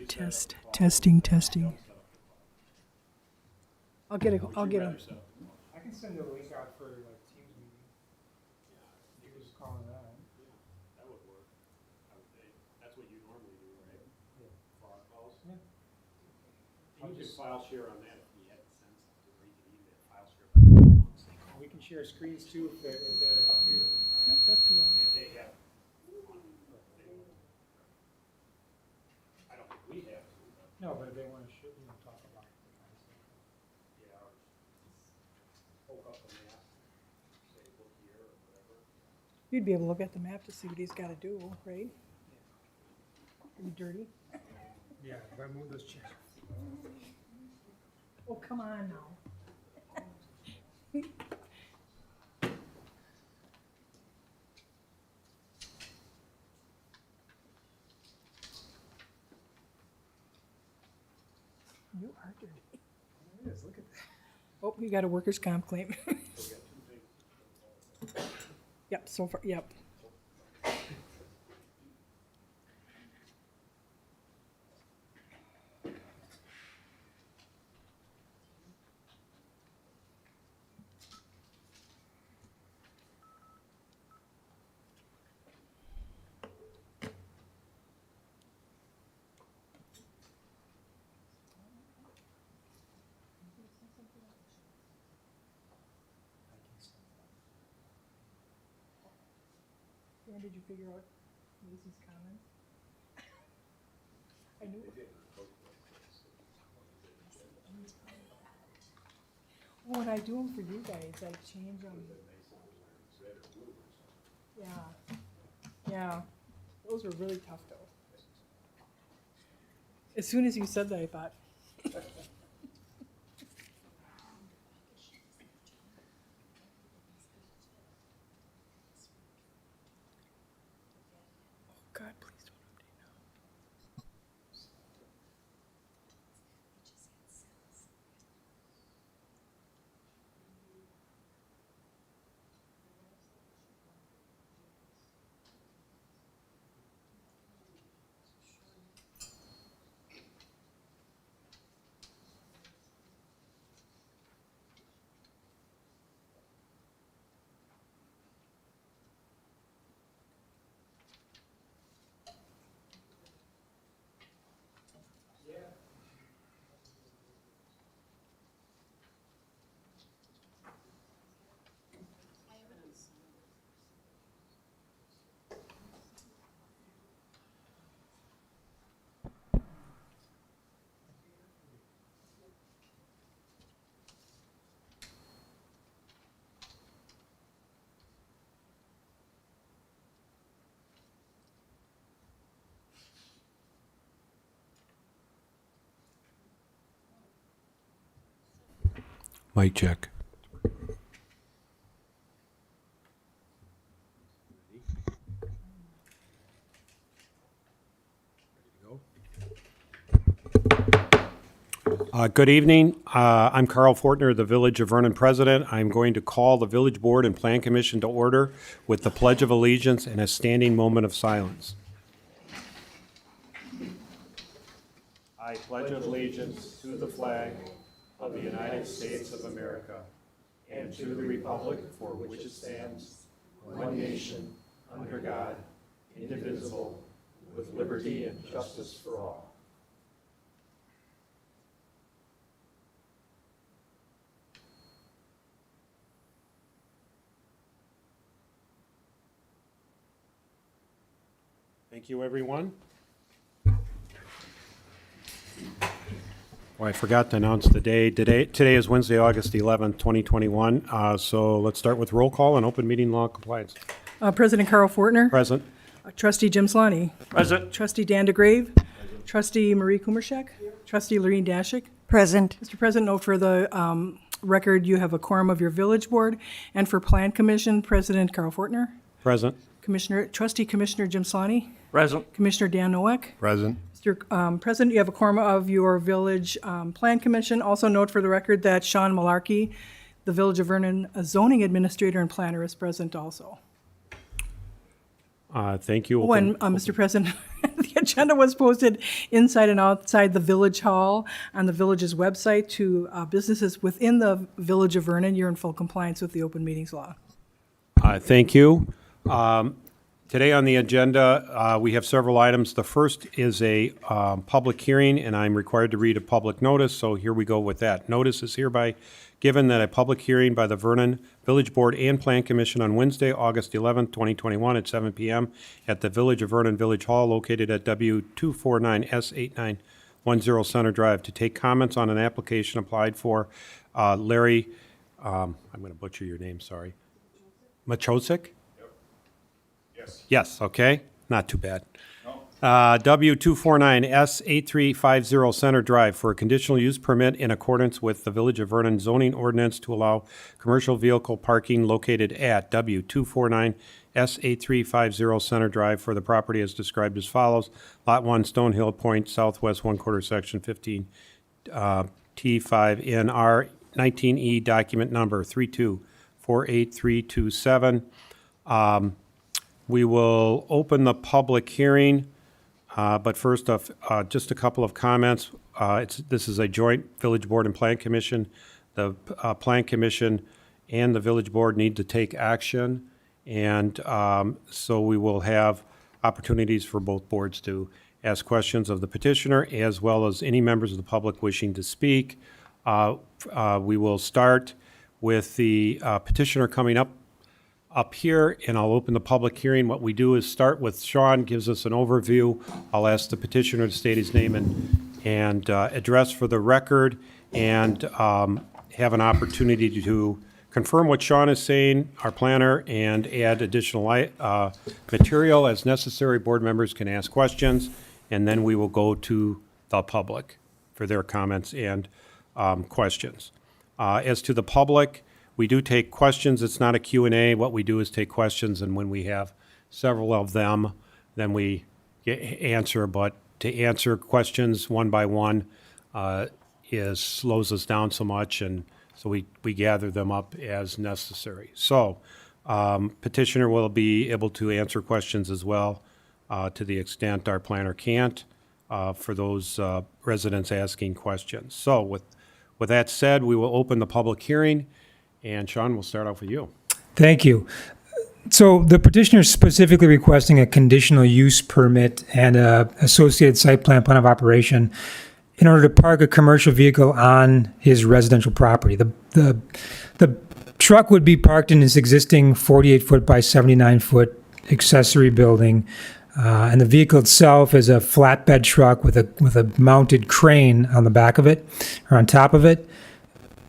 Testing. I'll get a. I can send a link out for like Teams meeting. You can just call it that. That would work, I would think. That's what you normally do, right? Yeah. For our calls? Yeah. And you could file share on that if you had to send something, or you could email file share. We can share screens too if they're up here. That's too loud. If they have one, I don't think we have to, but No, but if they want to talk about it. yeah, or poke up the map, say look here or whatever. You'd be able to look at the map to see what he's got to do, right? Are you dirty? Yeah, if I move those chairs. Oh, come on now. You are dirty. It is, look at that. Oh, you got a workers' comp claim. Yep, so far, yep. Dan, did you figure out Macy's comments? I knew it. Oh, when I do them for you guys, I change them. Yeah, those were really tough though. As soon as you said that, I thought. God, please don't update now. Mic check. Good evening. I'm Carl Fortner, the Village of Vernon President. I'm going to call the Village Board and Plan Commission to order with the Pledge of Allegiance and a standing moment of silence. I pledge allegiance to the flag of the United States of America and to the republic for which it stands, one nation, under God, indivisible, with liberty and justice for all. Thank you, everyone. Oh, I forgot to announce the day. Today is Wednesday, August 11th, 2021. So let's start with roll call and open meeting law compliance. President Carl Fortner. Present. Trustee Jim Slani. Present. Trustee Dan DeGrave. Trustee Marie Kumarshek. Trustee Lorene Dashik. Present. Mr. President, no further record, you have a quorum of your village board. And for Plan Commission, President Carl Fortner, Present. Trustee Commissioner Jim Solani, Present. Commissioner Dan Nowak. Present. Mr. President, you have a quorum of your village Plan Commission. Also note for the record that Sean Malarkey, the Village of Vernon zoning administrator and planner, is present also. Thank you. Oh, and Mr. President, the agenda was posted inside and outside the Village Hall on the village's website to businesses within the Village of Vernon. You're in full compliance with the open meetings law. Thank you. Today on the agenda, we have several items. The first is a public hearing, and I'm required to read a public notice, so here we go with that. Notice is hereby given that a public hearing by the Vernon Village Board and Plan Commission on Wednesday, August 11th, 2021 at 7 p.m. at the Village of Vernon Village Hall located at W249S8910 Center Drive to take comments on an application applied for Larry, I'm going to butcher your name, sorry. Machosik? Yes, okay, not too bad. W249S8350 Center Drive for a conditional use permit in accordance with the Village of Vernon zoning ordinance to allow commercial vehicle parking located at W249S8350 Center Drive for the property as described as follows. Lot 1, Stonehill Point, southwest 1/4 section 15, T5 NR 19E document number 3248327. We will open the public hearing, but first off, just a couple of comments. This is a joint Village Board and Plan Commission. The Plan Commission and the Village Board need to take action, and so we will have opportunities for both boards to ask questions of the petitioner as well as any members of the public wishing to speak. We will start with the petitioner coming up here, and I'll open the public hearing. What we do is start with Sean, gives us an overview. I'll ask the petitioner to state his name and address for the record, and have an opportunity to confirm what Sean is saying, our planner, and add additional material as necessary. Board members can ask questions, and then we will go to the public for their comments and questions. As to the public, we do take questions. It's not a Q&A. What we do is take questions, and when we have several of them, then we answer. But to answer questions one by one slows us down so much, and so we gather them up as necessary. So petitioner will be able to answer questions as well to the extent our planner can't for those residents asking questions. So with that said, we will open the public hearing. And Sean, we'll start off with you. Thank you. So the petitioner is specifically requesting a conditional use permit and a associated site plan of operation in order to park a commercial vehicle on his residential property. The truck would be parked in his existing 48-foot by 79-foot accessory building, and the vehicle itself is a flatbed truck with a mounted crane on the back of it, or on top of it.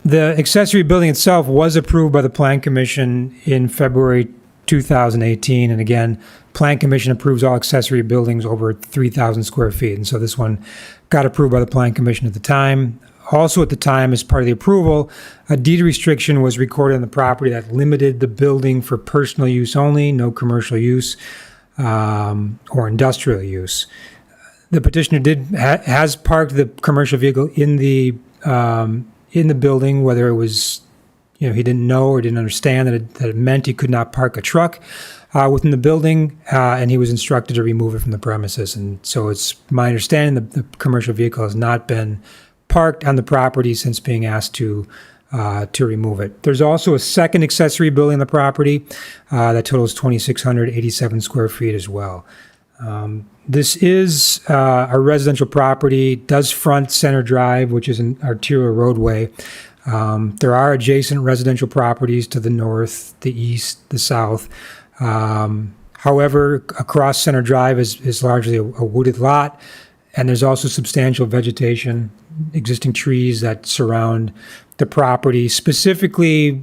The accessory building itself was approved by the Plan Commission in February 2018. And again, Plan Commission approves all accessory buildings over 3,000 square feet. And so this one got approved by the Plan Commission at the time. Also at the time, as part of the approval, a deed restriction was recorded on the property that limited the building for personal use only, no commercial use or industrial use. The petitioner has parked the commercial vehicle in the building, whether it was, he didn't know or didn't understand that it meant he could not park a truck within the building, and he was instructed to remove it from the premises. And so it's my understanding that the commercial vehicle has not been parked on the property since being asked to remove it. There's also a second accessory building on the property that totals 2,687 square feet as well. This is a residential property, does front Center Drive, which is an arterial roadway. There are adjacent residential properties to the north, the east, the south. However, across Center Drive is largely a wooded lot, and there's also substantial vegetation, existing trees that surround the property, specifically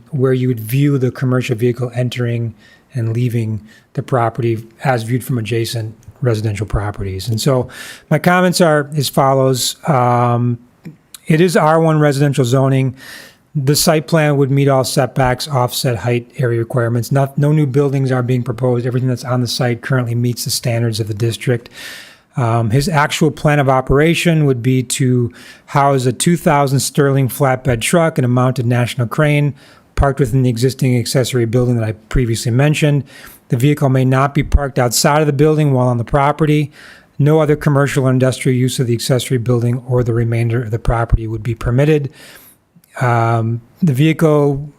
where you would view the commercial vehicle entering and leaving the property as viewed from adjacent residential properties. And so my comments are as follows. It is R1 residential zoning. The site plan would meet all setbacks, offset height, area requirements. No new buildings are being proposed. Everything that's on the site currently meets the standards of the district. His actual plan of operation would be to house a 2,000 sterling flatbed truck and a mounted national crane parked within the existing accessory building that I previously mentioned. The vehicle may not be parked outside of the building while on the property. No other commercial or industrial use of the accessory building or the remainder of the property would be permitted. The vehicle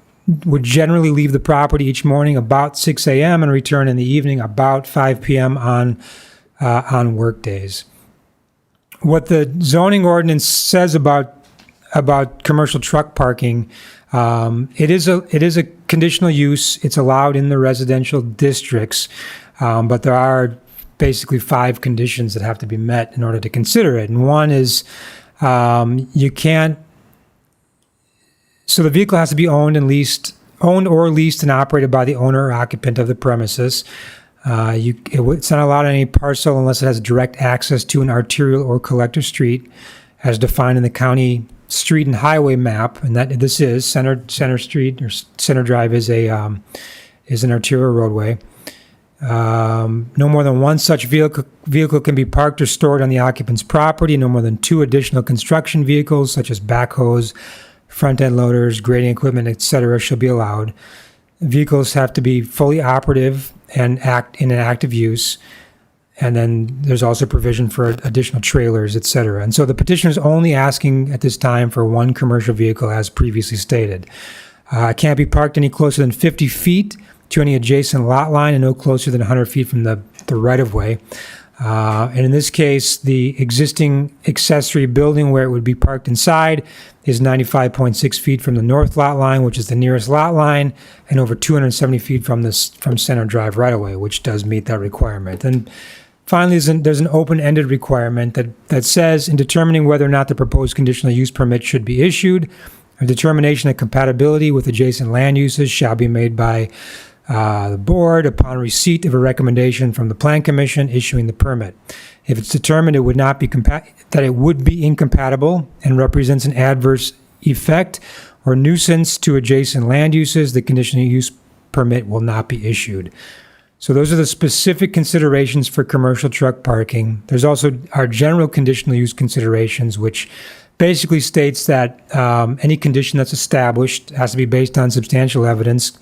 would generally leave the property each morning about 6 a.m. and return in the evening about 5 p.m. on work days. What the zoning ordinance says about commercial truck parking, it is a conditional use. It's allowed in the residential districts, but there are basically 5 conditions that have to be met in order to consider it. And one is you can't. So the vehicle has to be owned or leased and operated by the owner or occupant of the premises. It's not allowed on any parcel unless it has direct access to an arterial or collector street, as defined in the county street and highway map. And that this is Center Street or Center Drive is an arterial roadway. No more than one such vehicle can be parked or stored on the occupant's property. No more than 2 additional construction vehicles, such as backhoes, front-end loaders, grading equipment, etc., shall be allowed. Vehicles have to be fully operative and act in an active use. And then there's also provision for additional trailers, etc. And so the petitioner is only asking at this time for 1 commercial vehicle, as previously stated. It can't be parked any closer than 50 feet to any adjacent lot line and no closer than 100 feet from the right-of-way. And in this case, the existing accessory building where it would be parked inside is 95.6 feet from the north lot line, which is the nearest lot line, and over 270 feet from Center Drive right-of-way, which does meet that requirement. And finally, there's an open-ended requirement that says, in determining whether or not the proposed conditional use permit should be issued, a determination of compatibility with adjacent land uses shall be made by the board upon receipt of a recommendation from the Plan Commission issuing the permit. If it's determined it would not be that it would be incompatible and represents an adverse effect or nuisance to adjacent land uses, the conditional use permit will not be issued. So those are the specific considerations for commercial truck parking. There's also our general conditional use considerations, which basically states that any condition that's established has to be based on substantial evidence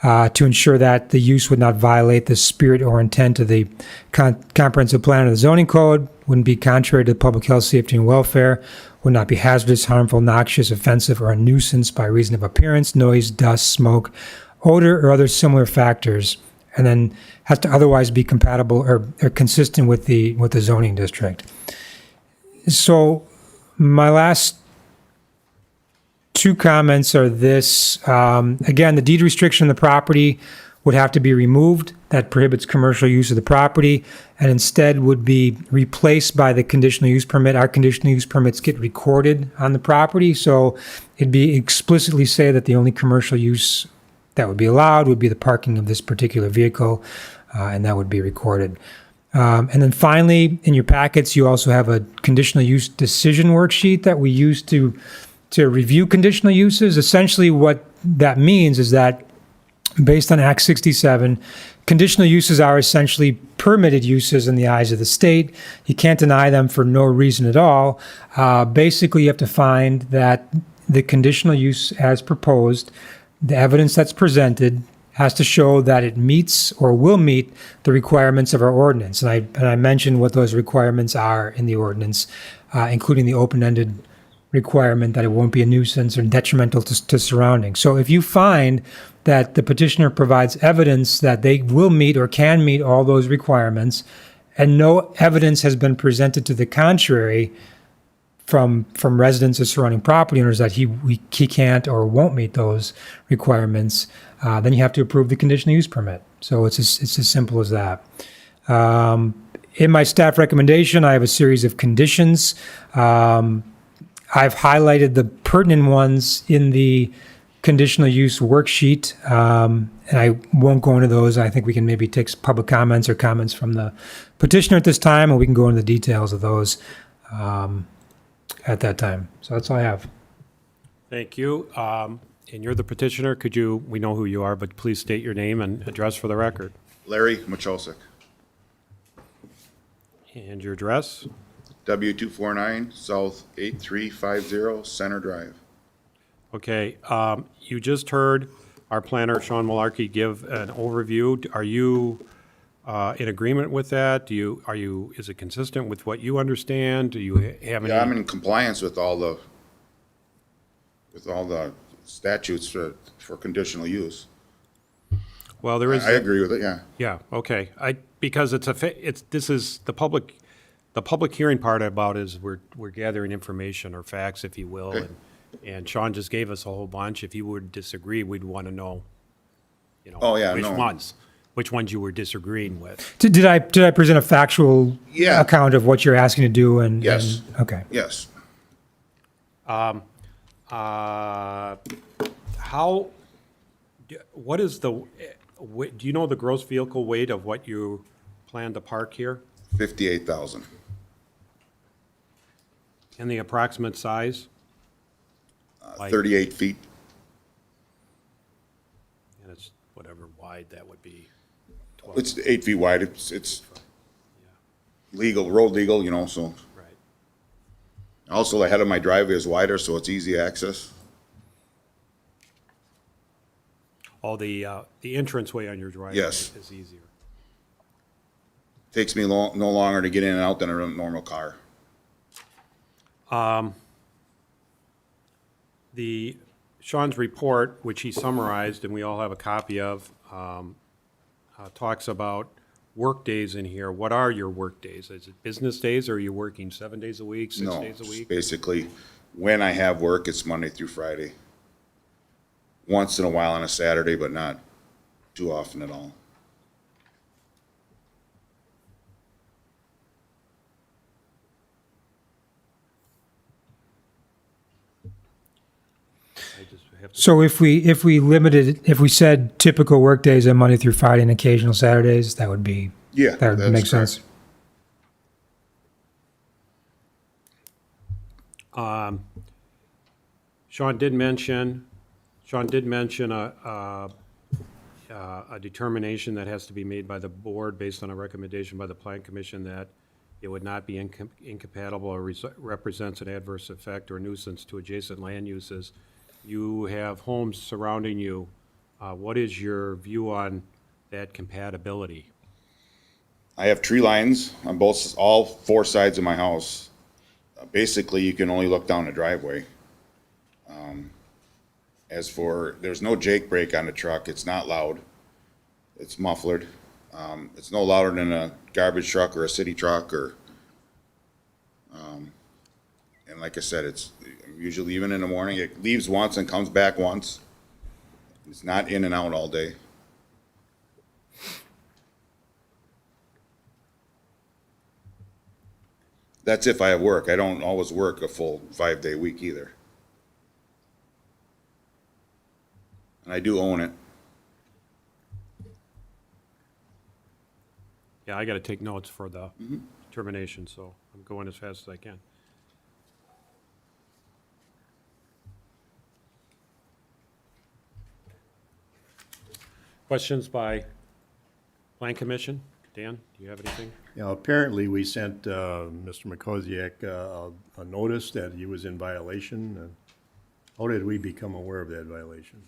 to ensure that the use would not violate the spirit or intent of the comprehensive plan of the zoning code, wouldn't be contrary to public health, safety, and welfare, would not be hazardous, harmful, noxious, offensive, or a nuisance by reason of appearance, noise, dust, smoke, odor, or other similar factors, and then has to otherwise be compatible or consistent with the zoning district. So my last 2 comments are this. Again, the deed restriction on the property would have to be removed. That prohibits commercial use of the property and instead would be replaced by the conditional use permit. Our conditional use permits get recorded on the property, so it'd be explicitly say that the only commercial use that would be allowed would be the parking of this particular vehicle, and that would be recorded. And then finally, in your packets, you also have a conditional use decision worksheet that we use to review conditional uses. Essentially what that means is that based on Act 67, conditional uses are essentially permitted uses in the eyes of the state. You can't deny them for no reason at all. Basically, you have to find that the conditional use as proposed, the evidence that's presented, has to show that it meets or will meet the requirements of our ordinance. And I mentioned what those requirements are in the ordinance, including the open-ended requirement that it won't be a nuisance or detrimental to surroundings. So if you find that the petitioner provides evidence that they will meet or can meet all those requirements, and no evidence has been presented to the contrary from residents of surrounding property owners that he can't or won't meet those requirements, then you have to approve the conditional use permit. So it's as simple as that. In my staff recommendation, I have a series of conditions. I've highlighted the pertinent ones in the conditional use worksheet, and I won't go into those. I think we can maybe take public comments or comments from the petitioner at this time, and we can go into the details of those at that time. So that's all I have. Thank you. And you're the petitioner. We know who you are, but please state your name and address for the record. Larry Machosik, And your address? W249 South 8350 Center Drive. Okay, you just heard our planner, Sean Malarkey, give an overview. Are you in agreement with that? Is it consistent with what you understand? Do you have any? Yeah, I'm in compliance with all the statutes for conditional use. Well, there is. I agree with it, yeah. Yeah, okay. Because this is the public hearing part about is we're gathering information or facts, if you will. Okay. And Sean just gave us a whole bunch. If you would disagree, we'd want to know, Oh, yeah, which no. which ones you were disagreeing with. Did I present a factual Yeah. account of what you're asking to do? Yes. Okay. Yes. What is do you know the gross vehicle weight of what you plan to park here? 58,000. And the approximate size? Like- 38 feet. And it's whatever wide that would be. It's 8 feet wide. It's legal, road legal, so. Right. Also, the head of my driveway is wider, so it's easy access. Oh, the entranceway on your driveway Yes. is easier. Takes me no longer to get in and out than a normal car. Sean's report, which he summarized, and we all have a copy of, talks about work days in here. What are your work days? Is it business days, or are you working 7 days a week, 6 No, days a week? basically, when I have work, it's Monday through Friday. Once in a while on a Saturday, but not too often at all. I just have to- So if we said typical work days are Monday through Friday and occasional Saturdays, that would be, Yeah. that would that's make correct. sense. Sean did mention a determination that has to be made by the board based on a recommendation by the plan commission that it would not be incompatible or represents an adverse effect or nuisance to adjacent land uses. You have homes surrounding you. What is your view on that compatibility? I have tree lines on all 4 sides of my house. Basically, you can only look down the driveway. There's no Jake brake on the truck. It's not loud. It's muffled. It's no louder than a garbage truck or a city truck and like I said, it's usually even in the morning. It leaves once and comes back once. It's not in and out all day. That's if I have work. I don't always work a full 5-day week either. And I do own it. Yeah, I got to take notes for the determination, so I'm going as fast as I can. Questions by Plan Commission? Dan, do you have anything? Now, apparently, we sent Mr. McCosiak a notice that he was in violation. How did we become aware of that violation?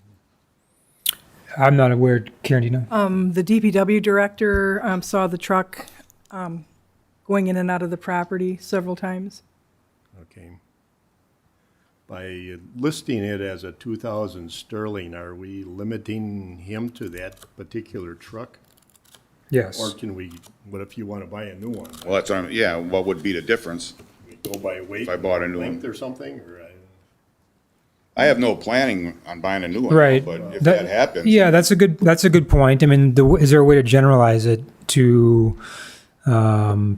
I'm not aware, Karen, do you know? The DPW director saw the truck going in and out of the property several times. Okay. By listing it as a 2000 Sterling, are we limiting him to that particular truck? Or Yes. can we, what if you want to buy a new one? Well, that's what would be the difference? We go by weight? If I bought a new one. Length or something, or? I have no planning on buying a new one, Right. but if that happens. Yeah, that's a good point. I mean, is there a way to generalize it to, it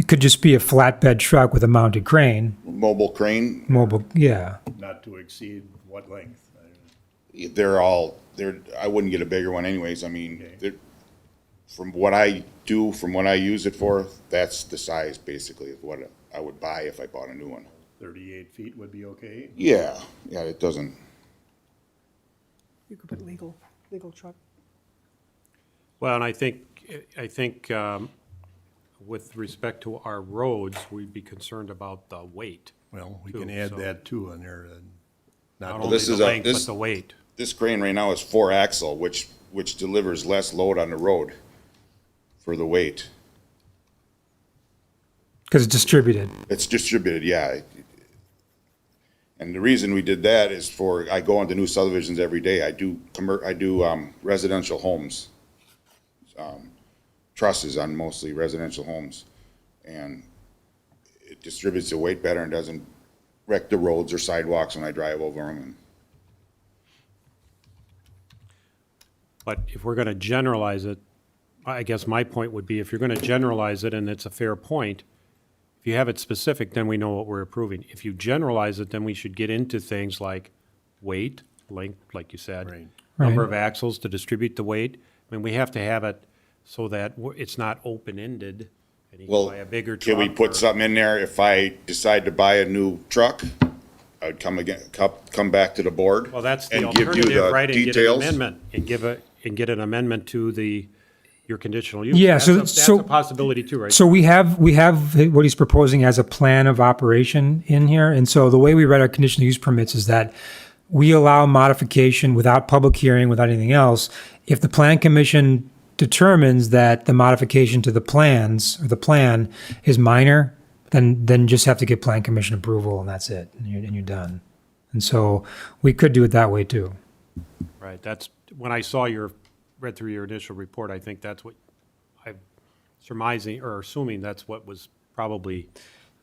could just be a flatbed truck with a mounted crane, Mobile crane, mobile, yeah. Not to exceed what length? I wouldn't get a bigger one anyways. I mean, from what I use it for, that's the size basically of what I would buy if I bought a new one. 38 feet would be okay? Yeah, it doesn't, You could put legal truck. Well, and I think with respect to our roads, we'd be concerned about the weight. Well, we Too, can add so- that too on there. Not Not only this the is a- length, but this- the weight. this crane right now is 4-axle, which delivers less load on the road for the weight. Because it's distributed. It's distributed, yeah. And the reason we did that is I go into new subdivisions every day. I do residential homes, trusses on mostly residential homes. And it distributes the weight better and doesn't wreck the roads or sidewalks when I drive over them. But if we're going to generalize it, I guess my point would be, if you're going to generalize it, and it's a fair point, if you have it specific, then we know what we're approving. If you generalize it, then we should get into things like weight, length, like you said, Right. number Right. of axles to distribute the weight. I mean, we have to have it so that it's not open-ended, and you can Well, buy a bigger truck. can we put or- something in there if I decide to buy a new truck? I'd come back to the board Well, that's the and give you alternative, the right, and get an details. amendment, and get an amendment to your conditional use. Yeah, so- That's so- a possibility too, right? So we have what he's proposing as a plan of operation in here. And so the way we read our conditional use permits is that we allow modification without public hearing, without anything else. If the plan commission determines that the modification to the plans or the plan is minor, then just have to get plan commission approval and that's it. And you're done. And so we could do it that way too. Right, that's, when I read through your initial report, I think that's what I'm surmising, or assuming that's what was probably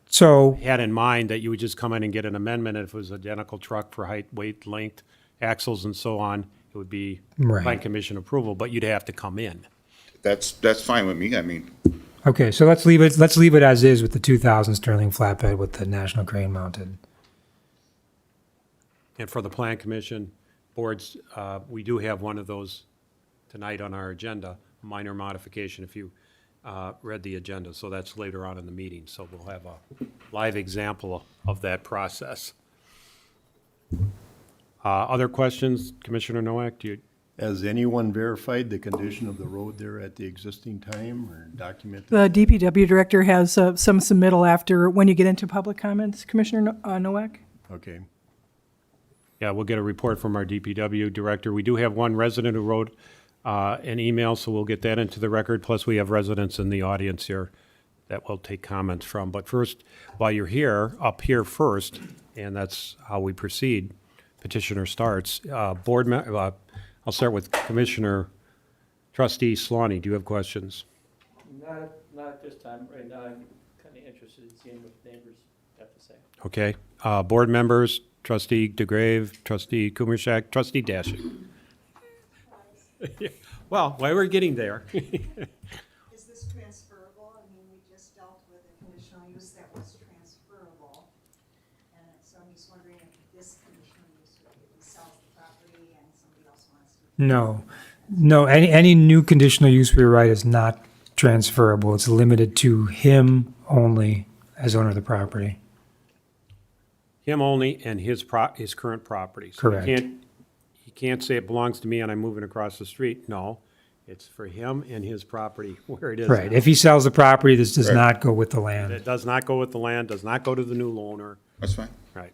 So had in mind, that you would just come in and get an amendment, and if it was identical truck for height, weight, length, axles and so on, it would be Right. plan commission approval, but you'd have to come in. That's fine with me. I mean, okay, so let's leave it as is with the 2000 Sterling flatbed with the national crane mounted. And for the plan commission boards, we do have one of those tonight on our agenda, minor modification, if you read the agenda, so that's later on in the meeting, so we'll have a live example of that process. Other questions, Commissioner Nowak, do you? Has anyone verified the condition of the road there at the existing time or documented? The DPW director has some submittal after, when you get into public comments, Commissioner Nowak? Okay. Yeah, we'll get a report from our DPW director. We do have one resident who wrote an email, so we'll get that into the record. Plus, we have residents in the audience here that we'll take comments from. But first, while you're here, up here first, and that's how we proceed, petitioner starts. I'll start with Commissioner Trustee Slawney. Do you have questions? Not at this time. Right now, I'm kind of interested in seeing what the neighbors have to say. Okay. Board members, Trustee DeGrave, Trustee Kumarshak, Trustee Dashing. Well, while we're getting there. Is this transferable? I mean, we just dealt with a conditional use that was transferable. And so I'm just wondering if this conditional use, if he sells the property and somebody else wants to. No, any new conditional use we write is not transferable. It's limited to him only as owner of the property. Him only and his current property. So Correct. He can't say it belongs to me and I'm moving across the street. No, it's for him and his property where it is. Right. now. If he sells the property, this does Right. not go with the land. It does not go with the land, does not go to the new owner. that's fine. Right.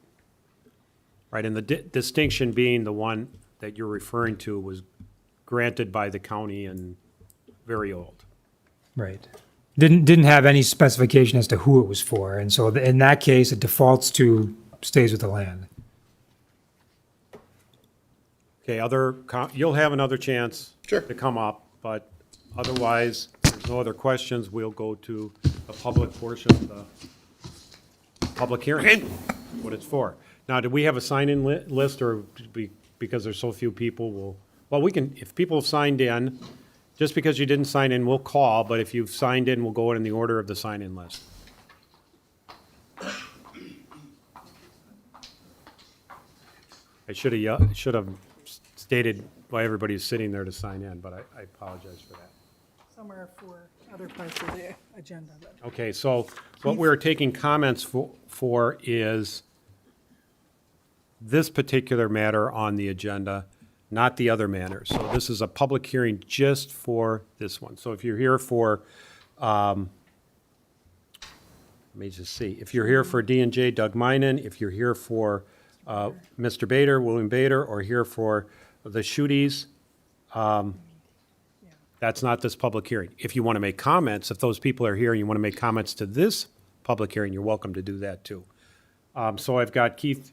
Right, and the distinction being the one that you're referring to was granted by the county and very old. Right. Didn't have any specification as to who it was for. And so in that case, it defaults to stays with the land. Okay, you'll have another chance Sure. to come up, but otherwise, if there's no other questions, we'll go to the public portion of the public hearing, what it's for. Now, do we have a sign-in list, or because there's so few people, we can, if people have signed in, just because you didn't sign in, we'll call, but if you've signed in, we'll go in the order of the sign-in list. I should have stated why everybody is sitting there to sign in, but I apologize for that. Somewhere for other parts of the agenda. But Okay, so what we're taking comments for is this particular matter on the agenda, not the other matters. So this is a public hearing just for this one. So if you're here for, let me just see, if you're here for D&J Doug Minen, if you're here for Mr. Bader, William Bader, or here for the Shooties, that's not this public hearing. If you want to make comments, if those people are here and you want to make comments to this public hearing, you're welcome to do that too. So I've got Keith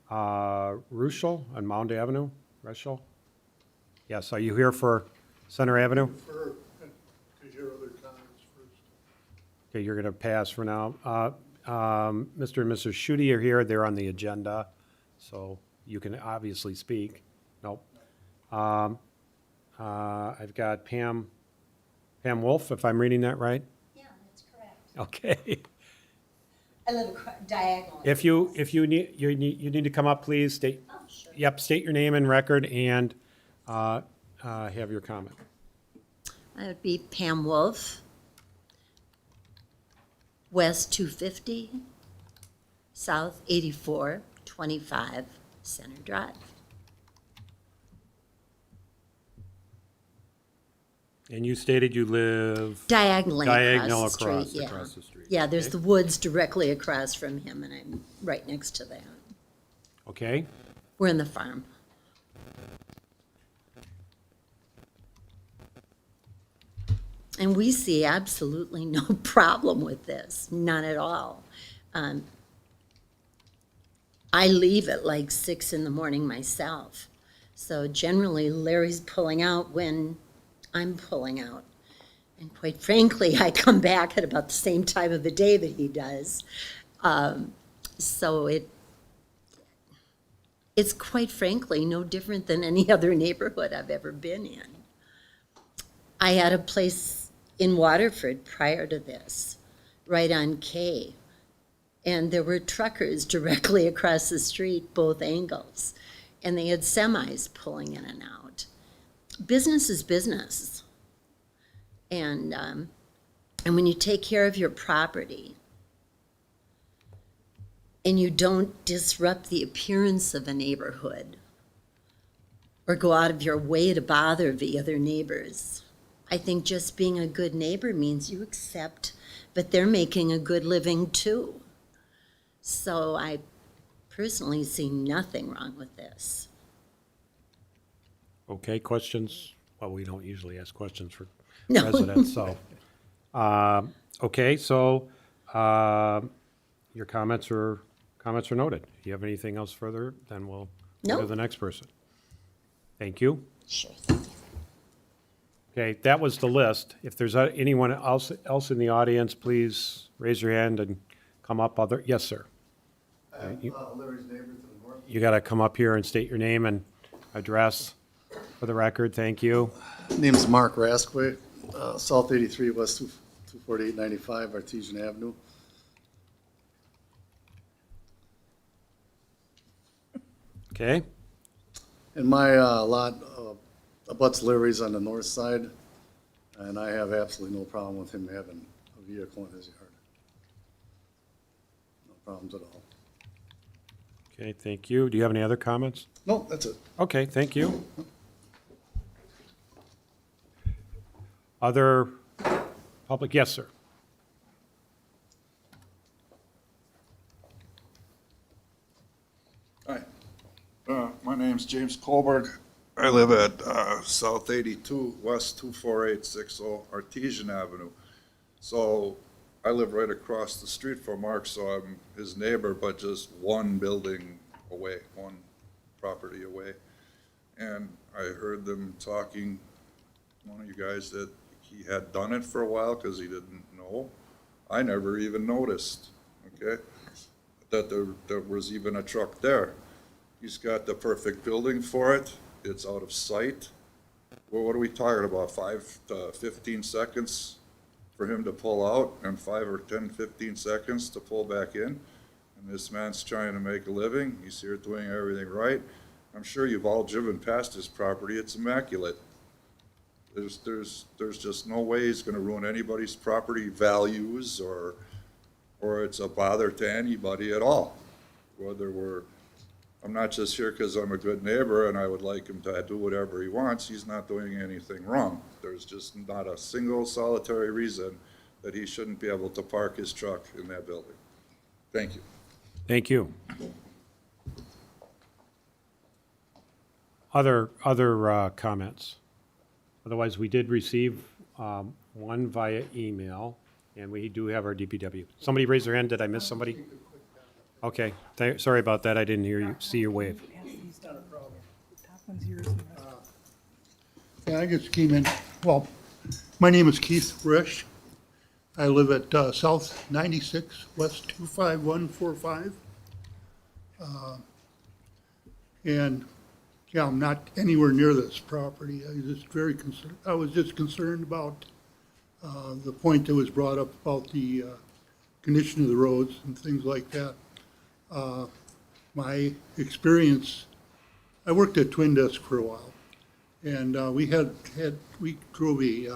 Ruschel on Mound Avenue. Ruschel? Yes, are you here for Center Avenue? To hear other comments first. Okay, you're going to pass for now. Mr. and Mrs. Shooty are here. They're on the agenda, so you can obviously speak. Nope. I've got Pam Wolf, if I'm reading that right. Yeah, that's correct. Okay. I live diagonally. If you need, you need to come up, please. State, Oh, sure. yep, state your name and record and have your comment. That would be Pam Wolf, West 250, South 8425, Center Drive. And you stated you live Diagonally diagonal across the street, yeah. across the street. Yeah, there's Okay. the woods directly across from him, and I'm right next to that. Okay, We're in the farm. And we see absolutely no problem with this, none at all. I leave at like 6 in the morning myself. So generally Larry's pulling out when I'm pulling out. And quite frankly, I come back at about the same time of the day that he does. So it's quite frankly no different than any other neighborhood I've ever been in. I had a place in Waterford prior to this, right on K. And there were truckers directly across the street, both angles. And they had semis pulling in and out. Business is business. And when you take care of your property and you don't disrupt the appearance of a neighborhood or go out of your way to bother the other neighbors, I think just being a good neighbor means you accept that they're making a good living too. So I personally see nothing wrong with this. okay, questions? Well, we don't usually ask questions for No. residents, so. Okay, so your comments are noted. Do you have anything else further? Then we'll go to No. the next person. Thank you. Sure, thank you. Okay, that was the list. If there's anyone else in the audience, please raise your hand and come up. Yes, sir. Larry's neighbor to the north. You got to come up here and state your name and address for the record. Thank you. Name's Mark Rasquay, South 83, West 24895, Artesian Avenue. Okay, And my lot abuts Larry's on the north side, and I have absolutely no problem with him having a vehicle in his yard. No problems at all. okay, thank you. Do you have any other comments? No, that's it. Okay, thank you. Other public, yes, sir. Hi, my name's James Colberg. I live at South 82, West 24860, Artesian Avenue. So I live right across the street from Mark, so I'm his neighbor, but just one building away, one property away. And I heard them talking, one of you guys, that he had done it for a while because he didn't know. I never even noticed, okay, that there was even a truck there. He's got the perfect building for it. It's out of sight. Well, what are we talking about, 5 to 15 seconds for him to pull out and 5 or 10, 15 seconds to pull back in? And this man's trying to make a living. He's here doing everything right. I'm sure you've all driven past his property. It's immaculate. There's just no way he's gonna ruin anybody's property values or it's a bother to anybody at all. I'm not just here because I'm a good neighbor and I would like him to do whatever he wants. He's not doing anything wrong. There's just not a single solitary reason that he shouldn't be able to park his truck in that building. Thank you. Thank you. Other comments? Otherwise, we did receive one via email, and we do have our DPW. Somebody raise their hand. Did I miss somebody? Okay, sorry about that. I didn't hear you, see your wave. Top one's yours and the rest. Yeah, I just came in, well, my name is Keith Resch. I live at South 96, West 25145. And, yeah, I'm not anywhere near this property. I was just concerned about the point that was brought up about the condition of the roads and things like that. My experience, I worked at Twin Desk for a while, and we drove a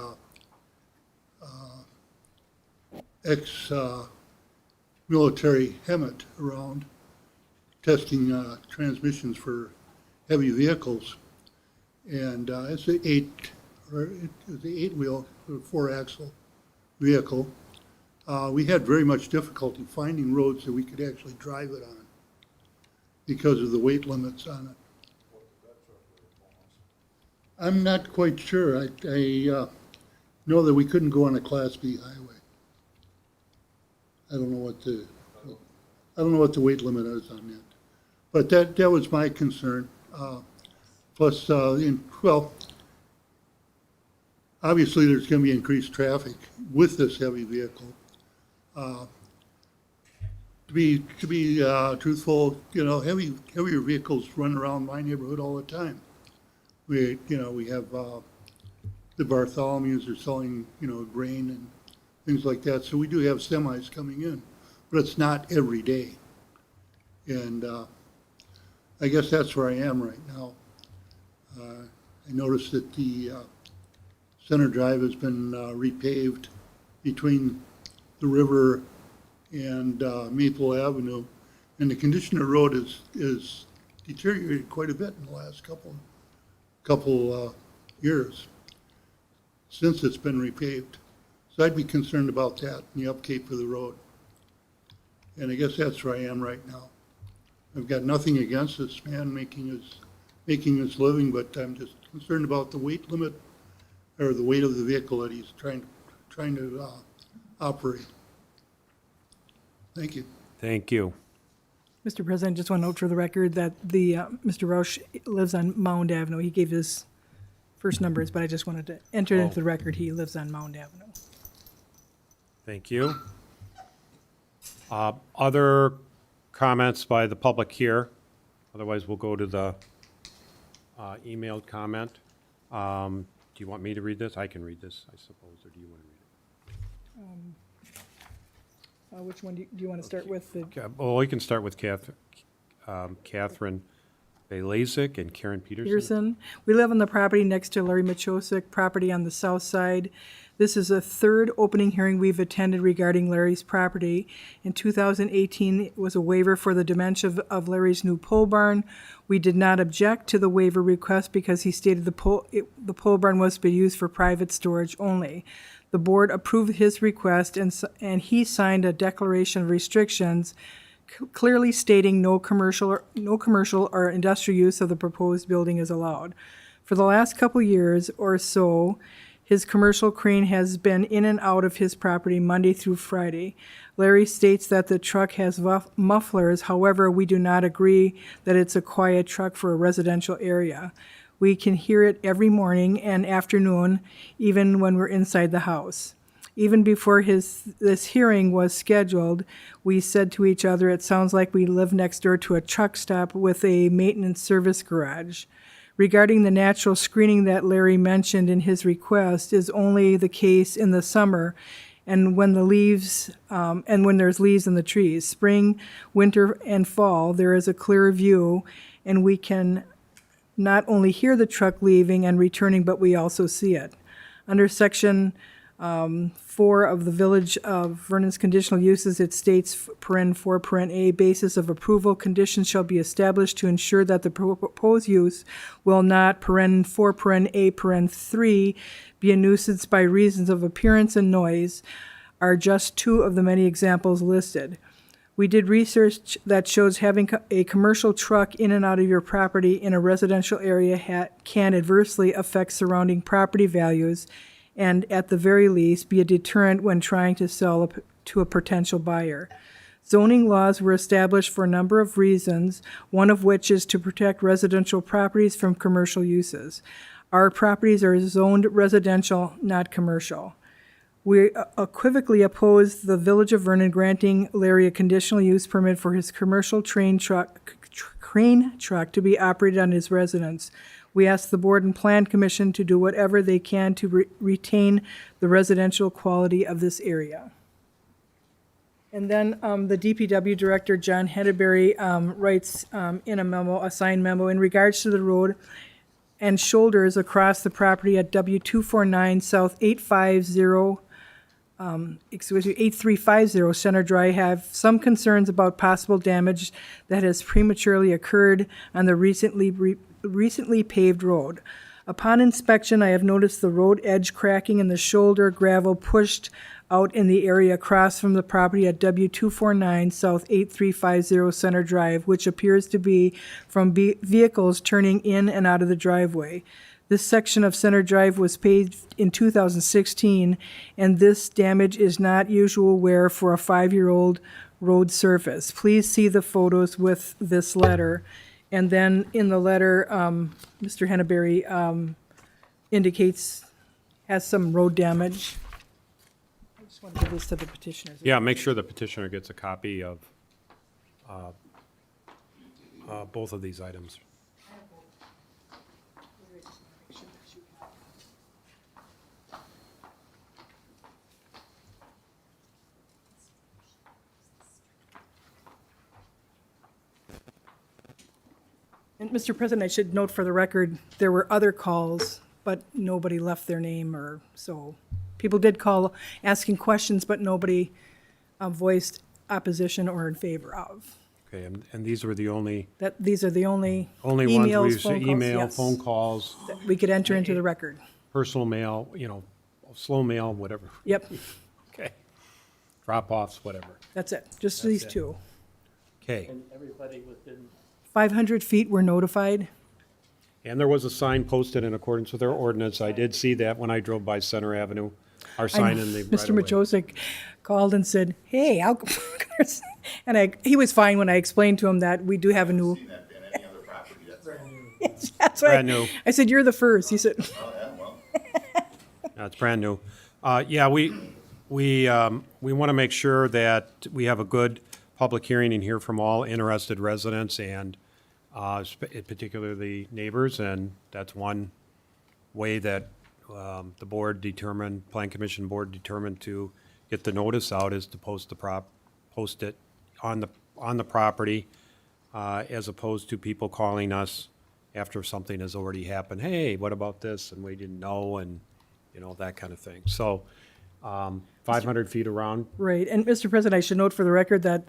ex-military Hemet around testing transmissions for heavy vehicles, and it's an eight-wheel, 4-axle vehicle. We had very much difficulty finding roads that we could actually drive it on because of the weight limits on it. I'm not quite sure. I know that we couldn't go on a Class B highway. I don't know what the weight limit is on that. But that was my concern. Plus, obviously there's going to be increased traffic with this heavy vehicle. To be truthful, heavier vehicles run around my neighborhood all the time. We have the Bartholomews are selling, grain and things like that. So we do have semis coming in, but it's not every day. And I guess that's where I am right now. I noticed that the Center Drive has been repaved between the river and Maple Avenue, and the condition of the road is deteriorated quite a bit in the last couple years since it's been repaved. So I'd be concerned about that and the upkeep of the road. And I guess that's where I am right now. I've got nothing against this man making his living, but I'm just concerned about the weight limit or the weight of the vehicle that he's trying to operate. Thank you. Thank you. Mr. President, just want to note for the record that Mr. Roush lives on Mound Avenue. He gave his first numbers, but I just wanted to enter into the record he lives on Mound Avenue. Thank you. Other comments by the public here? Otherwise, we'll go to the emailed comment. Do you want me to read this? I can read this, I suppose, or do you want to read it? Which one do you want to start with? Well, we can start with Catherine Belazik and Karen Peterson. We live on the property next to Larry Machosik property on the south side. This is a third opening hearing we've attended regarding Larry's property. In 2018, it was a waiver for the dimension of Larry's new pole barn. We did not object to the waiver request because he stated the pole barn was to be used for private storage only. The board approved his request and he signed a declaration of restrictions clearly stating no commercial or industrial use of the proposed building is allowed. For the last couple years or so, his commercial crane has been in and out of his property Monday through Friday. Larry states that the truck has mufflers. However, we do not agree that it's a quiet truck for a residential area. We can hear it every morning and afternoon, even when we're inside the house. Even before this hearing was scheduled, we said to each other, it sounds like we live next door to a truck stop with a maintenance service garage. Regarding the natural screening that Larry mentioned in his request is only the case in the summer and when there's leaves in the trees. Spring, winter, and fall, there is a clear view, and we can not only hear the truck leaving and returning, but we also see it. Under section 4 of the Village of Vernon's conditional uses, it states, paren 4, paren A, basis of approval, conditions shall be established to ensure that the proposed use will not, paren 4, paren A, paren 3, be a nuisance by reasons of appearance and noise, are just two of the many examples listed. We did research that shows having a commercial truck in and out of your property in a residential area can adversely affect surrounding property values and, at the very least, be a deterrent when trying to sell to a potential buyer. Zoning laws were established for a number of reasons, one of which is to protect residential properties from commercial uses. Our properties are zoned residential, not commercial. We equivocally oppose the Village of Vernon granting Larry a conditional use permit for his commercial crane truck to be operated on his residence. We ask the Board and Plan Commission to do whatever they can to retain the residential quality of this area. And then the DPW Director, John Henneberry, writes in a memo, a signed memo, in regards to the road and shoulders across the property at W249 South 8350 Center Drive, have some concerns about possible damage that has prematurely occurred on the recently paved road. Upon inspection, I have noticed the road edge cracking and the shoulder gravel pushed out in the area across from the property at W249 South 8350 Center Drive, which appears to be from vehicles turning in and out of the driveway. This section of Center Drive was paved in 2016, and this damage is not usual wear for a 5-year-old road surface. Please see the photos with this letter. And then in the letter, Mr. Henneberry indicates, has some road damage. I just want to give this to the petitioners. Yeah, make sure the petitioner gets a copy of both of these items. And Mr. President, I should note for the record, there were other calls, but nobody left their name, or so. People did call asking questions, but nobody voiced opposition or in favor of. Okay, and these were the only These are the only ones where you emails, say phone calls, email, yes, phone calls, that we could enter into the record. personal mail, slow mail, whatever. Yep, Okay. Drop-offs, whatever. that's it, just these it. two. Okay. And everybody within 500 feet were notified. And there was a sign posted in accordance with our ordinance. I did see that when I drove by Center Avenue, our sign in the right Mr. of way. Machosik called and said, hey, and he was fine when I explained to him that we do have a new. Seen that in any other property, that's all. Yes, that's right. Brand new. I said, you're the first. He said, Oh, yeah, well, That's brand new. Yeah, we want to make sure that we have a good public hearing and hear from all interested residents and particularly neighbors, and that's one way that the board determined, Plan Commission board determined to get the notice out is to post it on the property, as opposed to people calling us after something has already happened. Hey, what about this? And we didn't know, and that kind of thing. So 500 feet around. right. And Mr. President, I should note for the record that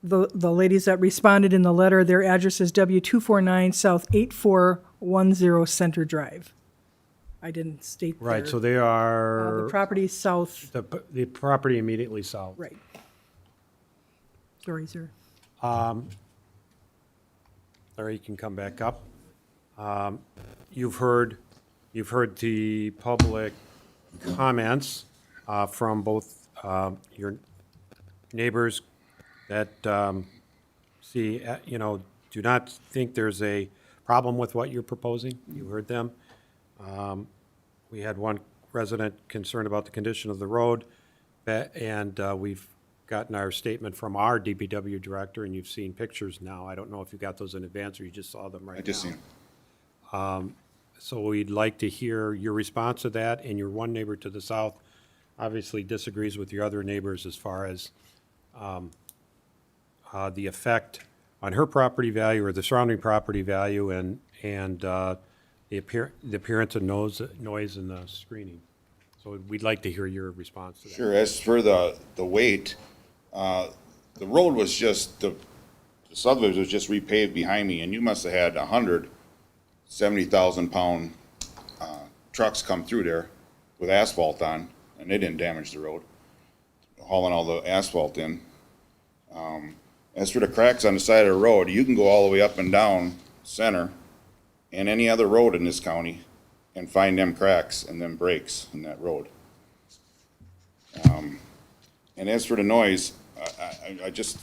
the ladies that responded in the letter, their address is W249 South 8410 Center Drive. I didn't state Right, their- so they are the property south, the property immediately south. right. Sorry, sir. Larry, you can come back up. You've heard the public comments from both your neighbors that do not think there's a problem with what you're proposing. You heard them. We had one resident concerned about the condition of the road, and we've gotten our statement from our DPW director, and you've seen pictures now. I don't know if you got those in advance or you just saw them right now. I just seen it. So we'd like to hear your response to that, and your one neighbor to the south obviously disagrees with your other neighbors as far as the effect on her property value or the surrounding property value and the the appearance of noise and the screening. So we'd like to hear your response to that. Sure, as for the weight, the road was just, the subdivision was just repaved behind me, and you must have had 170,000-pound trucks come through there with asphalt on, and they didn't damage the road, hauling all the asphalt in. As for the cracks on the side of the road, you can go all the way up and down Center and any other road in this county and find them cracks and them breaks in that road. And as for the noise, I just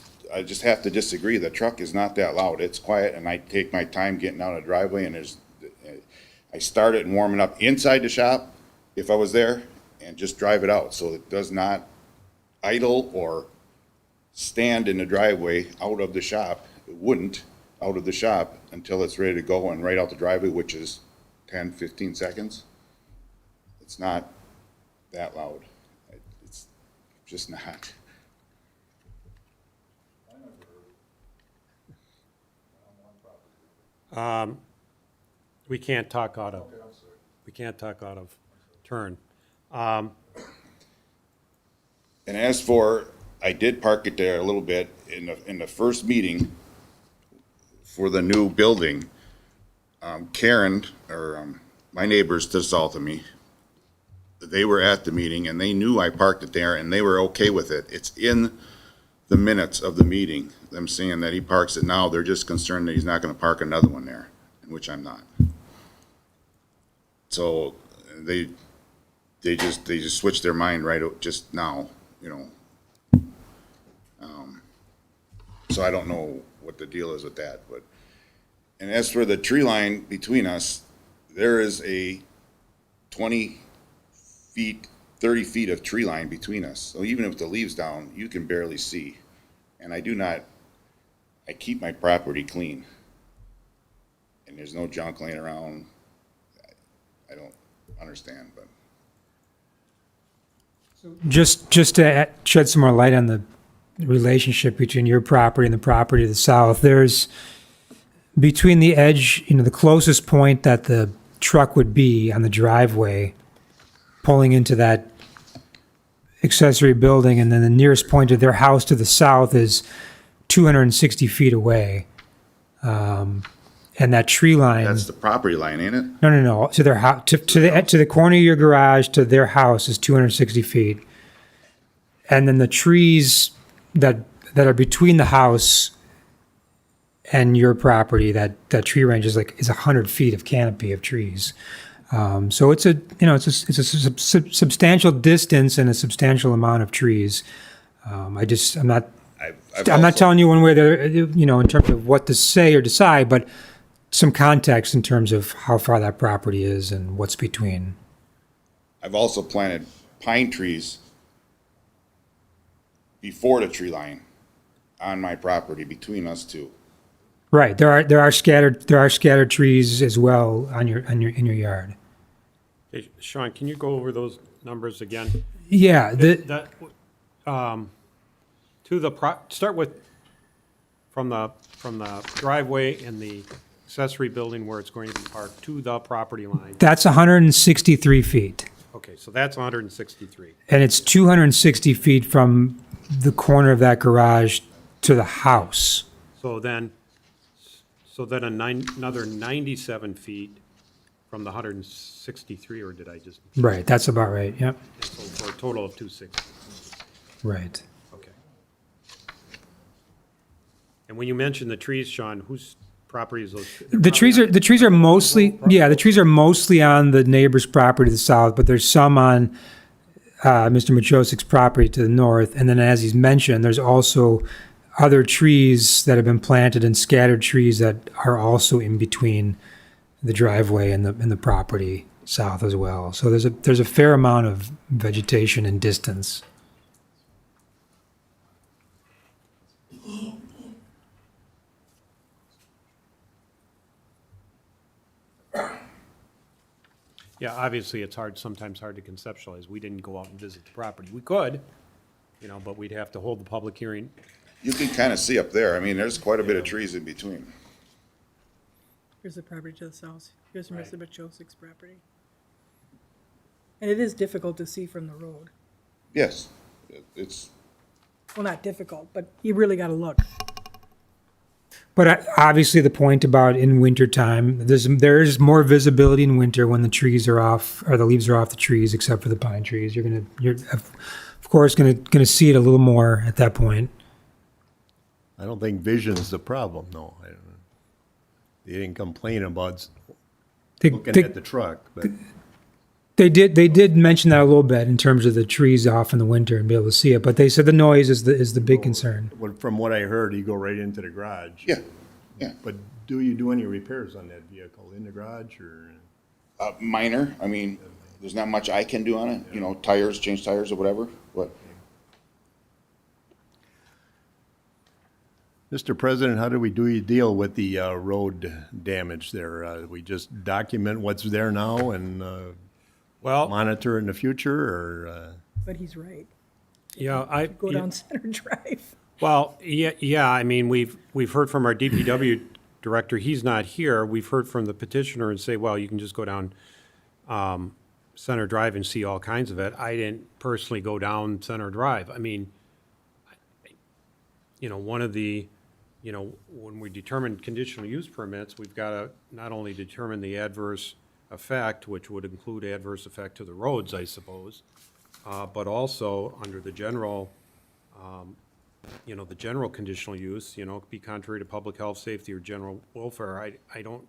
have to disagree. The truck is not that loud. It's quiet, and I take my time getting out of the driveway, and I start it and warm it up inside the shop if I was there, and just drive it out, so it does not idle or stand in the driveway out of the shop. It wouldn't out of the shop until it's ready to go and right out the driveway, which is 10, 15 seconds. It's not that loud. It's just not. We can't talk out of, turn. And as for, I did park it there a little bit in the first meeting for the new building. Karen, or my neighbors to the south of me, they were at the meeting and they knew I parked it there and they were okay with it. It's in the minutes of the meeting, them saying that he parks it now. They're just concerned that he's not gonna park another one there, which I'm not. So they just switched their mind just now, you know. So I don't know what the deal is with that, but, and as for the tree line between us, there is a 20 feet, 30 feet of tree line between us. So even with the leaves down, you can barely see. And I keep my property clean. And there's no junk laying around. I don't understand, but. Just to shed some more light on the relationship between your property and the property to the south, there's between the edge, the closest point that the truck would be on the driveway pulling into that accessory building, and then the nearest point of their house to the south is 260 feet away. And that tree line. That's the property line, ain't it? No. To their house, to the corner of your garage to their house is 260 feet. And then the trees that are between the house and your property, that tree range is 100 feet of canopy of trees. So it's a substantial distance and a substantial amount of trees. I'm not telling you one way or the other, in terms of what to say or decide, but some context in terms of how far that property is and what's between. I've also planted pine trees before the tree line on my property between us two. Right. There are scattered trees as well in your yard. Hey, Sean, can you go over those numbers again? Yeah. Start with from the driveway and the accessory building where it's going to be parked to the property line. That's 163 feet. Okay, so that's 163. And it's 260 feet from the corner of that garage to the house. So then another 97 feet from the 163, or did I just? Right, that's about right, yep. So for a total of 260. Right. Okay. And when you mention the trees, Sean, whose property is those? The trees are mostly on the neighbor's property to the south, but there's some on Mr. Machosik's property to the north. And then as he's mentioned, there's also other trees that have been planted and scattered trees that are also in between the driveway and the property south as well. So there's a fair amount of vegetation and distance. Yeah, obviously, it's sometimes hard to conceptualize. We didn't go out and visit the property. We could, but we'd have to hold the public hearing. You can kind of see up there. I mean, there's quite a bit of trees in between. Here's the property to the south. Here's Right. Mr. Machosik's property. And it is difficult to see from the road. Yes, it's, Well, not difficult, but you really gotta look. But obviously, the point about in wintertime, there is more visibility in winter when the trees are off or the leaves are off the trees, except for the pine trees. You're of course gonna see it a little more at that point. I don't think vision's the problem, no. I don't know. They didn't complain about They, looking they, at the truck, but they did mention that a little bit in terms of the trees off in the winter and be able to see it. But they said the noise is the big concern. from what I heard, you go right into the garage. yeah, yeah. But do you do any repairs on that vehicle in the garage or? Minor, I mean, there's not much I can do on it, you know, tires, change tires or whatever, but Mr. President, how do we deal with the road damage there? We just document what's there now and Well, monitor in the future, or? But he's right. yeah, Go down Center Drive. Well, yeah, I mean, we've heard from our DPW director, he's not here. We've heard from the petitioner and say, well, you can just go down Center Drive and see all kinds of it. I didn't personally go down Center Drive. I mean, you know, one of the, you know, when we determine conditional use permits, we've got to not only determine the adverse effect, which would include adverse effect to the roads, I suppose, but also under the general, you know, the general conditional use, you know, be contrary to public health, safety, or general welfare. I don't,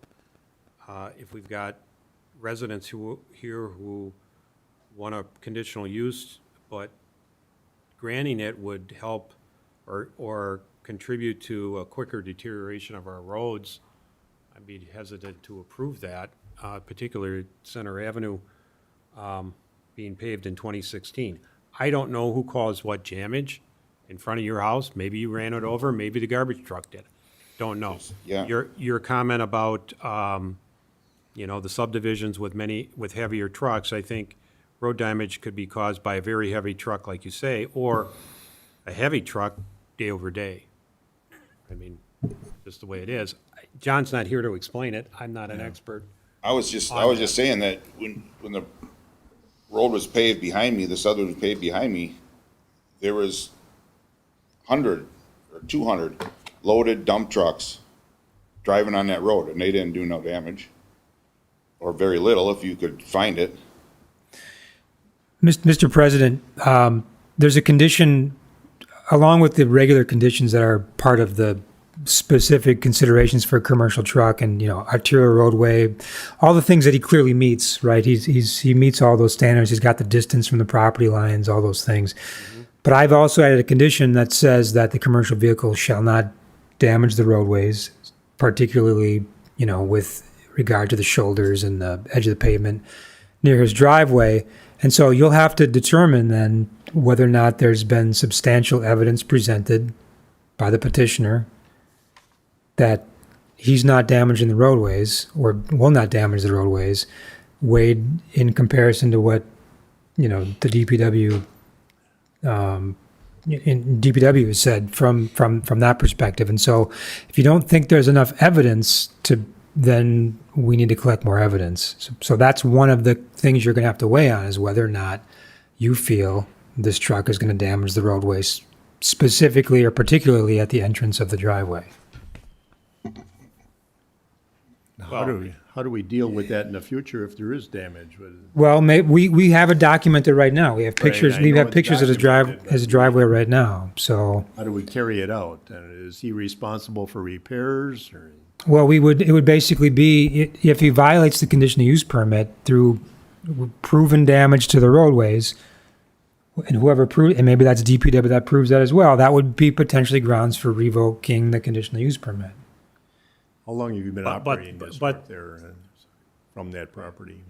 if we've got residents here who want a conditional use, but granting it would help or contribute to a quicker deterioration of our roads, I'd be hesitant to approve that, particularly Center Avenue being paved in 2016. I don't know who caused what damage in front of your house. Maybe you ran it over, maybe the garbage truck did. Don't know. Yeah. Your comment about, you know, the subdivisions with heavier trucks, I think road damage could be caused by a very heavy truck, like you say, or a heavy truck day over day. I mean, just the way it is. John's not here to explain it. I'm not an expert. I was just saying that when the road was paved behind me, the southern was paved behind me, there was 100 or 200 loaded dump trucks driving on that road, and they didn't do no damage, or very little if you could find it. Mr. President, there's a condition, along with the regular conditions that are part of the specific considerations for a commercial truck and, you know, arterial roadway, all the things that he clearly meets, right? He meets all those standards. He's got the distance from the property lines, all those things. Mm-hmm. But I've also added a condition that says that the commercial vehicle shall not damage the roadways, particularly, you know, with regard to the shoulders and the edge of the pavement near his driveway. And so you'll have to determine then whether or not there's been substantial evidence presented by the petitioner that he's not damaging the roadways or will not damage the roadways, weighed in comparison to what, you know, the DPW has said from that perspective. And so if you don't think there's enough evidence then we need to collect more evidence. So that's one of the things you're going to have to weigh on, is whether or not you feel this truck is going to damage the roadways, specifically or particularly at the entrance of the driveway. How do we deal with that in the future if there is damage? Well, we have it documented right now. We have pictures. I We know have it's pictures of documented, but- his driveway right now. So, How do we carry it out? Is he responsible for repairs or? well, it would basically be if he violates the conditional use permit through proven damage to the roadways, and whoever proved, and maybe that's DPW that proves that as well, that would be potentially grounds for revoking the conditional use permit. How long have you been But- operating this but- truck there from that property?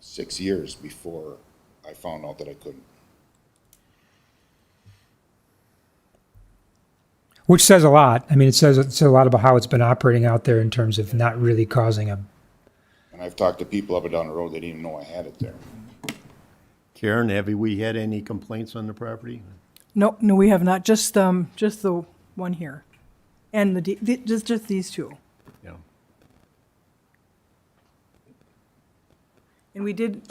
6 years before I found out that I couldn't. Which says a lot. I mean, it says a lot about how it's been operating out there in terms of not really causing a. And I've talked to people up and down the road that didn't even know I had it there. Karen, have we had any complaints on the property? No, we have not. Just the one here, and just these two. Yeah. And we did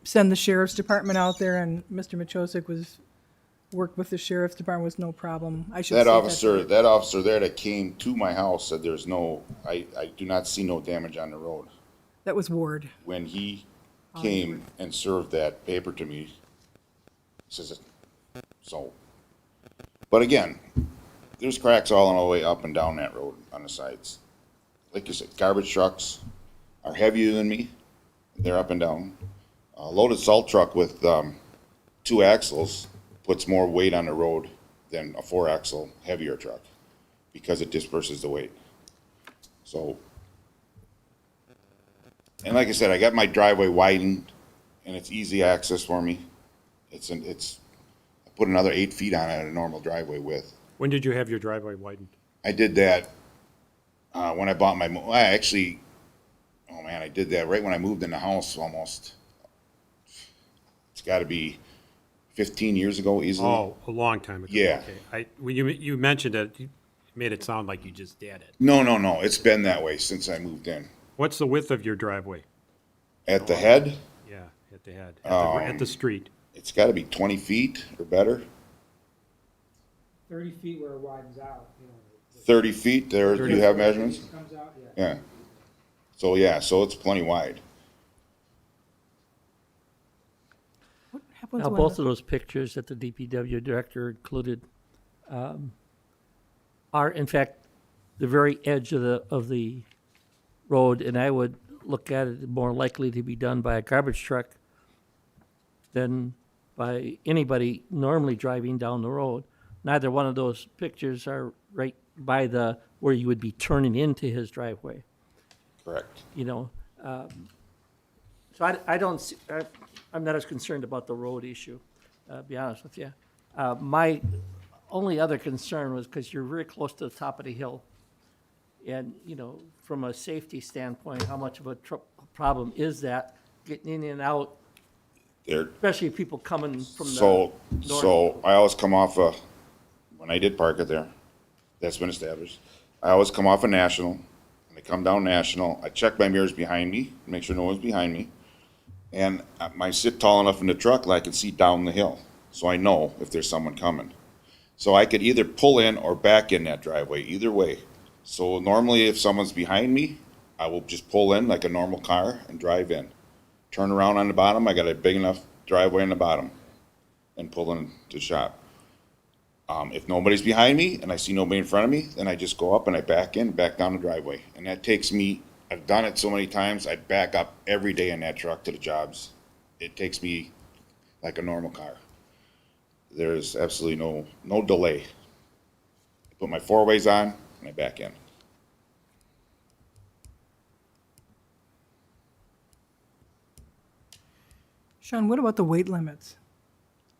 send the sheriff's department out there, and Mr. Machosik worked with the sheriff's department with no problem. I should say That officer there that came to my house said there's no, I do not see no damage on the road. That was Ward. When he came and served that paper to me, he says, so. But again, there's cracks all the way up and down that road on the sides. Like you said, garbage trucks are heavier than me. They're up and down. A loaded salt truck with 2 axles puts more weight on the road than a 4-axle heavier truck because it disperses the weight. So, and like I said, I got my driveway widened and it's easy access for me. I put another 8 feet on it at a normal driveway width. When did you have your driveway widened? I did that when I bought I did that right when I moved in the house almost. It's got to be 15 years ago easily. Oh, a long time ago. Yeah. Okay. When you mentioned it, you made it sound like you just did it. No. It's been that way since I moved in. What's the width of your driveway? At the head, Yeah, at the head, at the street. it's got to be 20 feet or better. 30 feet where it widens out, 30 feet there. Do you have measurements? Comes out, yeah. Yeah. So it's plenty wide. What happens Now, when both of those pictures that the DPW director included are, in fact, the very edge of the road, and I would look at it more likely to be done by a garbage truck than by anybody normally driving down the road. Neither one of those pictures are right by where you would be turning into his driveway. Correct. So I don't see, I'm not as concerned about the road issue, to be honest with you. My only other concern was because you're very close to the top of the hill. And, from a safety standpoint, how much of a problem is that getting in and out, There. especially people coming from the So north? I always come off when I did park it there, that's been established. I always come off of National, and I come down National, I check my mirrors behind me, make sure no one's behind me. And I sit tall enough in the truck that I can see down the hill, so I know if there's someone coming. So I could either pull in or back in that driveway, either way. So normally if someone's behind me, I will just pull in like a normal car and drive in. Turn around on the bottom, I got a big enough driveway on the bottom, and pull in to the shop. If nobody's behind me and I see nobody in front of me, then I just go up and I back in, back down the driveway. And that takes me, I've done it so many times, I back up every day in that truck to the jobs. It takes me like a normal car. There's absolutely no delay. I put my 4-ways on and I back in. Sean, what about the weight limits?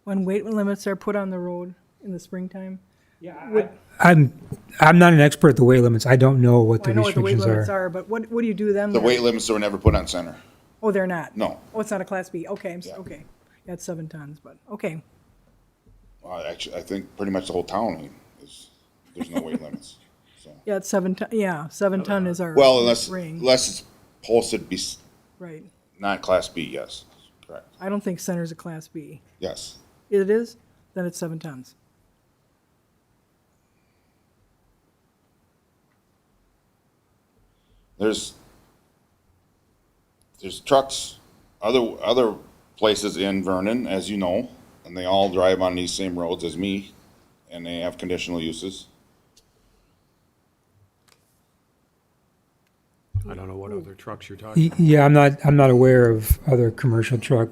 When weight limits are put on the road in the springtime? Yeah, I'm not an expert at the weight limits. I don't know what I the know what the weight restrictions limits are. are, but what do you do then? The there? weight limits were never put on center. Oh, they're not? No. Oh, it's not a Class B? Okay, Yeah. okay. Yeah, it's 7 tons, but, okay. Well, actually, I think pretty much the whole town there's no weight limits. So. Yeah, it's 7 ton, yeah, 7 ton is our Well, unless ring. it's posted Right. not Class B, yes, correct. I don't think center's a Class B. Yes. It is? Then it's 7 tons. There's trucks, other places in Vernon, as you know, and they all drive on these same roads as me, and they have conditional uses. I don't know what other trucks you're talking about. Yeah, I'm not aware of other commercial truck.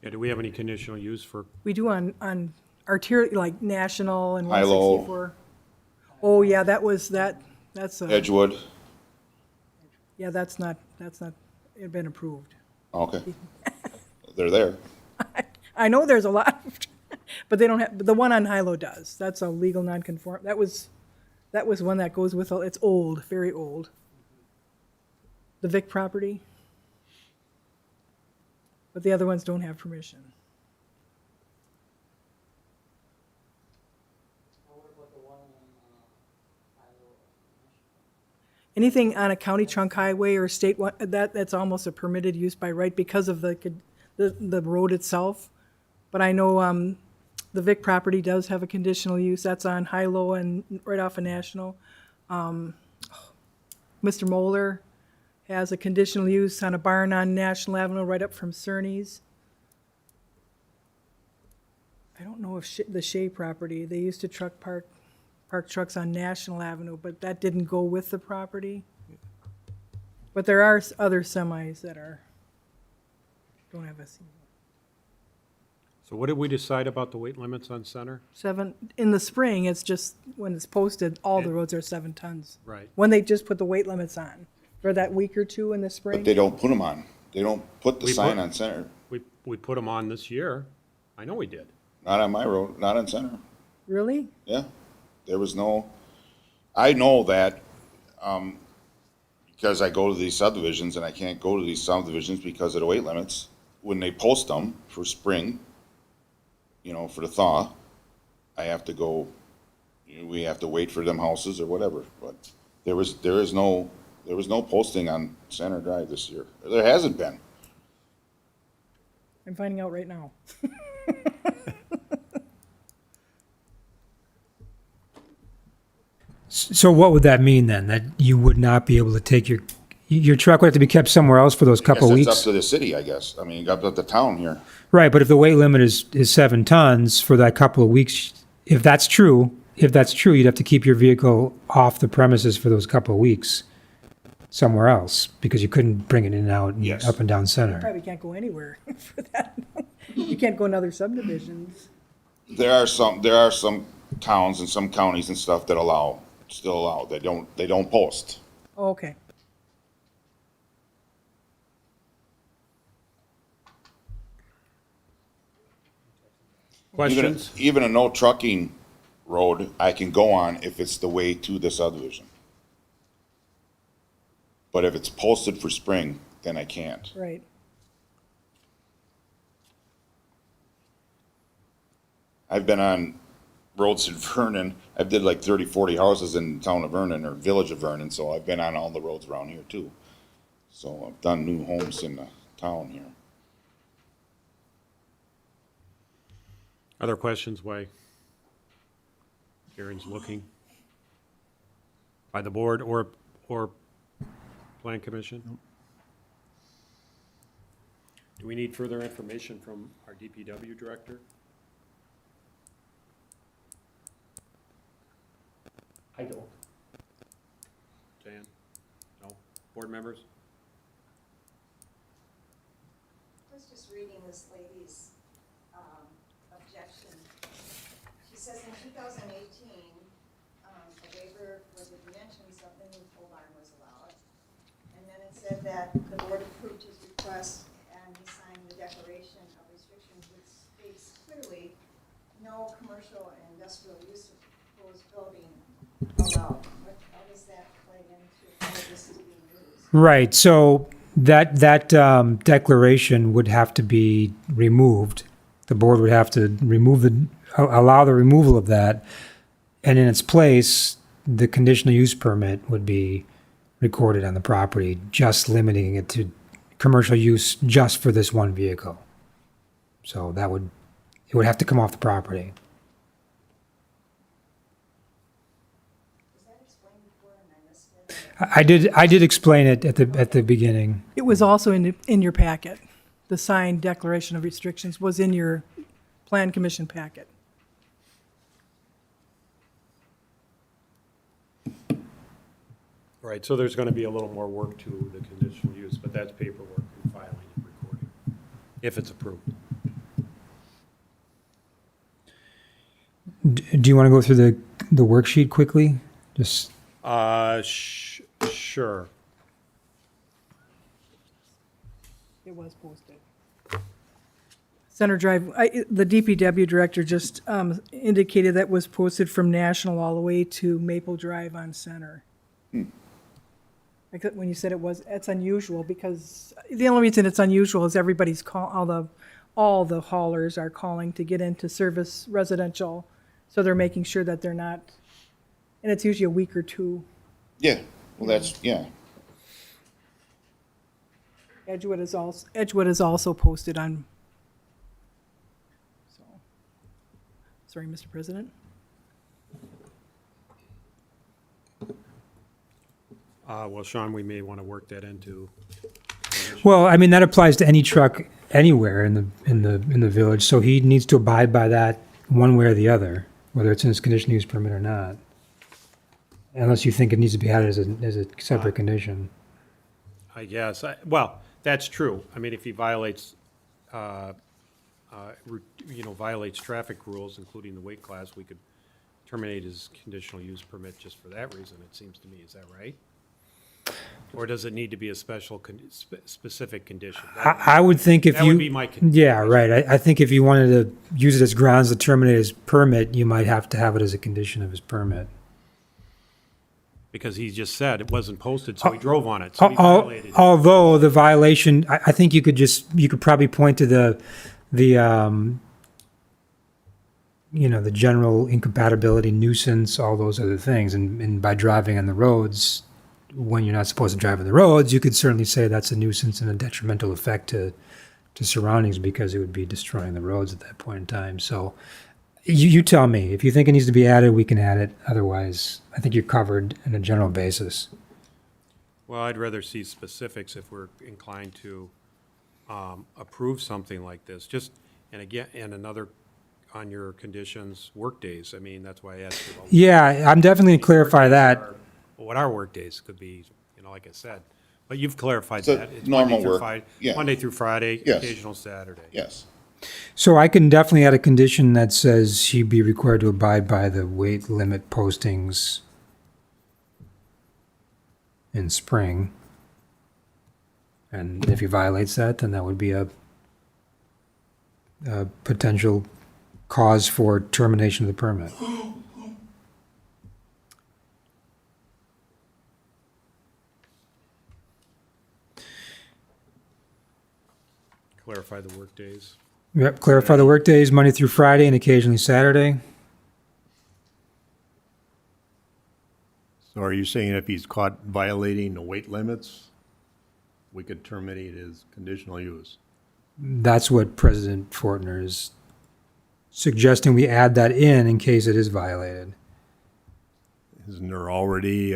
Yeah, do we have any conditional use for, We do on arterial, like National and High-low. 164. Oh, yeah, that's Edgewood, yeah, that's not, it been approved. okay. They're there. I know there's a lot, but they don't have, the one on Hilo does. That's a legal non-conform, that was one that goes with, it's old, very old. The Vic property. But the other ones don't have permission. anything on a county trunk highway or state one, that's almost a permitted use by right because of the road itself. But I know, the Vic property does have a conditional use. That's on High-Low and right off of National. Mr. Moeller has a conditional use on a barn on National Avenue right up from Cerny's. I don't know if the Shea property, they used to park trucks on National Avenue, but that didn't go with the property. But there are other semis that don't have a So what did we decide about the weight limits on Center? in the spring, it's just, when it's posted, all the roads are 7 tons. Right. When they just put the weight limits on, for that week or two in the But spring. they don't put them on. They don't put the We sign put- on Center. We put them on this year. I know we did. Not on my road, not on Center. Really? Yeah. There was no, I know that, because I go to these subdivisions and I can't go to these subdivisions because of the weight limits. When they post them for spring, for the thaw, I have to go, we have to wait for them houses or whatever. But there was no posting on Center Drive this year. There hasn't been. I'm finding out right now. So what would that mean then? That you would not be able to take your truck would have to be kept somewhere else for those couple Guess weeks? It's up to the city, I guess. I mean, up to the town here. Right, but if the weight limit is 7 tons for that couple of weeks, if that's true, you'd have to keep your vehicle off the premises for those couple of weeks somewhere else because you couldn't bring it in and out and Yes. up and down Center. Probably can't go anywhere for that. You can't go in other subdivisions. There are some towns and some counties and stuff that still allow. They don't post. Oh, okay. Questions? Even a no trucking road, I can go on if it's the way to the subdivision. But if it's posted for spring, then I can't. Right. I've been on roads in Vernon. I've did like 30, 40 houses in the town of Vernon or village of Vernon, so I've been on all the roads around here too. So I've done new homes in the town here. Other questions why Karen's looking? By the board or Plan Commission? Do we need further information from our DPW director? I don't. Jan? No? Board members? I was just reading this lady's objection. She says in 2018, a waiver for the dimensions of the new pole barn was allowed. And then it said that the board approved his request and he signed the declaration of restrictions, which states clearly no commercial and industrial use of proposed building allowed. How does that play into how this is being used? Right, so that declaration would have to be removed. The board would have to allow the removal of that, and in its place, the conditional use permit would be recorded on the property, just limiting it to commercial use just for this one vehicle. So it would have to come off the property. Was that explained before and I missed it? I did explain it at the beginning. It was also in your packet. The signed declaration of restrictions was in your Plan Commission packet. Right, so there's going to be a little more work to the conditional use, but that's paperwork and filing and recording, if it's approved. Do you want to go through the worksheet quickly? Just Sure. It was posted. Center Drive, the DPW director just indicated that was posted from National all the way to Maple Drive on Center. Except when you said it's unusual because the only reason it's unusual is everybody's all the haulers are calling to get into service residential. So they're making sure that they're not, and it's usually a week or two. Yeah, Well, that's, yeah. Edgewood is also posted on. So, sorry, Mr. President. Well, Sean, we may want to work that into, Well, I mean, that applies to any truck anywhere in the village, so he needs to abide by that one way or the other, whether it's in his conditional use permit or not. Unless you think it needs to be added as a separate condition. I guess. Well, that's true. I mean, if he violates, violates traffic rules, including the weight class, we could terminate his conditional use permit just for that reason, it seems to me. Is that right? Or does it need to be a special, specific condition? I would think if That you. would be my Yeah, right. I think if you wanted to use it as grounds to terminate his permit, you might have to have it as a condition of his permit. Because he just said it wasn't posted, so he drove on it, so he violated it. Although the violation, I think you could probably point to the general incompatibility, nuisance, all those other things. And by driving on the roads, when you're not supposed to drive on the roads, you could certainly say that's a nuisance and a detrimental effect to surroundings because it would be destroying the roads at that point in time. So you tell me. If you think it needs to be added, we can add it. Otherwise, I think you're covered on a general basis. Well, I'd rather see specifics if we're inclined to approve something like this. And again, and another on your conditions, work days. I mean, that's why I asked you about. Yeah, I'm definitely going to clarify that. What our work days could be, like I said. But you've clarified So that. It's normal Monday through work, Friday, yeah. Monday through Friday, Yes. occasional Saturday. Yes. So I can definitely add a condition that says he be required to abide by the weight limit postings in spring. And if he violates that, then that would be a potential cause for termination of the permit. Clarify the work days. Yep, clarify the work days, Monday through Friday and occasionally Saturday. So are you saying if he's caught violating the weight limits, we could terminate his conditional use? That's what President Fortner is suggesting we add that in case it is violated. Isn't there already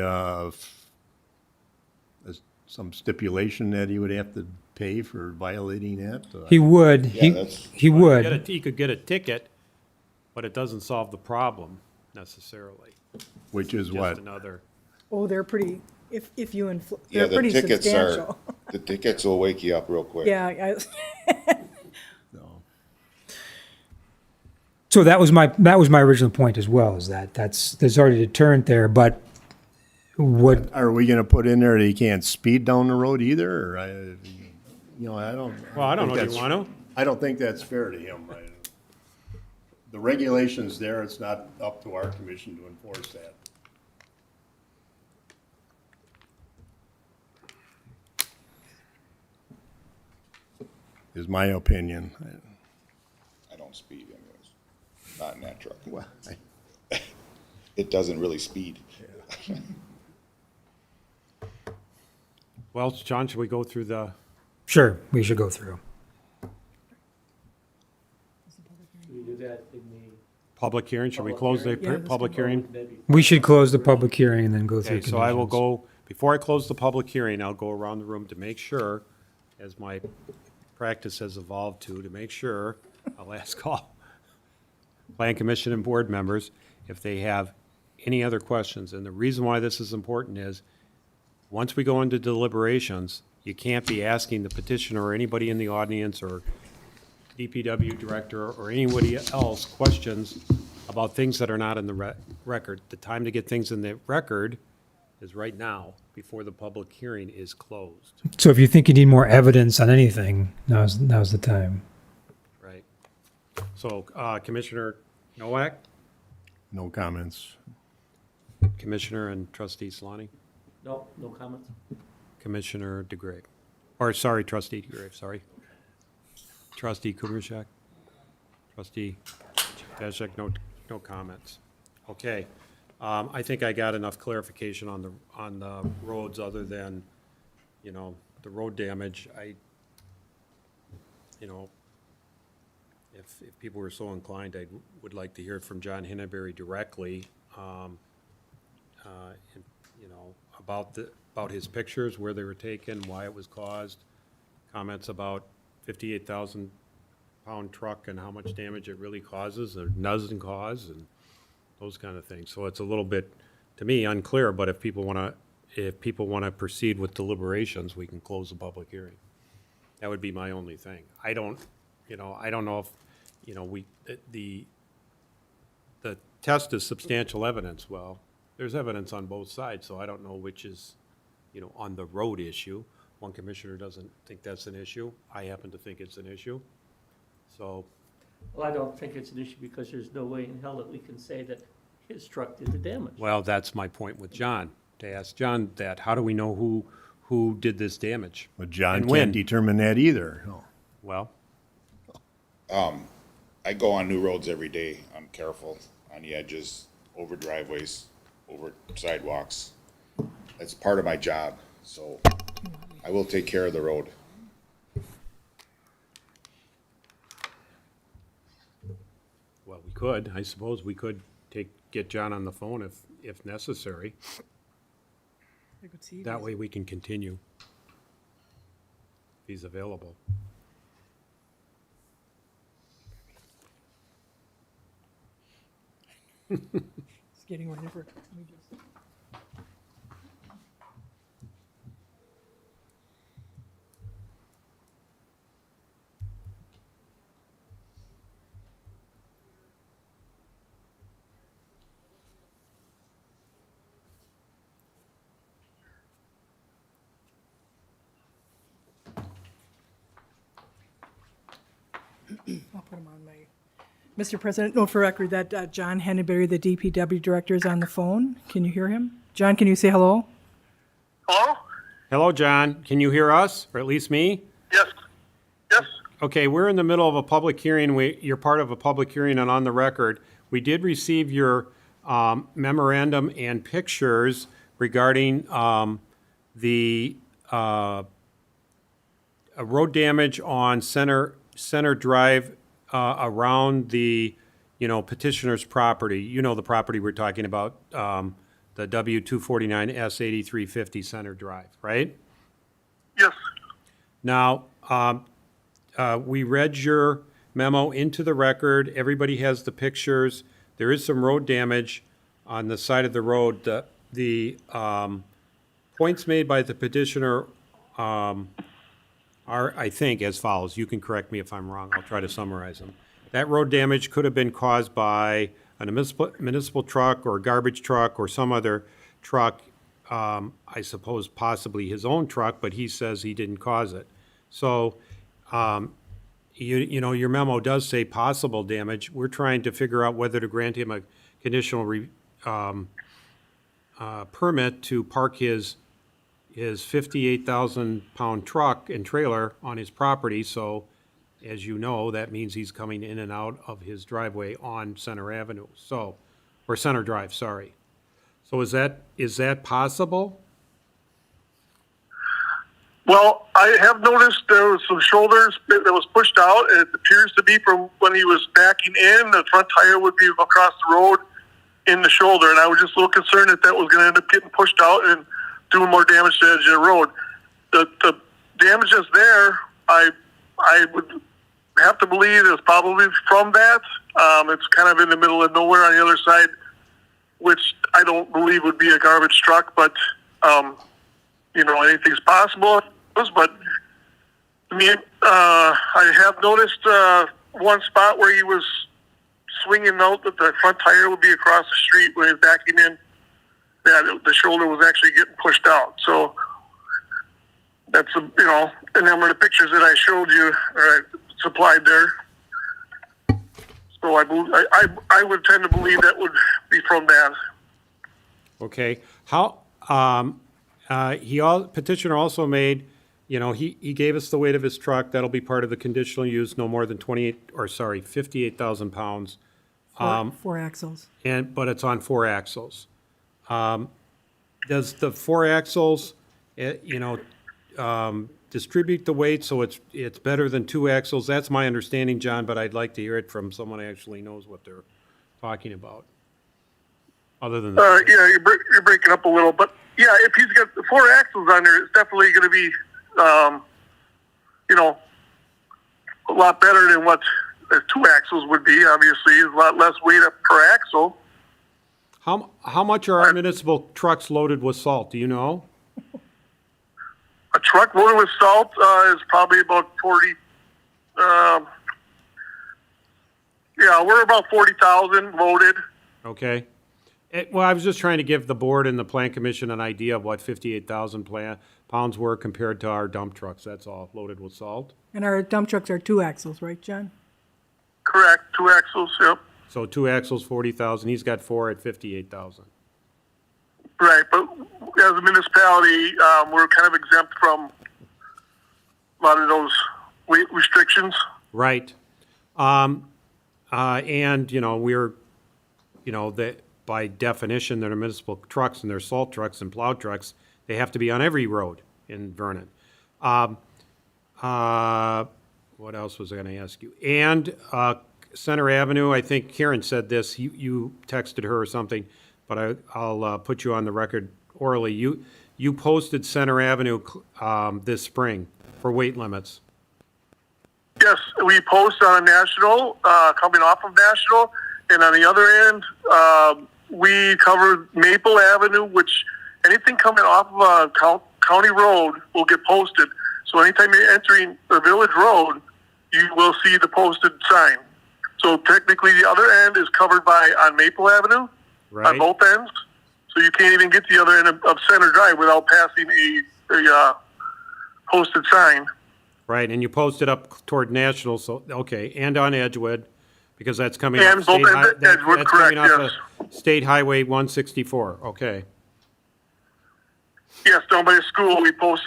some stipulation that he would have to pay for violating that? He would, Yeah, he would. He could get a ticket, but it doesn't solve the problem necessarily. Which is Just what? another. Oh, they're pretty, if you Yeah, they're the pretty tickets substantial. the tickets will wake you up real quick. Yeah, No. So that was my original point as well, is that there's already a deterrent there, but what, Are we gonna put in there that he can't speed down the road either, or I don't. Well, I don't know, think do you that's- want to? I don't think that's fair to him. The regulation's there, it's not up to our commission to enforce that. Is my opinion. I don't speed anyways. Not in that truck. Well, It doesn't really speed. Well, John, should we go through the, sure, we should go through. We do that in the. public hearing? Should we close the Yeah, let's public go. hearing? We should close the public hearing and then go through Okay, conditions. so I will go, before I close the public hearing, I'll go around the room to make sure, as my practice has evolved to make sure, I'll ask all Plan Commission and board members if they have any other questions. And the reason why this is important is, once we go into deliberations, you can't be asking the petitioner or anybody in the audience or DPW director or anybody else questions about things that are not in the record. The time to get things in the record is right now, before the public hearing is closed, So if you think you need more evidence on anything, now's the time. right? So, Commissioner Nowak, No comments. Commissioner and Trustee Solani, No comments? Commissioner DeGrave, or sorry, Trustee DeGrave, sorry. Trustee Kubrishek, Trustee Pashek, no comments. Okay, I think I got enough clarification on the roads other than, you know, the road damage. You know, if people were so inclined, I would like to hear from John Hinneberry directly, you know, about his pictures, where they were taken, why it was caused, comments about 58,000 pound truck and how much damage it really causes or doesn't cause, and those kind of things. So it's a little bit, to me, unclear, but if people want to proceed with deliberations, we can close the public hearing. That would be my only thing. I don't know if, you know, the test is substantial evidence. Well, there's evidence on both sides, so I don't know which is, you know, on the road issue. One commissioner doesn't think that's an issue. I happen to think it's an issue. So, Well, I don't think it's an issue because there's no way in hell that we can say that his truck did the damage. well, that's my point with John, to ask John that. How do we know who did this damage? But John And can't when? determine that either. No. Well, I go on new roads every day. I'm careful on the edges, over driveways, over sidewalks. That's part of my job, so I will take care of the road. well, I suppose we could get John on the phone if necessary. I could see That way we can continue. If he's available. it's getting whatever. Let me just- I'll put him on my, Mr. President, note for record that John Henneberry, the DPW director, is on the phone. Can you hear him? John, can you say hello? Hello? Hello, John. Can you hear us, or at least me? Yes. Yes. Okay, we're in the middle of a public hearing. You're part of a public hearing and on the record. We did receive your memorandum and pictures regarding the road damage on Center Drive around the, you know, petitioner's property. You know the property we're talking about, the W-249 S-8350 Center Drive, right? Yes. Now, we read your memo into the record. Everybody has the pictures. There is some road damage on the side of the road. The points made by the petitioner are, I think, as follows. You can correct me if I'm wrong. I'll try to summarize them. That road damage could have been caused by a municipal truck or a garbage truck or some other truck, I suppose possibly his own truck, but he says he didn't cause it. So, you know, your memo does say possible damage. We're trying to figure out whether to grant him a conditional permit to park his 58,000 pound truck and trailer on his property. So, as you know, that means he's coming in and out of his driveway on Center Avenue. So, or Center Drive, sorry. So is that possible? Well, I have noticed there was some shoulders that was pushed out. It appears to be from when he was backing in. The front tire would be across the road in the shoulder, and I was just a little concerned that was going to end up getting pushed out and doing more damage to the edge of the road. The damage that's there, I would have to believe is probably from that. It's kind of in the middle of nowhere on the other side, which I don't believe would be a garbage truck, but, you know, anything's possible. But I mean, I have noticed one spot where he was swinging out that the front tire would be across the street when he was backing in, that the shoulder was actually getting pushed out. So that's, you know, a number of the pictures that I showed you, or I supplied there. So I would tend to believe that would be from that. Okay. How, petitioner also made, you know, he gave us the weight of his truck. That'll be part of the conditional use, no more than 58,000 pounds. Four axles. but it's on 4 axles. Does the 4 axles, distribute the weight so it's better than 2 axles? That's my understanding, John, but I'd like to hear it from someone who actually knows what they're talking about. Other than Yeah, you're breaking up a little, but yeah, if he's got the 4 axles on there, it's definitely going to be, a lot better than what 2 axles would be. Obviously, is a lot less weight up per axle. how much are our municipal trucks loaded with salt? Do you know? A truck loaded with salt is probably about 40. We're about 40,000 loaded. Okay. Well, I was just trying to give the board and the plan commission an idea of what 58,000 pounds were compared to our dump trucks. That's all, loaded with salt. And our dump trucks are 2 axles, right, John? Correct, 2 axles. Yep. So 2 axles, 40,000. He's got 4 at 58,000. Right, but as a municipality, we're kind of exempt from a lot of those weight restrictions. Right. And, we're, that by definition, they're municipal trucks and they're salt trucks and plow trucks. They have to be on every road in Vernon. What else was I going to ask you? And Center Avenue, I think Karen said this. You texted her or something, but I'll put you on the record orally. You posted Center Avenue this spring for weight limits. Yes, we post on National, coming off of National, and on the other end, we cover Maple Avenue, which anything coming off of a county road will get posted. So anytime you're entering the village road, you will see the posted sign. So technically, the other end is covered on Maple Avenue, Right. on both ends. So you can't even get to the other end of Center Drive without passing a posted sign. Right, and you posted up toward National, so, okay, and on Edgewood, because that's coming And off both State, ends of Edgewood, that's correct, coming off yes. of State Highway 164, okay. Yes, down by the school, we post.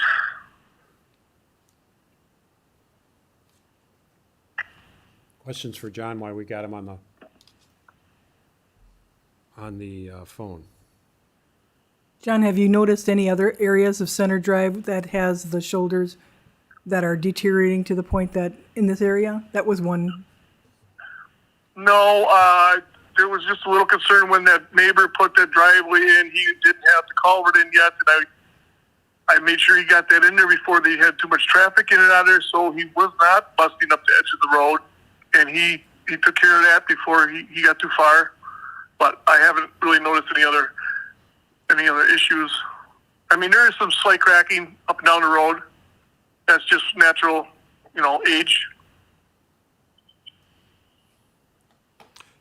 Questions for John while we got him on the phone? John, have you noticed any other areas of Center Drive that has the shoulders that are deteriorating to the point that in this area? That was one. No, there was just a little concern when that neighbor put that driveway in. He didn't have the culvert in yet, and I made sure he got that in there before they had too much traffic in and out of there, so he was not busting up the edge of the road, and he took care of that before he got too far. But I haven't really noticed any other issues. I mean, there is some slight cracking up and down the road. That's just natural, age.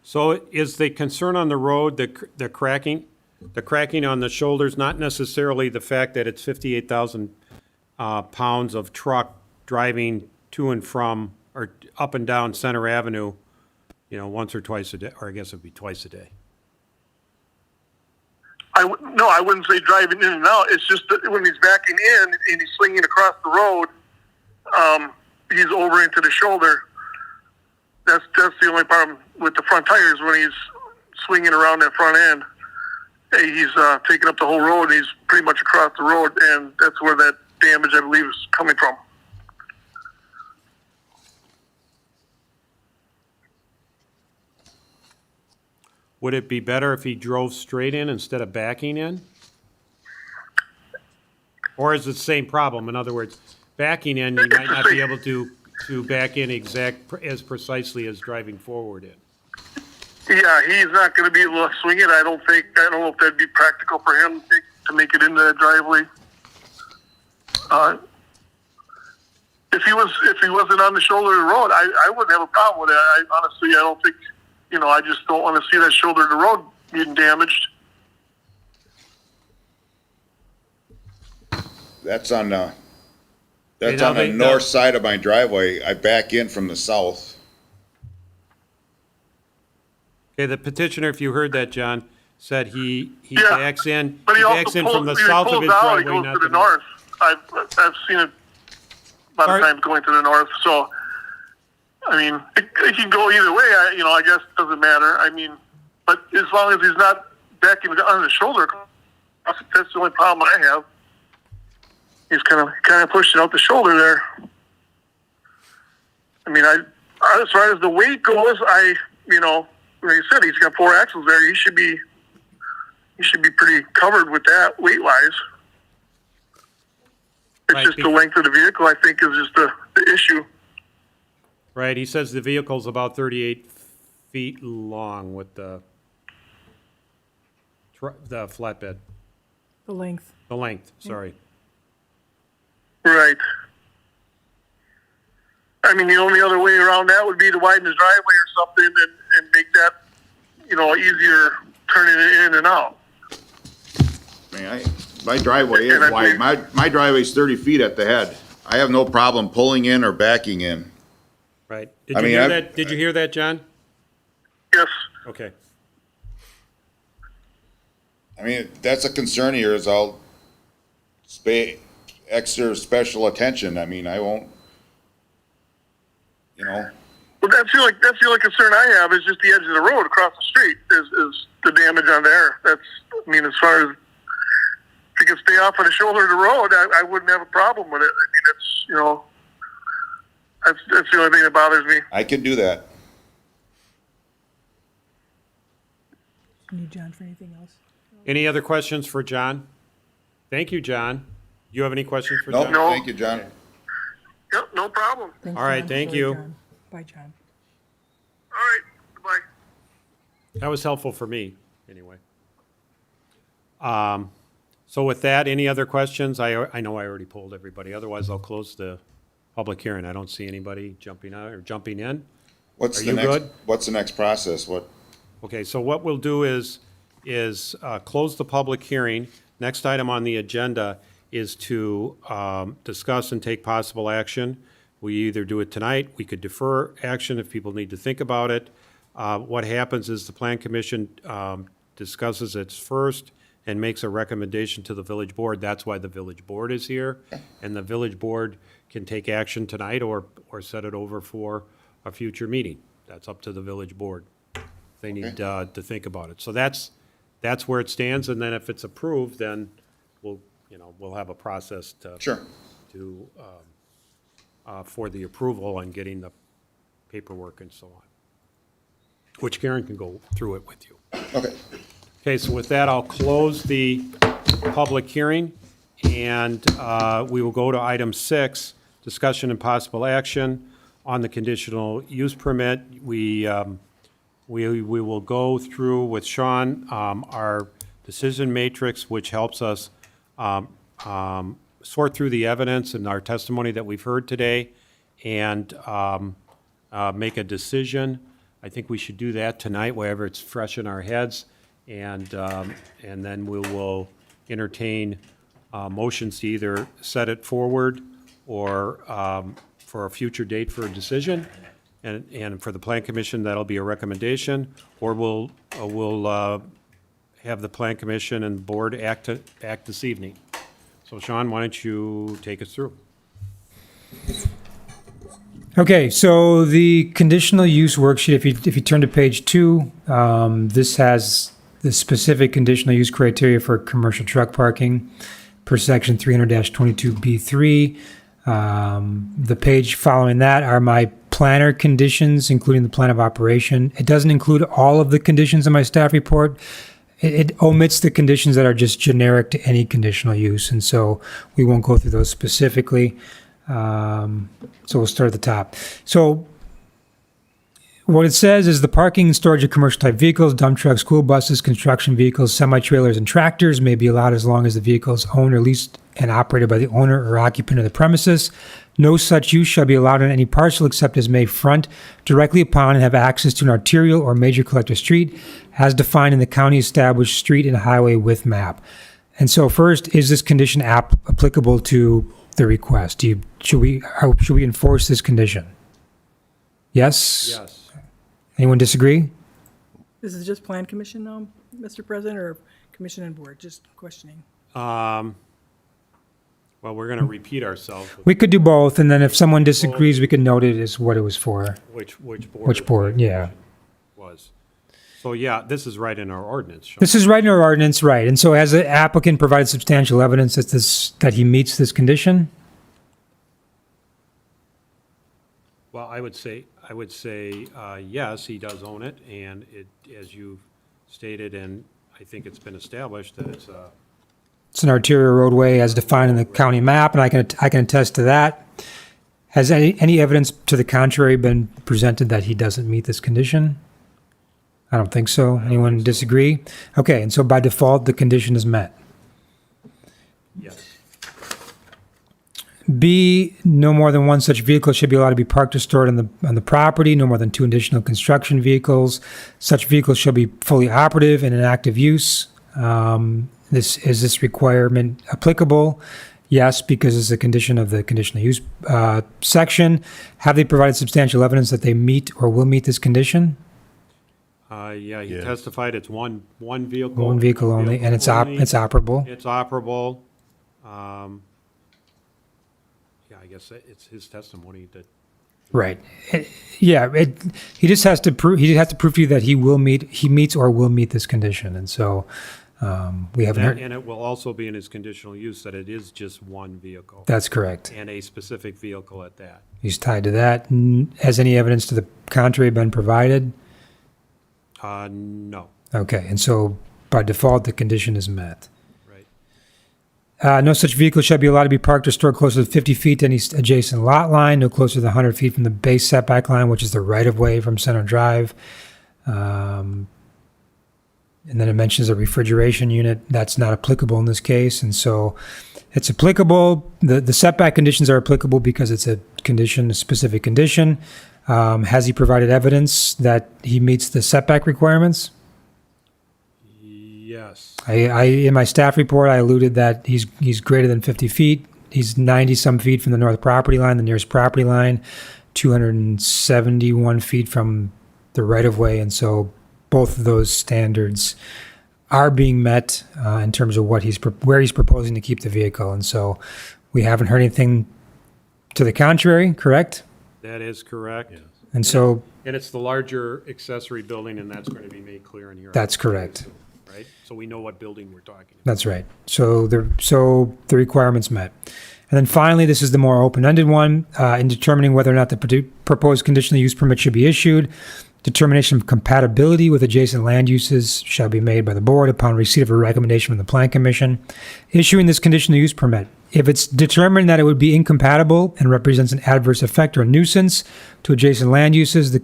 So is the concern on the road, the cracking on the shoulders, not necessarily the fact that it's 58,000 pounds of truck driving to and from, or up and down Center Avenue, once or twice a day, or I guess it'd be twice a day? No, I wouldn't say driving in and out. It's just that when he's backing in and he's swinging across the road, he's over into the shoulder. That's the only problem with the front tires when he's swinging around that front end. He's taking up the whole road, and he's pretty much across the road, and that's where that damage, I believe, is coming from. Would it be better if he drove straight in instead of backing in? Or is it the same problem? In other words, backing in, you might not be able to back in as precisely as driving forward in. Yeah, he's not going to be able to swing it. I don't know if that'd be practical for him to make it into that driveway. If he wasn't on the shoulder of the road, I wouldn't have a problem with it. Honestly, I don't think, I just don't want to see that shoulder of the road getting damaged. That's on the north side of my driveway. I back in from the south. Okay, the petitioner, if you heard that, John, said he Yeah, backs in, but he he backs also in from the pulls south of his out, he driveway, goes not to the north. I've seen it a lot of times going to the north. So I mean, it can go either way. I guess it doesn't matter. I mean, but as long as he's not backing on his shoulder, that's the only problem I have. He's kind of pushing out the shoulder there. I mean, as far as the weight goes, like you said, he's got 4 axles there. He should be pretty covered with that weight wise. It's Right. just the length of the vehicle, I think, is just the issue. Right, he says the vehicle's about 38 feet long with the flatbed, The length. the length, sorry. Right. I mean, the only other way around that would be to widen his driveway or something and make that, easier turning it in and out. I mean, my driveway And is I wide. think- My driveway's 30 feet at the head. I have no problem pulling in or backing in. Right. Did I you mean, hear I've- that? Did you hear that, John? Yes. Okay. I mean, that's a concern here is I'll pay extra special attention. I mean, I won't, Well, that's the only concern I have is just the edge of the road across the street is the damage on there. As far as if it can stay off of the shoulder of the road, I wouldn't have a problem with it. I mean, that's the only thing that bothers me. I can do that. Need John for anything else? Any other questions for John? Thank you, John. You have any questions for No, John? No. thank you, John. Yep, no problem. Thanks, All right, John. thank Sorry, you. John. Bye, John. All right, goodbye. That was helpful for me, anyway. So with that, any other questions? I know I already polled everybody. Otherwise, I'll close the public hearing. I don't see anybody jumping out or jumping in. What's Are the you next, good? what's the next process? Okay, so what we'll do is close the public hearing. Next item on the agenda is to discuss and take possible action. We either do it tonight, we could defer action if people need to think about it. What happens is the Plan Commission discusses it first and makes a recommendation to the village board. That's why the village board is here. And the village board can take action tonight or set it over for a future meeting. That's up to the village board. They need to think about it. So that's where it stands, and then if it's approved, then we'll have a process Sure. for the approval and getting the paperwork and so on, which Karen can go through it with you. Okay. Okay, so with that, I'll close the public hearing, and we will go to item 6, discussion and possible action on the conditional use permit. We will go through with Sean our decision matrix, which helps us sort through the evidence and our testimony that we've heard today and make a decision. I think we should do that tonight, wherever it's fresh in our heads. And then we will entertain motions to either set it forward or for a future date for a decision. And for the Plan Commission, that'll be a recommendation, or we'll have the Plan Commission and Board act this evening. So Sean, why don't you take us through? Okay, so the conditional use worksheet, if you turn to page 2, this has the specific conditional use criteria for commercial truck parking per section 300-22B3. The page following that are my planner conditions, including the plan of operation. It doesn't include all of the conditions in my staff report. It omits the conditions that are just generic to any conditional use, and so we won't go through those specifically. So we'll start at the top. So what it says is the parking and storage of commercial type vehicles, dump trucks, school buses, construction vehicles, semi-trailers, and tractors may be allowed as long as the vehicle is owned or leased and operated by the owner or occupant of the premises. No such use shall be allowed on any parcel except as may front directly upon and have access to an arterial or major collector street as defined in the county established street and highway width map. And so first, is this condition applicable to the request? Should we enforce this condition? Yes? Yes. Anyone disagree? This is just Plan Commission now, Mr. President, or Commission and Board? Just questioning. Well, we're gonna repeat ourselves. with We could do both, and then if someone disagrees, we can note it as what it was for. Which board? Which board, yeah. Was. So, yeah, this is right in our ordinance. Sean. This is right in our ordinance, right? And so has the applicant provided substantial evidence that he meets this condition? Well, I would say, yes, he does own it, and it, as you've stated, and I think it's been established that it's a, It's an arterial roadway as defined in the county map, and I can attest to that. Has any evidence to the contrary been presented that he doesn't meet this condition? I don't think so. Anyone disagree? Okay, and so by default, the condition is met. yes. B, no more than one such vehicle should be allowed to be parked or stored on the property, no more than 2 additional construction vehicles. Such vehicles shall be fully operative and in active use. Is this requirement applicable? Yes, because it's a condition of the conditional use section. Have they provided substantial evidence that they meet or will meet this condition? Yeah, he Yeah. testified it's one vehicle. One vehicle only, and it's only. it's operable. It's operable. Yeah, I guess it's his testimony that, Right. He just has to prove to you that he meets or will meet this condition, and so we haven't heard. and it will also be in his conditional use that it is just one vehicle. That's correct. And a specific vehicle at that. He's tied to that. Has any evidence to the contrary been provided? No, Okay, and so by default, the condition is met. right. No such vehicle shall be allowed to be parked or stored closer to 50 feet to any adjacent lot line, no closer than 100 feet from the base setback line, which is the right-of-way from Center Drive. And then it mentions a refrigeration unit. That's not applicable in this case, and so it's applicable. The setback conditions are applicable because it's a condition, a specific condition. Has he provided evidence that he meets the setback requirements? Yes. I in my staff report, I alluded that he's greater than 50 feet. He's 90-some feet from the north property line, the nearest property line, 271 feet from the right-of-way, and so both of those standards are being met in terms of where he's proposing to keep the vehicle. And so we haven't heard anything to the contrary, correct? That is correct. And so And it's the larger accessory building, and that's going to be made clear in here. that's correct. Right? So we know what building we're talking about. That's right. So the requirement's met. And then finally, this is the more open-ended one. In determining whether or not the proposed conditional use permit should be issued, determination of compatibility with adjacent land uses shall be made by the board upon receipt of a recommendation from the Plan Commission. Issuing this conditional use permit, if it's determined that it would be incompatible and represents an adverse effect or nuisance to adjacent land uses, the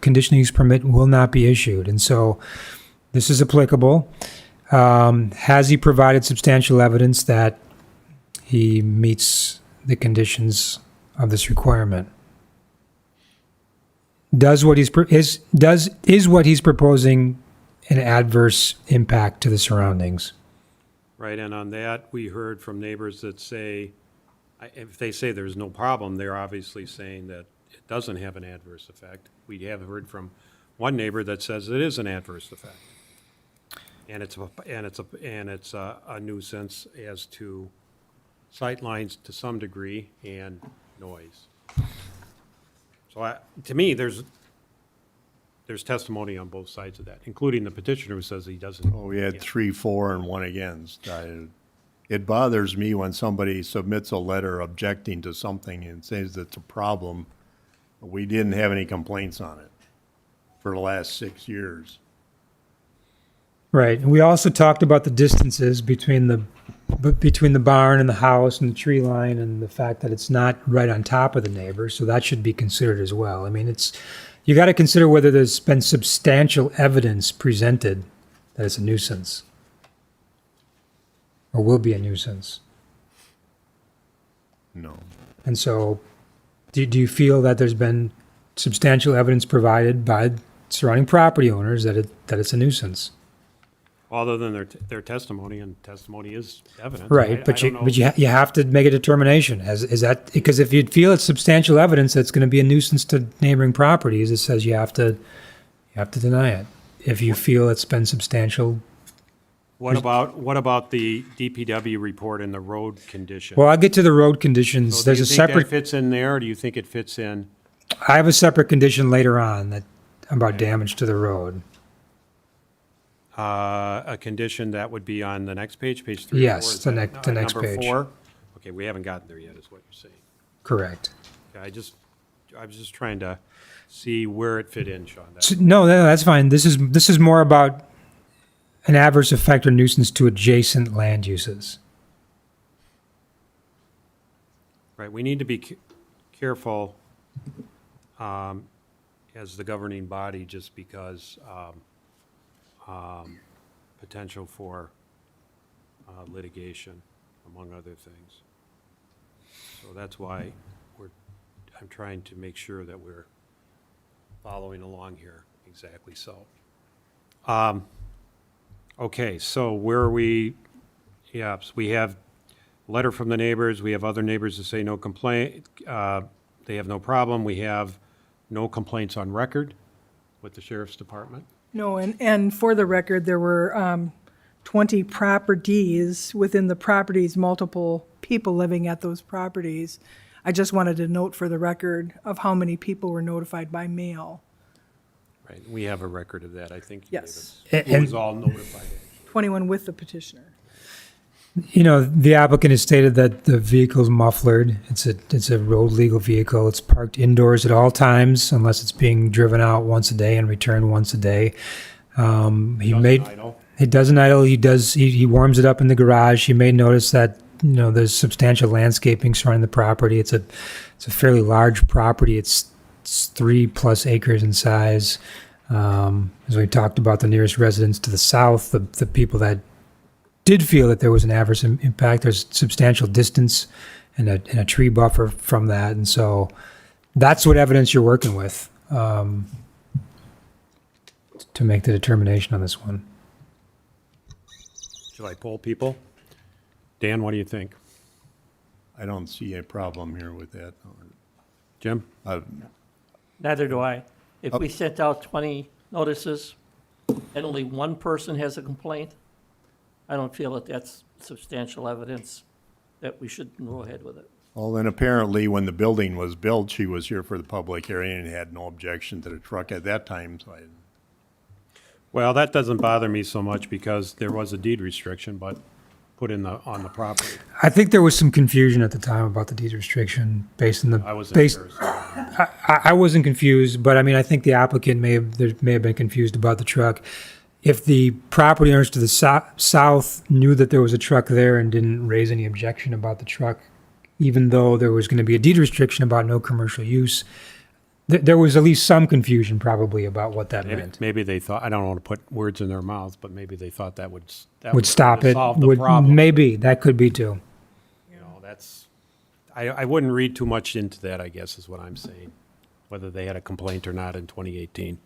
conditional use permit will not be issued. And so this is applicable. Has he provided substantial evidence that he meets the conditions of this requirement? Is what he's proposing an adverse impact to the surroundings? Right, and on that, we heard from neighbors that say, if they say there's no problem, they're obviously saying that it doesn't have an adverse effect. We have heard from one neighbor that says it is an adverse effect. And it's a nuisance as to sight lines to some degree and noise. So to me, there's testimony on both sides of that, including the petitioner who says he doesn't. Oh, we had 3 for and 1 against. It bothers me when somebody submits a letter objecting to something and says it's a problem. We didn't have any complaints on it for the last 6 years. Right. And we also talked about the distances between the barn and the house and the tree line, and the fact that it's not right on top of the neighbor. So that should be considered as well. I mean, you got to consider whether there's been substantial evidence presented that it's a nuisance or will be a nuisance. No. And so do you feel that there's been substantial evidence provided by surrounding property owners that it's a nuisance? Other than their testimony, and testimony is evidence. Right, but you have to make a determination. Is that because if you feel it's substantial evidence that's going to be a nuisance to neighboring properties, it says you have to deny it. If you feel it's been substantial What about the DPW report and the road condition? Well, I'll get to the road conditions. So do There's you a think separate, that fits in there, or do you think it fits in? I have a separate condition later on that about damage to the road. A condition that would be on the next page, page 3 or 4? Yes, Is the that, next- the next number page. 4? Okay, we haven't gotten there yet, is what you're saying. Correct. Okay, I was just trying to see where it fit in, Sean. No, that's fine. This is more about an adverse effect or nuisance to adjacent land uses. Right, we need to be careful as the governing body, just because potential for litigation, among other things. So that's why I'm trying to make sure that we're following along here, exactly so. Okay, so where are we? Yeah, so we have letter from the neighbors, we have other neighbors that say no complaint, they have no problem, we have no complaints on record with the sheriff's department. No, and for the record, there were 20 properties within the properties, multiple people living at those properties. I just wanted to note for the record of how many people were notified by mail. Right, we have a record of that, I think. you gave Yes. us. It was all notified. 21 with the petitioner. You know, the applicant has stated that the vehicle's mufflered. It's a road legal vehicle. It's parked indoors at all times unless it's being driven out once a day and returned once a day. It doesn't idle. He warms it up in the garage. He may notice that, you know, there's substantial landscaping surrounding the property. It's a fairly large property. It's 3+ acres in size. As we talked about, the nearest residents to the south, the people that did feel that there was an adverse impact, there's substantial distance and a tree buffer from that. And so that's what evidence you're working with to make the determination on this one. Should I poll people? Dan, what do you think? I don't see a problem here with that. Jim? Neither do I. If we sent out 20 notices and only one person has a complaint, I don't feel that that's substantial evidence that we should go ahead with it. Well, then apparently when the building was built, she was here for the public hearing and had no objection to the truck at that time, so Well, that doesn't bother me so much because there was a deed restriction, but put on the property. I think there was some confusion at the time about the deed restriction based on the. I wasn't based, sure. So. I wasn't confused, but I mean, I think the applicant may have been confused about the truck. If the property owners to the south knew that there was a truck there and didn't raise any objection about the truck, even though there was going to be a deed restriction about no commercial use, there was at least some confusion probably about what that meant. Maybe they thought, I don't want to put words in their mouths, but maybe they thought that would Stop it. solve the problem. Maybe that could be too. You know, I wouldn't read too much into that, I guess, is what I'm saying, whether they had a complaint or not in 2018.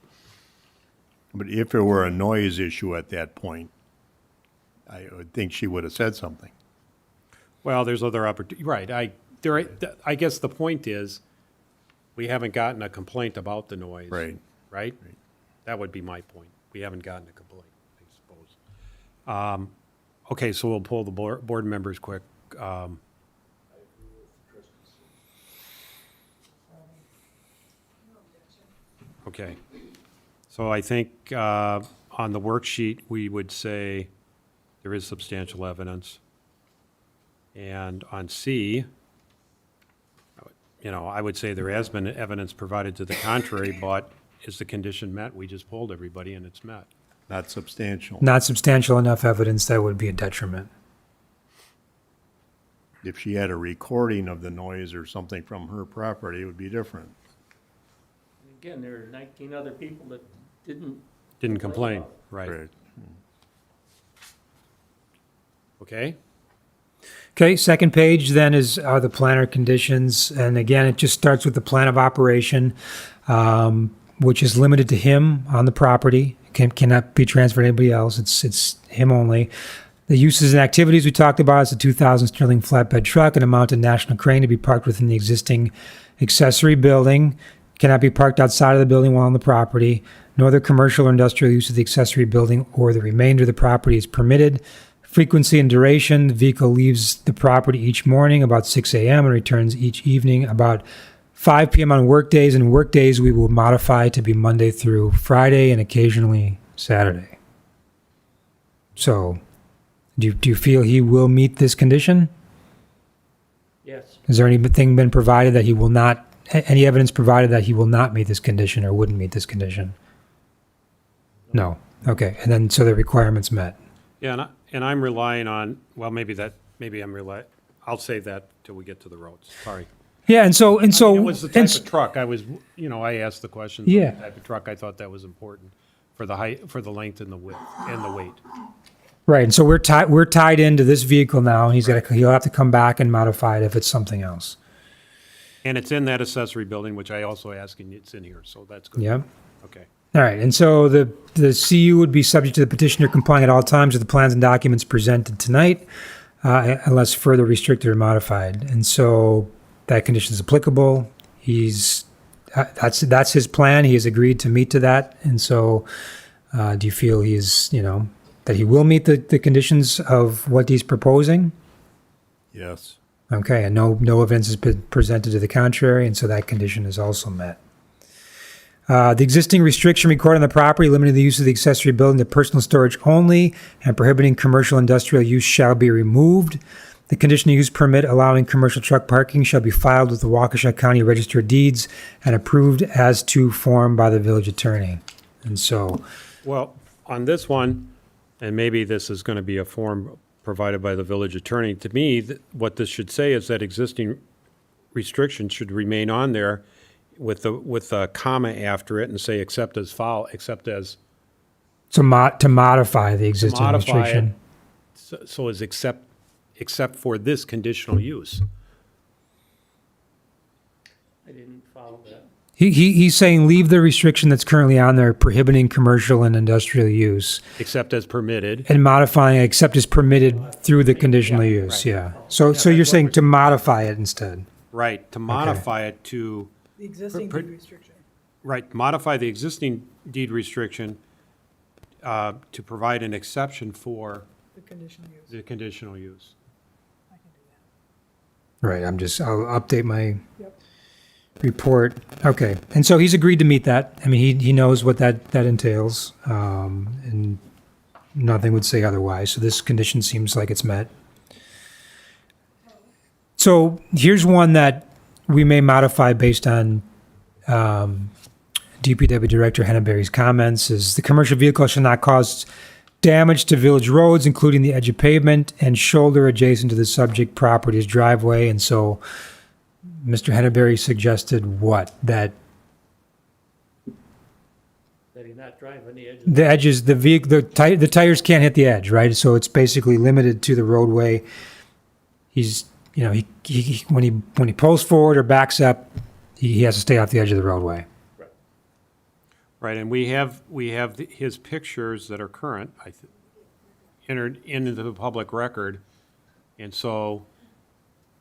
But if it were a noise issue at that point, I would think she would have said something. Well, there's other opportunities, right. I guess the point is, we haven't gotten a complaint about the noise. Right. Right? That would be my point. We haven't gotten a complaint, I suppose. Okay, so we'll pull the board members quick. Okay. So I think on the worksheet, we would say there is substantial evidence. And on C, you know, I would say there has been evidence provided to the contrary, but is the condition met? We just polled everybody and it's met. Not substantial. Not substantial enough evidence that would be a detriment. If she had a recording of the noise or something from her property, it would be different. Again, there are 19 other people that Didn't complain, right. Okay? Okay, second page then are the planner conditions. And again, it just starts with the plan of operation, which is limited to him on the property. Cannot be transferred to anybody else. It's him only. The uses and activities we talked about is a 2000 Sterling flatbed truck and a mounted national crane to be parked within the existing accessory building. cannot be parked outside of the building while on the property. No other commercial or industrial use of the accessory building or the remainder of the property is permitted. Frequency and duration, the vehicle leaves the property each morning about 6 a.m. and returns each evening about 5 p.m. on work days, and work days we will modify to be Monday through Friday and occasionally Saturday. So, do you feel he will meet this condition? Yes. Is there anything been provided that he will not, any evidence provided that he will not meet this condition or wouldn't meet this condition? No. Okay. And then, so the requirement's met. Yeah, and I'm relying on, well, I'll save that till we get to the roads, sorry. Yeah. And so, It was the type of truck, I asked the questions on Yeah. the type of truck, I thought that was important for the height, for the length and the width, and the weight. right. And so we're tied into this vehicle now, and he'll have to come back and modify it if it's something else. And it's in that accessory building, which I also asked, and it's in here, so that's good. Yep. Okay. All right, and so the CU would be subject to the petitioner complying at all times with the plans and documents presented tonight, unless further restricted or modified. And so that condition is applicable. That's his plan. He has agreed to meet to that. And so, do you feel that he will meet the conditions of what he's proposing? Yes. Okay, and no evidence has been presented to the contrary, and so that condition is also met. The existing restriction recorded on the property limiting the use of the accessory building to personal storage only and prohibiting commercial industrial use shall be removed. The conditional use permit allowing commercial truck parking shall be filed with the Waukesha County Register of Deeds and approved as to form by the village attorney. And so, Well, on this one, and maybe this is going to be a form provided by the village attorney, to me, what this should say is that existing restrictions should remain on there with a comma after it and say except as to modify the existing modify restriction. it, so as except for this conditional use. I didn't follow that. He's saying leave the restriction that's currently on there prohibiting commercial and industrial use Except as permitted. and modifying except as permitted through the conditional use, yeah. So you're saying to modify it instead? Right, to modify it to, The existing Per- deed restriction. right, modify the existing deed restriction to provide an exception for The conditional use. the conditional use. Right, I'll update my Yep. report. Okay, and so he's agreed to meet that. I mean, he knows what that entails, and nothing would say otherwise. So this condition seems like it's met. So here's one that we may modify based on DPW Director Henneberry's comments, is the commercial vehicle shall not cause damage to village roads, including the edge of pavement and shoulder adjacent to the subject property's driveway. And so Mr. Henneberry suggested what? That That he not drive on the edge of the edges, the tires can't hit the edge, right? So it's basically limited to the roadway. He's, he when he pulls forward or backs up, he has to stay off the edge of the roadway. Right, and we have his pictures that are current, entered into the public record, and so.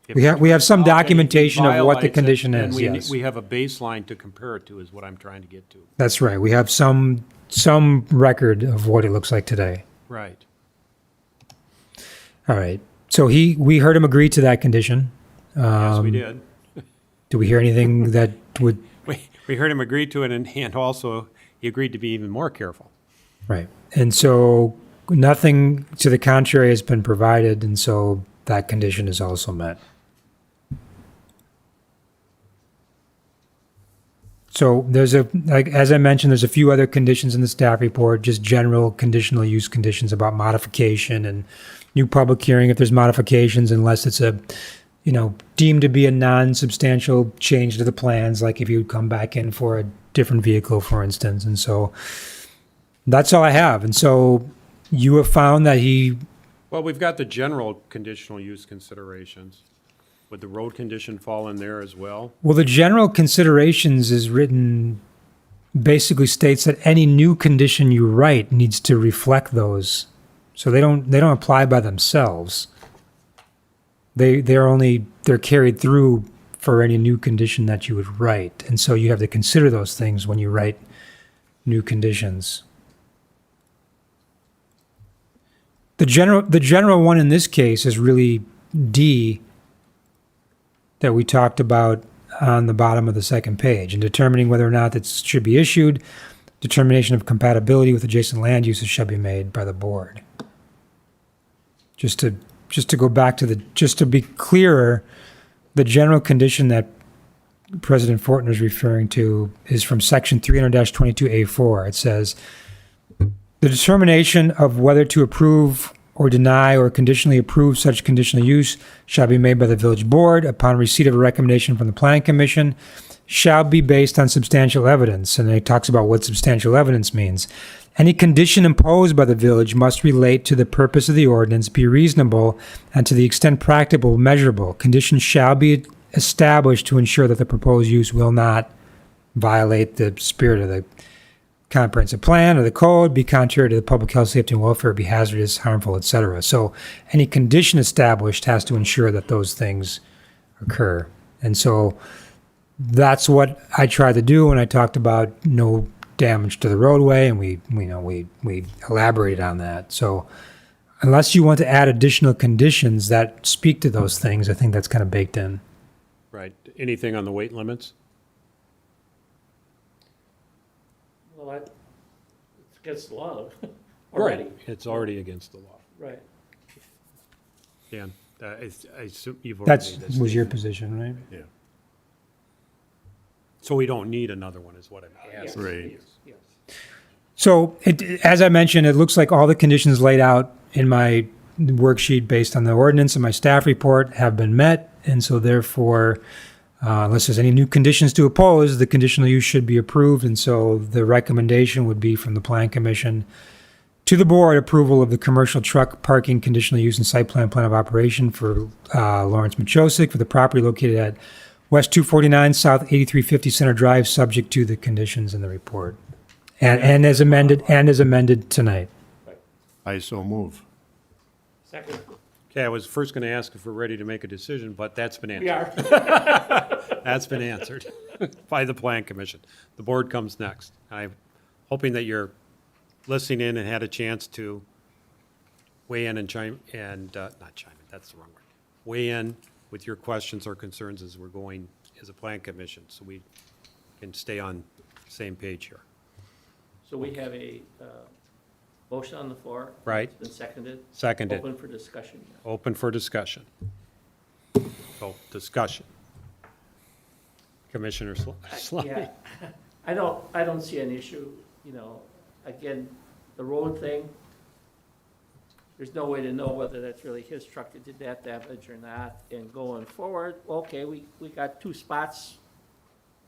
if We have some and he documentation of what the violates it, condition then is, yes. We have a baseline to compare it to, is what I'm trying to get to. That's right. We have some record of what it looks like today. Right. All right. So we heard him agree to that condition. Yes, we did. Do we hear anything that would, We heard him agree to it, and also he agreed to be even more careful. right. And so nothing to the contrary has been provided, and so that condition is also met. So there's as I mentioned, there's a few other conditions in the staff report, just general conditional use conditions about modification and new public hearing if there's modifications, unless it's deemed to be a non-substantial change to the plans, like if you would come back in for a different vehicle, for instance. And so that's all I have. And so you have found that Well, we've got the general conditional use considerations. Would the road condition fall in there as well? well, the general considerations is written, basically states that any new condition you write needs to reflect those. So they don't apply by themselves. They're carried through for any new condition that you would write. And so you have to consider those things when you write new conditions. The general one in this case is really D that we talked about on the bottom of the second page, and determining whether or not it should be issued. Determination of compatibility with adjacent land uses shall be made by the board. Just to go back to just to be clearer, the general condition that President Fortner is referring to is from section 300-22A4. It says, the determination of whether to approve or deny or conditionally approve such conditional use shall be made by the village board upon receipt of a recommendation from the planning commission, shall be based on substantial evidence. And it talks about what substantial evidence means. Any condition imposed by the village must relate to the purpose of the ordinance, be reasonable, and to the extent practicable, measurable. Conditions shall be established to ensure that the proposed use will not violate the spirit of the comprehensive plan or the code, be contrary to the public health, safety, and welfare, be hazardous, harmful, etc. So any condition established has to ensure that those things occur. And so that's what I tried to do when I talked about no damage to the roadway, and we elaborated on that. So unless you want to add additional conditions that speak to those things, I think that's kind of baked in. Right. Anything on the weight limits? Well, it's against the law already. It's already against the law. Right. Dan, I assume you've already That made this was your statement. position, right? Yeah. So we don't need another one, is what I'm Yes, asking. Right. yes, yes. So as I mentioned, it looks like all the conditions laid out in my worksheet based on the ordinance and my staff report have been met. And so therefore, unless there's any new conditions to oppose, the conditional use should be approved. And so the recommendation would be from the Plan Commission to the board approval of the commercial truck parking conditional use and site plan of operation for Lawrence Machosik for the property located at West 249, South 8350 Center Drive, subject to the conditions in the report. And as amended tonight. I so move. Second. Okay, I was first going to ask if we're ready to make a decision, but that's been answered. We are. That's been answered by the Plan Commission. The board comes next. I'm hoping that you're listening in and had a chance to weigh in and not chime in, that's the wrong word. Weigh in with your questions or concerns as we're going as a Plan Commission, so we can stay on the same page here. So we have a motion on the floor. Right. It's been seconded. Seconded. Open for discussion. Open for discussion. So, discussion. Commissioner Slide. Yeah, I don't see an issue, again, the road thing, there's no way to know whether that's really his truck that did that damage or not. And going forward, okay, we got two spots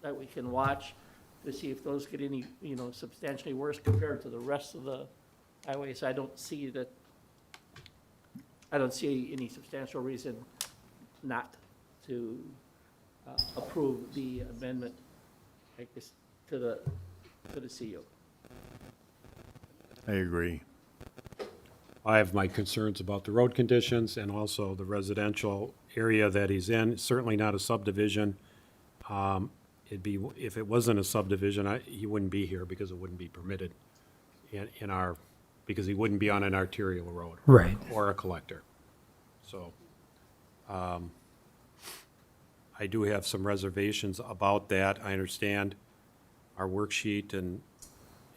that we can watch to see if those get any, substantially worse compared to the rest of the highways. I don't see any substantial reason not to approve the amendment, I guess, to the CO. I agree. I have my concerns about the road conditions and also the residential area that he's in. Certainly not a subdivision. If it wasn't a subdivision, he wouldn't be here because it wouldn't be permitted because he wouldn't be on an arterial road. Right. Or a collector. So, I do have some reservations about that. I understand our worksheet and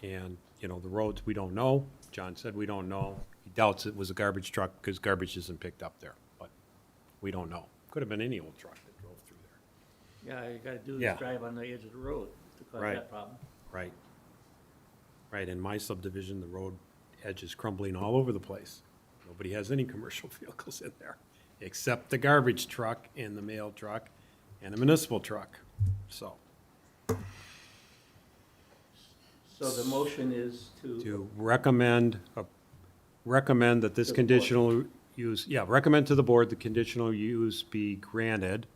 the roads, we don't know. John said we don't know. He doubts it was a garbage truck because garbage isn't picked up there, but we don't know. Could have been any old truck that drove through there. Yeah, you gotta do Yeah. this drive on the edge of the road to cause Right. that problem. Right. Right, in my subdivision, the road edge is crumbling all over the place. Nobody has any commercial vehicles in there, except the garbage truck and the mail truck and a municipal truck, so. So the motion is To recommend that this To the board. conditional use, recommend to the board the conditional use be granted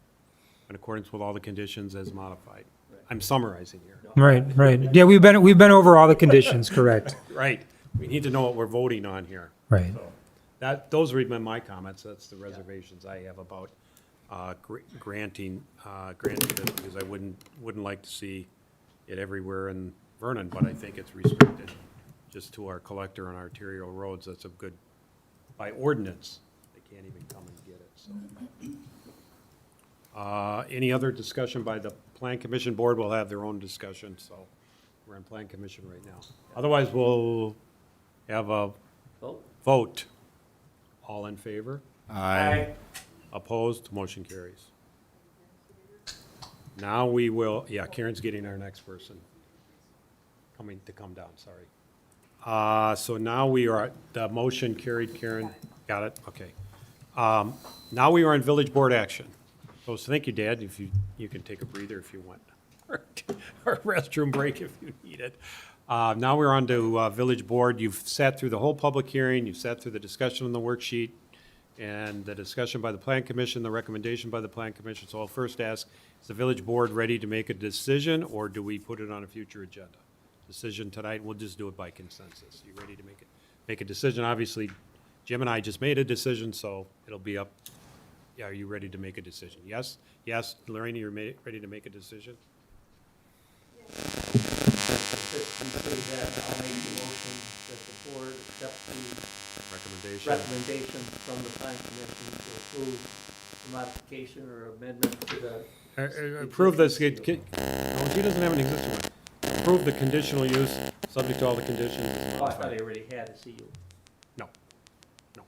in accordance with all the conditions as modified. I'm summarizing here. Right. Yeah, we've been over all the conditions, correct. Right, we need to know what we're voting on here. Right. Those are my comments, that's the reservations I have about granting it, because I wouldn't like to see it everywhere in Vernon, but I think it's restricted just to our collector and arterial roads. That's a good, by ordinance, they can't even come and get it, so. Any other discussion by the Plan Commission Board? Will have their own discussion, so we're in Plan Commission right now. Otherwise, we'll have a vote. All in favor? Aye. Opposed? Motion carries. Now we will, yeah, Karen's getting our next person. Come down, sorry. So now we are, the motion carried, Karen, got it? Okay. Now we are on village board action. So thank you, Dad, if you can take a breather if you want, or a restroom break if you need it. Now we're on to village board. You've sat through the whole public hearing, you've sat through the discussion on the worksheet, and the discussion by the Plan Commission, the recommendation by the Plan Commission. So I'll first ask, is the village board ready to make a decision, or do we put it on a future agenda? Decision tonight, we'll just do it by consensus. You ready to make a decision? Obviously, Jim and I just made a decision, so it'll be up. Yeah, are you ready to make a decision? Yes? Yes, Lorraine, you're ready to make a decision? I'll make the motion that the board accept the Recommendation? recommendation from the Plan Commission to approve the modification or amendment to the. Approve this, no, she doesn't have an existing one. Approve the conditional use, subject to all the conditions. Oh, I thought they already had a CU, No. No.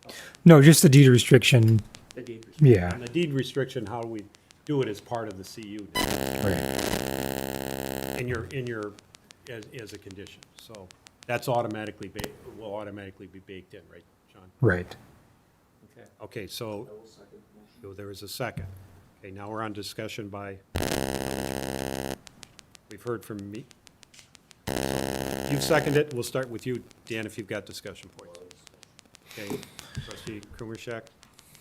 No, just the deed restriction. the deed restriction. Yeah. And the deed restriction, how we do it as part of the CU. As a condition. So that's automatically, will automatically be baked in, right, John? Right. Okay. Okay, so there is a second. Okay, now we're on discussion by, we've heard from me. You've seconded it. We'll start with you, Dan, if you've got discussion points. Okay, trustee Krumershack?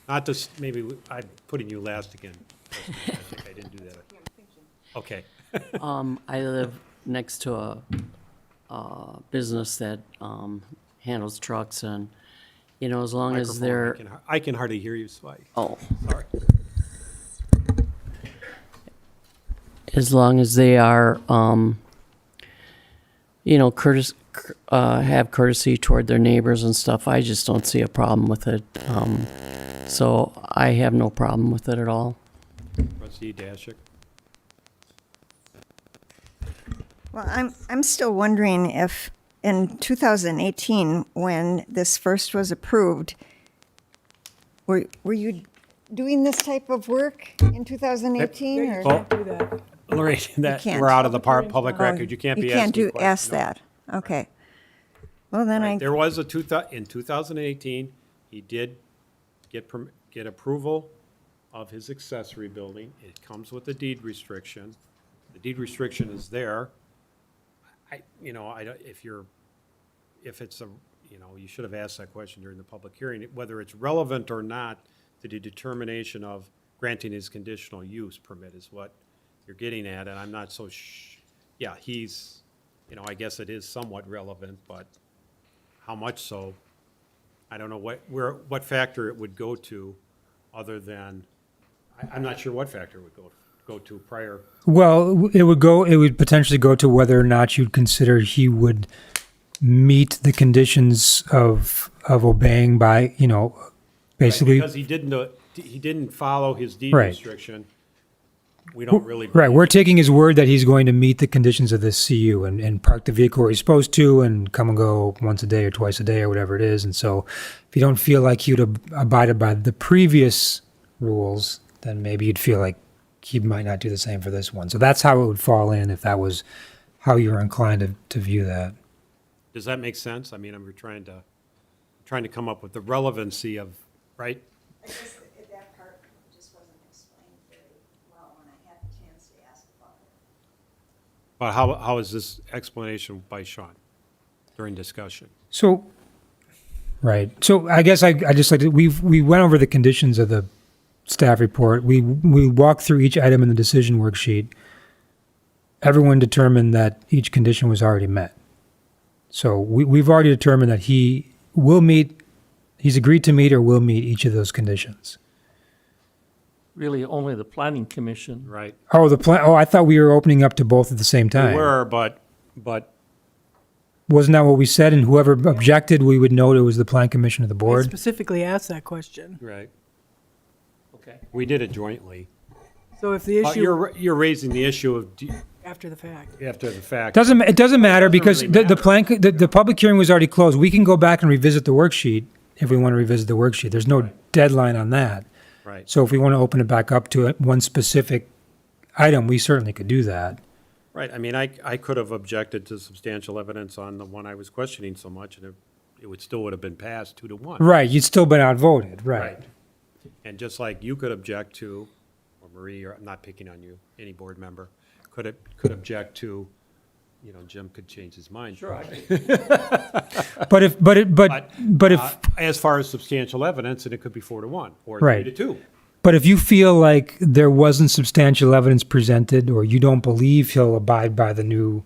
Not this, maybe, I'm putting you last again. I think I didn't do that. Okay. I live next to a business that handles trucks, and, you know, as long as they're, I can hardly hear you, so oh, sorry. as long as they are, you know, have courtesy toward their neighbors and stuff, I just don't see a problem with it. So I have no problem with it at all. Trustee Dashik? Well, I'm still wondering if in 2018, when this first was approved, were you doing this type of work in 2018? Or? Oh, Do that. Lorraine, that, can't. we're out of the public record. You can't be You can't asking ask questions. that. Okay. Well, then Right, there was in 2018, he did get approval of his accessory building. It comes with a deed restriction. The deed restriction is there. If it's a, you should have asked that question during the public hearing, whether it's relevant or not to the determination of granting his conditional use permit is what you're getting at, and I'm not so yeah, he's, I guess it is somewhat relevant, but how much so? I don't know what factor it would go to, other than, I'm not sure what factor it would go to prior. Well, it would potentially go to whether or not you'd consider he would meet the conditions of obeying by, basically. Because he didn't follow his deed Right. restriction, we don't really. Right, we're taking his word that he's going to meet the conditions of this CU and park the vehicle where he's supposed to and come and go once a day or twice a day or whatever it is. And so if you don't feel like he'd abided by the previous rules, then maybe you'd feel like he might not do the same for this one. So that's how it would fall in if that was how you were inclined to view that. Does that make sense? I mean, I'm trying to come up with the relevancy of, right? I guess that part just wasn't explained very well when I had the chance to ask about it. But how is this explanation by Sean during discussion? So, right. So I guess I just like we went over the conditions of the staff report. We walked through each item in the decision worksheet. Everyone determined that each condition was already met. So we've already determined that he's agreed to meet or will meet each of those conditions. really only the planning commission. right? Oh, I thought we were opening up to both at the same We time. were, but Wasn't that what we said? And whoever objected, we would note it was the plan commission of the I board. specifically asked that question. right, Okay. we did it jointly. So if the issue, You're raising the issue of after the fact. after the fact. It doesn't matter because really the public hearing was already closed. We can go back and revisit the worksheet if we want to revisit the worksheet. There's no deadline on that. Right. So if we want to open it back up to one specific item, we certainly could do that. Right, I mean, I could have objected to substantial evidence on the one I was questioning so much, and it would still would have been passed 2-1. Right, you'd still been outvoted, right. And just like you could object to, or Marie, or I'm not picking on you, any board member, could object to, Jim could change his mind. Sure. But if As far as substantial evidence, and it could be 4-1, or Right. 3-2. But if you feel like there wasn't substantial evidence presented, or you don't believe he'll abide by the new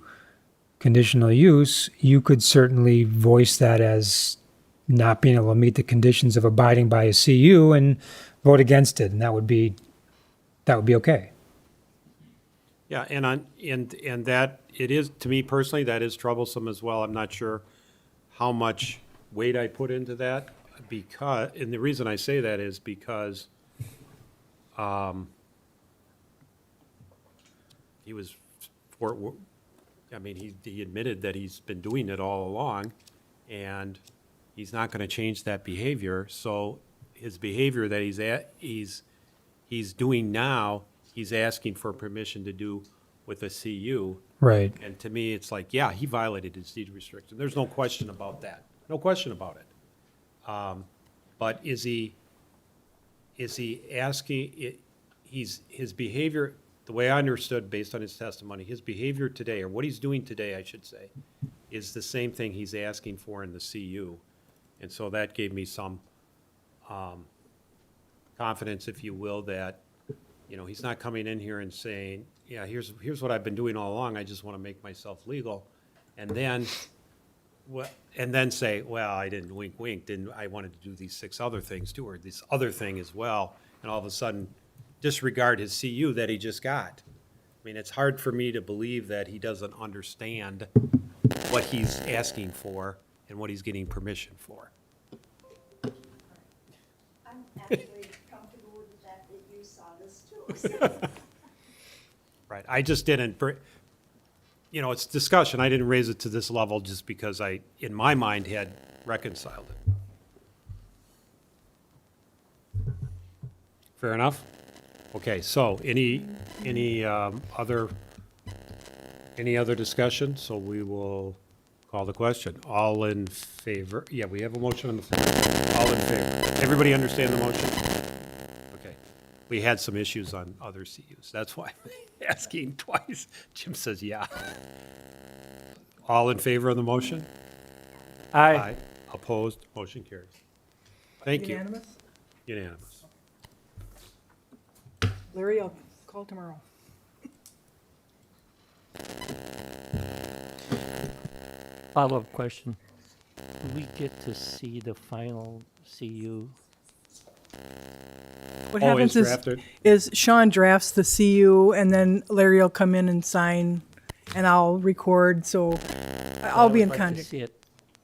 conditional use, you could certainly voice that as not being able to meet the conditions of abiding by a CU and vote against it, and that would be okay. Yeah, and that, it is, to me personally, that is troublesome as well. I'm not sure how much weight I put into that, and the reason I say that is because he was, he admitted that he's been doing it all along, and he's not gonna change that behavior, so his behavior that he's doing now, he's asking for permission to do with a CU. Right. And to me, it's like, yeah, he violated his deed restriction. There's no question about that. No question about it. But is he asking, his behavior, the way I understood based on his testimony, his behavior today, or what he's doing today, I should say, is the same thing he's asking for in the CU. And so that gave me some confidence, if you will, that, he's not coming in here and saying, yeah, here's what I've been doing all along, I just want to make myself legal. And then say, well, I didn't wink, I wanted to do these 6 other things too, or this other thing as well, and all of a sudden disregard his CU that he just got. I mean, it's hard for me to believe that he doesn't understand what he's asking for and what he's getting permission for. I'm actually comfortable with the fact that you saw this too. Right, I just didn't, it's discussion, I didn't raise it to this level just because I, in my mind, had reconciled it. Fair enough? Okay, so any other discussion? So we will call the question. All in favor? Yeah, we have a motion on the floor. All in favor? Everybody understand the motion? Okay. We had some issues on other CUs. That's why I'm asking twice. Jim says yeah. All in favor of the motion? Aye. Opposed? Motion carries. Thank you. Unanimous? Unanimous. Larry, I'll call tomorrow. Follow-up question. Do we get to see the final CU? What Oh, happens it's drafted? is Sean drafts the CU, and then Larry will come in and sign, and I'll record, so I'll be in I'd like to contact. see it,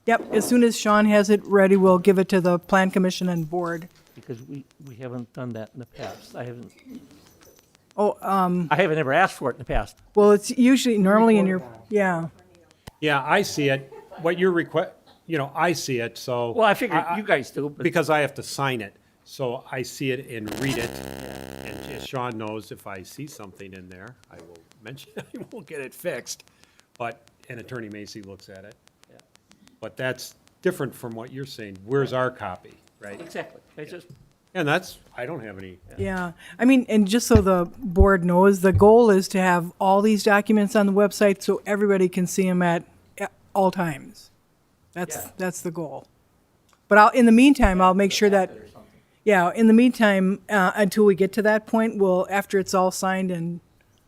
Yep, as soon as Sean has it ready, we'll give it to the Plan Commission and Board. because we haven't done that in the past. I haven't Oh, ever asked for it in the past. well, it's usually, normally in your, yeah. Yeah, I see it. What you're I see it, so. Well, I figured you guys do, but Because I have to sign it, so I see it and read it. And as Sean knows, if I see something in there, I will mention, I will get it fixed. And Attorney Macy looks at it. Yeah. But that's different from what you're saying. Where's our copy, right? exactly. I just, And I don't have any. Yeah, I mean, and just so the board knows, the goal is to have all these documents on the website so everybody can see them at all times. That's the goal. But in the meantime, I'll make sure that, in the meantime, until we get to that point, after it's all signed, and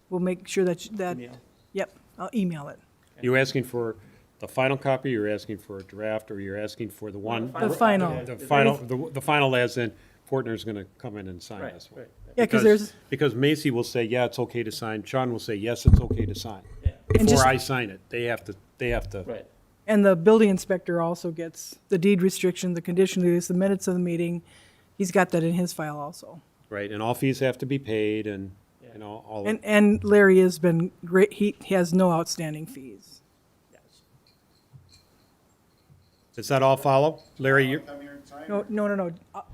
we'll make sure that, Email. Yep, I'll email it. You asking for the final copy, you're asking for a draft, or you're asking for the one? The final. The final as in Fortner's gonna come in and sign Right, this one. right. Yeah, 'cause there's- Because Macy will say, yeah, it's okay to sign, Sean will say, yes, it's okay to sign. And Before just- I sign it, they have to, Right. And the building inspector also gets the deed restriction, the conditional use, the minutes of the meeting. He's got that in his file also. right, and all fees have to be paid and, all. And Larry has been great. He has no outstanding fees. Does that all follow? Larry, you're, No.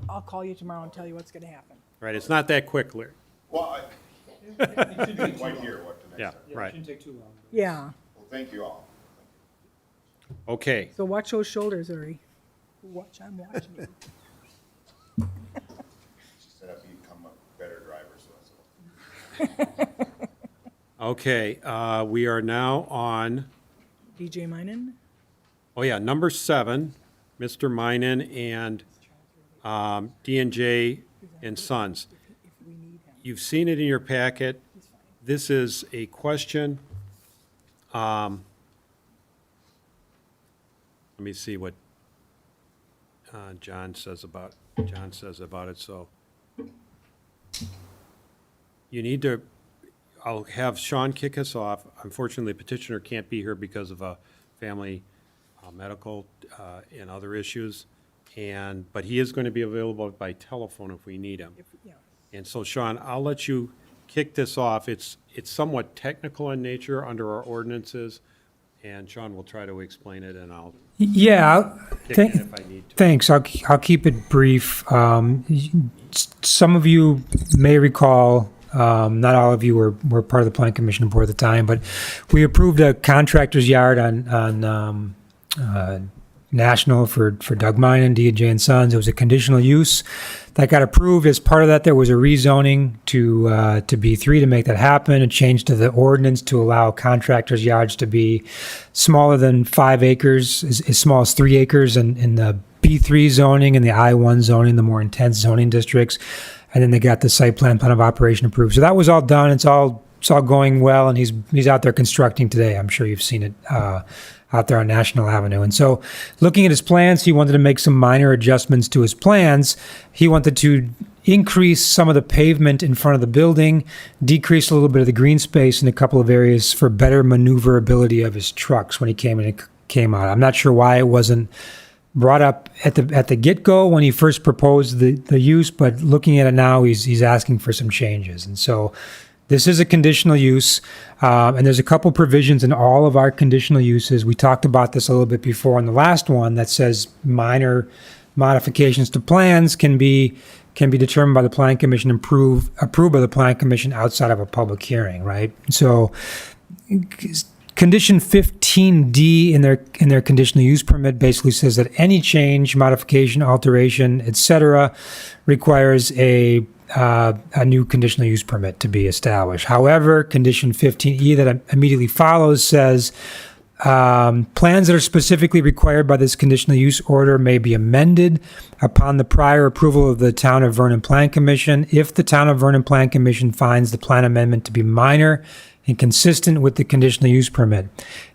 I'll call you tomorrow and tell you what's gonna happen. right, it's not that quick, Larry. Well, I didn't quite hear what the Yeah, next. right. Shouldn't take too long. Yeah, Well, thank you all. Okay, so watch those shoulders, Larry. I'm watching you. She said I've become a better driver, so that's all. okay, we are now on, DJ Minen? oh yeah, number 7, Mr. Minen and D&J and Sons. You've seen it in your packet. This is a question. Let me see what John says about it, so. You need to, I'll have Sean kick us off. Unfortunately, petitioner can't be here because of a family medical and other issues. But he is going to be available by telephone if we need him. And so Sean, I'll let you kick this off. It's somewhat technical in nature under our ordinances. And Sean will try to explain it and I'll Yeah, kick in if I need to. thanks. I'll keep it brief. Some of you may recall, not all of you were part of the Plan Commission board at the time, but we approved a contractor's yard on National for Doug Minen, D&J and Sons. It was a conditional use that got approved. As part of that, there was a rezoning to B3 to make that happen. A change to the ordinance to allow contractors' yards to be smaller than 5 acres, as small as 3 acres in the B3 zoning and the I1 zoning, the more intense zoning districts. And then they got the site plan of operation approved. So that was all done. It's all going well, and he's out there constructing today. I'm sure you've seen it out there on National Avenue. And so looking at his plans, he wanted to make some minor adjustments to his plans. He wanted to increase some of the pavement in front of the building, decrease a little bit of the green space in a couple of areas for better maneuverability of his trucks when he came out. I'm not sure why it wasn't brought up at the get-go when he first proposed the use, but looking at it now, he's asking for some changes. And so this is a conditional use, and there's a couple provisions in all of our conditional uses. We talked about this a little bit before on the last one that says minor modifications to plans can be determined by the Plan Commission, approved by the Plan Commission outside of a public hearing, right? So Condition 15D in their conditional use permit basically says that any change, modification, alteration, etc., requires a new conditional use permit to be established. However, Condition 15E that immediately follows says plans that are specifically required by this conditional use order may be amended upon the prior approval of the Town of Vernon Plan Commission if the Town of Vernon Plan Commission finds the plan amendment to be minor and consistent with the conditional use permit.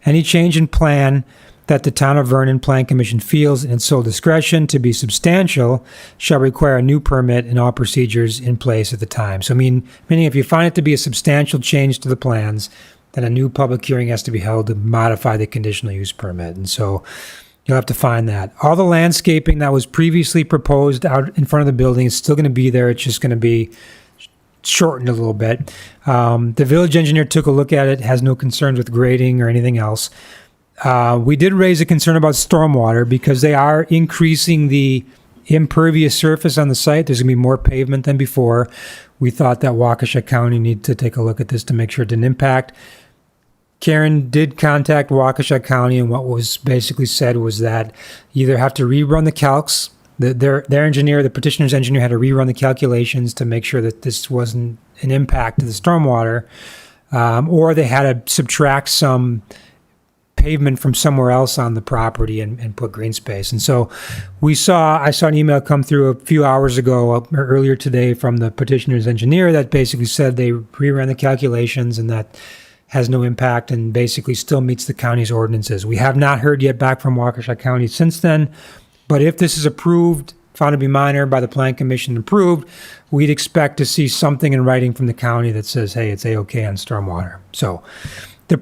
Any change in plan that the Town of Vernon Plan Commission feels in its sole discretion to be substantial shall require a new permit and all procedures in place at the time. So meaning if you find it to be a substantial change to the plans, then a new public hearing has to be held to modify the conditional use permit. And so you'll have to find that. All the landscaping that was previously proposed out in front of the building is still going to be there. It's just going to be shortened a little bit. The village engineer took a look at it, has no concerns with grading or anything else. We did raise a concern about stormwater because they are increasing the impervious surface on the site. There's going to be more pavement than before. We thought that Waukesha County needed to take a look at this to make sure it didn't impact. Karen did contact Waukesha County, and what was basically said was that you either have to rerun the calcs. Their engineer, the petitioner's engineer, had to rerun the calculations to make sure that this wasn't an impact to the stormwater, or they had to subtract some pavement from somewhere else on the property and put green space. And so I saw an email come through a few hours ago or earlier today from the petitioner's engineer that basically said they reran the calculations and that has no impact and basically still meets the county's ordinances. We have not heard yet back from Waukesha County since then, but if this is approved found to be minor by the Plan Commission, approved, we'd expect to see something in writing from the county that says, hey, it's A-okay on stormwater. So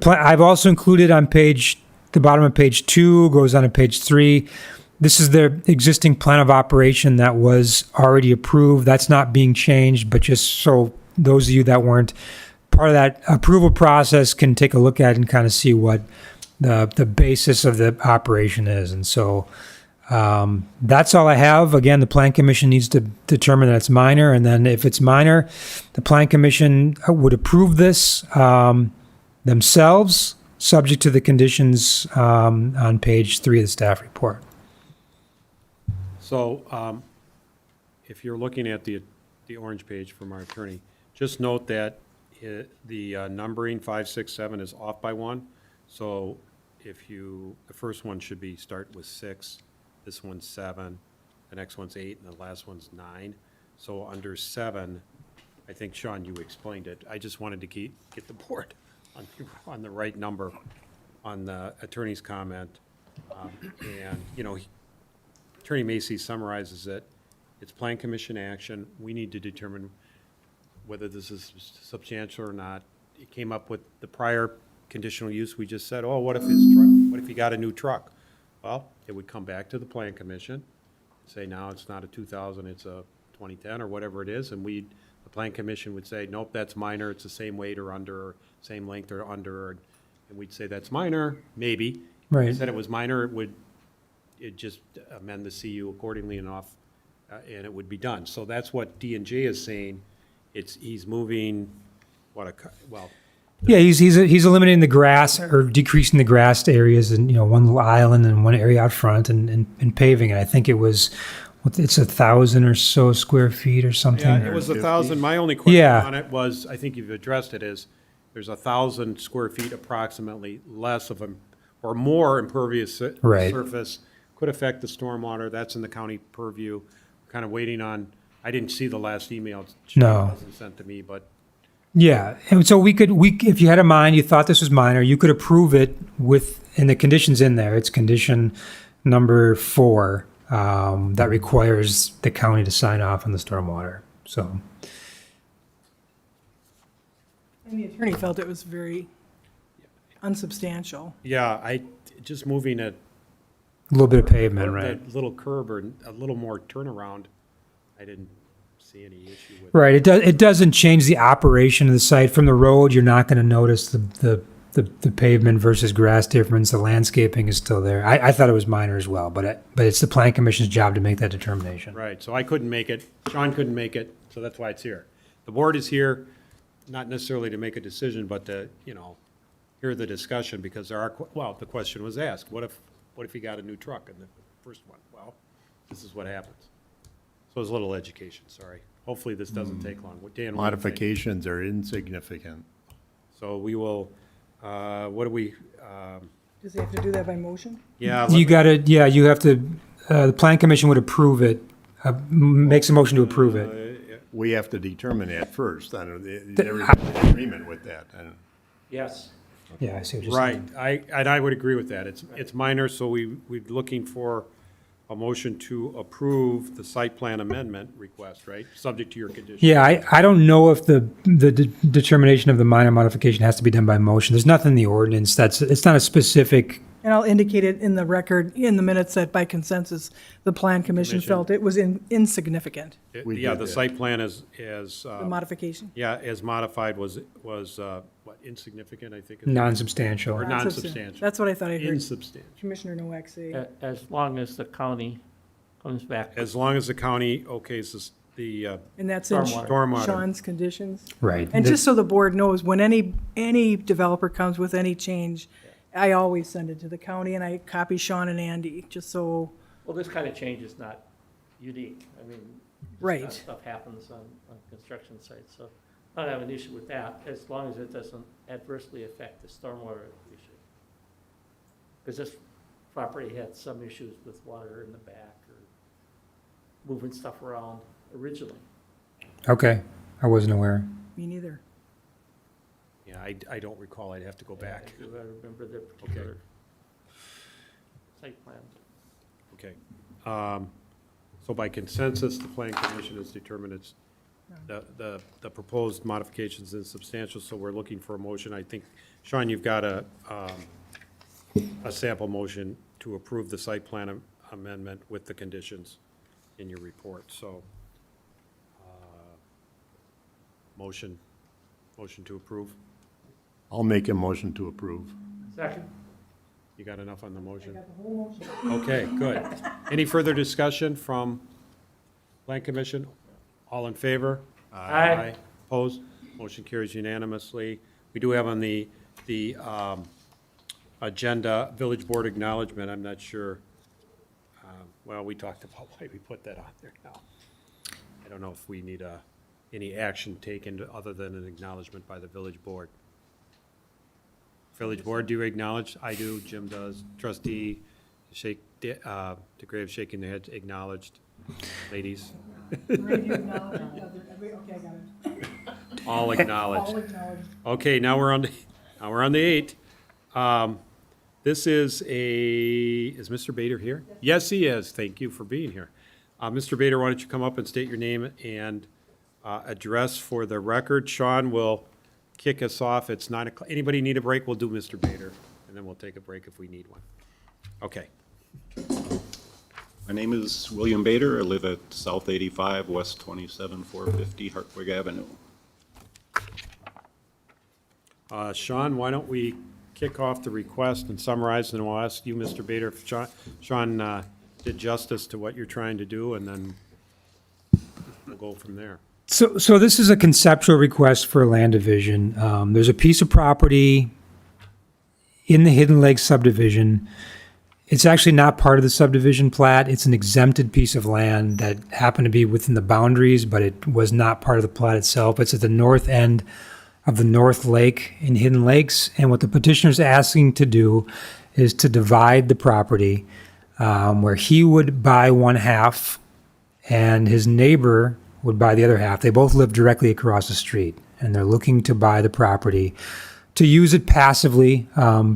I've also included on the bottom of page 2, goes on to page 3. This is the existing plan of operation that was already approved. That's not being changed, but just so those of you that weren't part of that approval process can take a look at it and kind of see what the basis of the operation is. And so that's all I have. Again, the Plan Commission needs to determine that it's minor, and then if it's minor, the Plan Commission would approve this themselves, subject to the conditions on page 3 of the staff report. So, if you're looking at the orange page from our attorney, just note that the numbering 5, 6, 7 is off by 1. So the first one should start with 6, this one's 7, the next one's 8, and the last one's 9. So under 7, I think, Sean, you explained it. I just wanted to get the board on the right number on the attorney's comment. And, Attorney Macy summarizes it. It's Plan Commission action. We need to determine whether this is substantial or not. It came up with the prior conditional use. We just said, oh, what if he got a new truck? Well, it would come back to the Plan Commission, say now it's not a 2000, it's a 2010 or whatever it is, and the Plan Commission would say, nope, that's minor, it's the same weight or under, or same length or under, and we'd say that's minor, maybe. Right. If we said it was minor, it'd just amend the CU accordingly and and it would be done. So that's what D&J is saying. He's moving, Yeah, he's eliminating the grass or decreasing the grassed areas and, one little island and one area out front and paving it. I think it was, it's 1,000 or so square feet or something. Yeah, it was 1,000. My only question Yeah. on it was, I think you've addressed it, is there's 1,000 square feet approximately less of or more impervious Right. surface. Could affect the stormwater. That's in the county purview. Kind of waiting on, I didn't see the last email. No. It wasn't sent to me, but Yeah, and so we if you had a mind, you thought this was minor, you could approve it and the conditions in there. It's condition number 4 that requires the county to sign off on the stormwater. So, And the attorney felt it was very unsubstantial. yeah, just moving it. a little bit of pavement, right? That little curb or a little more turnaround, I didn't see any issue with. Right. It doesn't change the operation of the site. From the road, you're not going to notice the pavement versus grass difference. The landscaping is still there. I thought it was minor as well, but it's the Plan Commission's job to make that determination. Right, so I couldn't make it, Sean couldn't make it, so that's why it's here. The board is here, not necessarily to make a decision, but to, hear the discussion, because the question was asked, what if he got a new truck in the first one? Well, this is what happens. So it's a little education, sorry. Hopefully this doesn't take long. Dan, what do you think? Modifications are insignificant. So we will, what do we, Does he have to do that by motion? yeah. You have to, the Plan Commission would approve it, makes a motion to approve it. We have to determine that first. I don't know, everybody's in agreement with that. I don't- Yes. Yeah, I see what you're Right, saying. I would agree with that. It's minor, so we're looking for a motion to approve the site plan amendment request, right? Subject to your conditions. Yeah, I don't know if the determination of the minor modification has to be done by motion. There's nothing in the ordinance it's not a specific. And I'll indicate it in the record, in the minutes, that by consensus, the Plan Commission felt it was insignificant, Yeah, the site plan as the modification. yeah, as modified was insignificant, I think. Non-substantial. Or non-substantial. That's what I thought I heard Insubstantial. Commissioner Nowak say. As long as the county comes back. As long as the county okays the And that's in stormwater. Sean's conditions. Right. And just so the board knows, when any developer comes with any change, I always send it to the county, and I copy Sean and Andy, just so, Well, this kind of change is not unique. I mean, this Right. kind of stuff happens on construction sites, so I don't have an issue with that, as long as it doesn't adversely affect the stormwater issue. Because this property had some issues with water in the back or moving stuff around originally. Okay, I wasn't aware. me neither. Yeah, I don't recall. I'd have to go back. I remember the particular site plan. Okay. So by consensus, the Plan Commission has determined it's, the proposed modifications insubstantial, so we're looking for a motion. I think, Sean, you've got a sample motion to approve the site plan amendment with the conditions in your report, so. Motion to approve. I'll make a motion to approve. Second. You got enough on the motion? Okay, good. Any further discussion from Plan Commission? All in favor? Aye. Opposed? Motion carries unanimously. We do have on the agenda, Village Board Acknowledgement. I'm not sure, well, we talked about why we put that on there now. I don't know if we need any action taken other than an acknowledgement by the Village Board. Village Board, do you acknowledge? I do, Jim does. Trustee DeGrave shaking their head, acknowledged. Ladies? Okay, I got it. All acknowledged. All acknowledged. Okay, now we're on the 8. This is Mr. Bader here? Yes, he is. Thank you for being here. Mr. Bader, why don't you come up and state your name and address for the record. Sean will kick us off. It's 9 o'clock. Anybody need a break? We'll do Mr. Bader, and then we'll take a break if we need one. Okay. My name is William Bader. I live at South 85, West 27450 Hartwig Avenue. Sean, why don't we kick off the request and summarize, and we'll ask you, Mr. Bader, if Sean did justice to what you're trying to do, and then we'll go from there. So this is a conceptual request for a land division. There's a piece of property in the Hidden Lake subdivision. It's actually not part of the subdivision plat. It's an exempted piece of land that happened to be within the boundaries, but it was not part of the plat itself. It's at the north end of the North Lake in Hidden Lakes. And what the petitioner's asking to do is to divide the property where he would buy one half and his neighbor would buy the other half. They both live directly across the street, and they're looking to buy the property to use it passively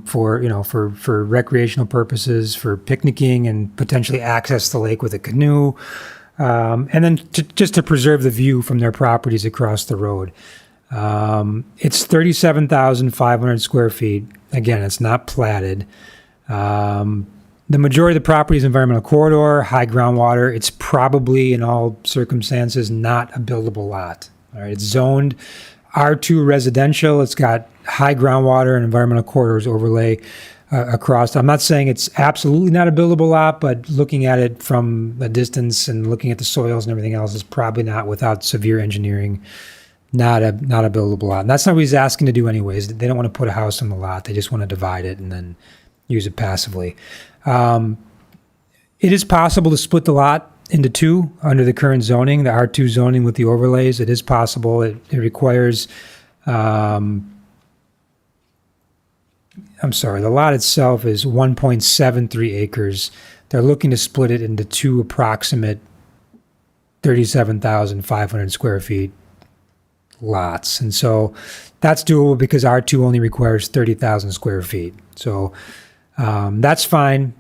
for recreational purposes, for picnicking and potentially access the lake with a canoe, and then just to preserve the view from their properties across the road. It's 37,500 square feet. Again, it's not platted. The majority of the property is environmental corridor, high groundwater. It's probably, in all circumstances, not a buildable lot. All right, it's zoned R2 residential. It's got high groundwater and environmental corridors overlay across. I'm not saying it's absolutely not a buildable lot, but looking at it from a distance and looking at the soils and everything else is probably not, without severe engineering, not a buildable lot. And that's not what he's asking to do anyways. They don't want to put a house on the lot. They just want to divide it and then use it passively. It is possible to split the lot into two under the current zoning, the R2 zoning with the overlays. It is possible. It requires, the lot itself is 1.73 acres. They're looking to split it into two approximate 37,500 square feet lots. And so that's doable because R2 only requires 30,000 square feet. So that's fine.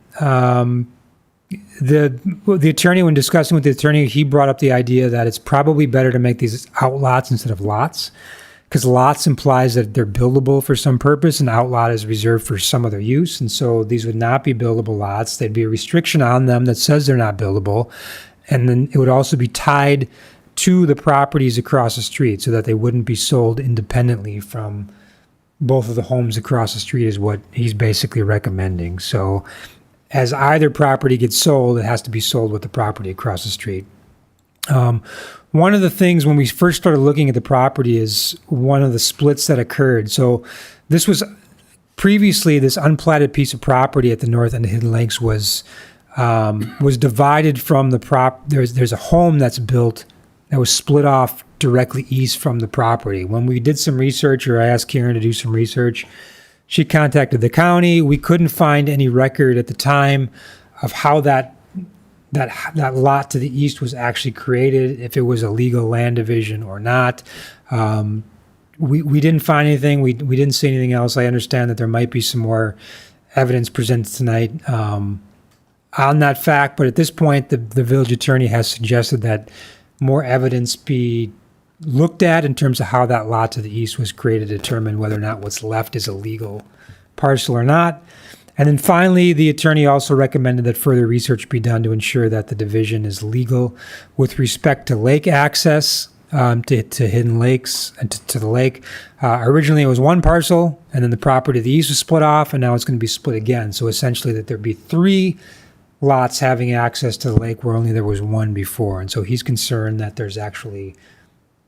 The attorney, when discussing with the attorney, he brought up the idea that it's probably better to make these outlots instead of lots, because lots implies that they're buildable for some purpose and outlot is reserved for some other use. And so these would not be buildable lots. There'd be a restriction on them that says they're not buildable. And then it would also be tied to the properties across the street so that they wouldn't be sold independently from both of the homes across the street, is what he's basically recommending. So as either property gets sold, it has to be sold with the property across the street. One of the things when we first started looking at the property is one of the splits that occurred. So this was previously, this unplatted piece of property at the north end of Hidden Lakes was divided from the there's a home that's built that was split off directly east from the property. When we did some research, or I asked Karen to do some research, she contacted the county. We couldn't find any record at the time of how that lot to the east was actually created, if it was a legal land division or not. We didn't find anything. We didn't see anything else. I understand that there might be some more evidence presented tonight on that fact, but at this point, the village attorney has suggested that more evidence be looked at in terms of how that lot to the east was created to determine whether or not what's left is a legal parcel or not. And then finally, the attorney also recommended that further research be done to ensure that the division is legal with respect to lake access to hidden lakes and to the lake. Originally, it was one parcel, and then the property to the east was split off, and now it's going to be split again. So essentially, that there'd be 3 lots having access to the lake where only there was one before. And so he's concerned that there's actually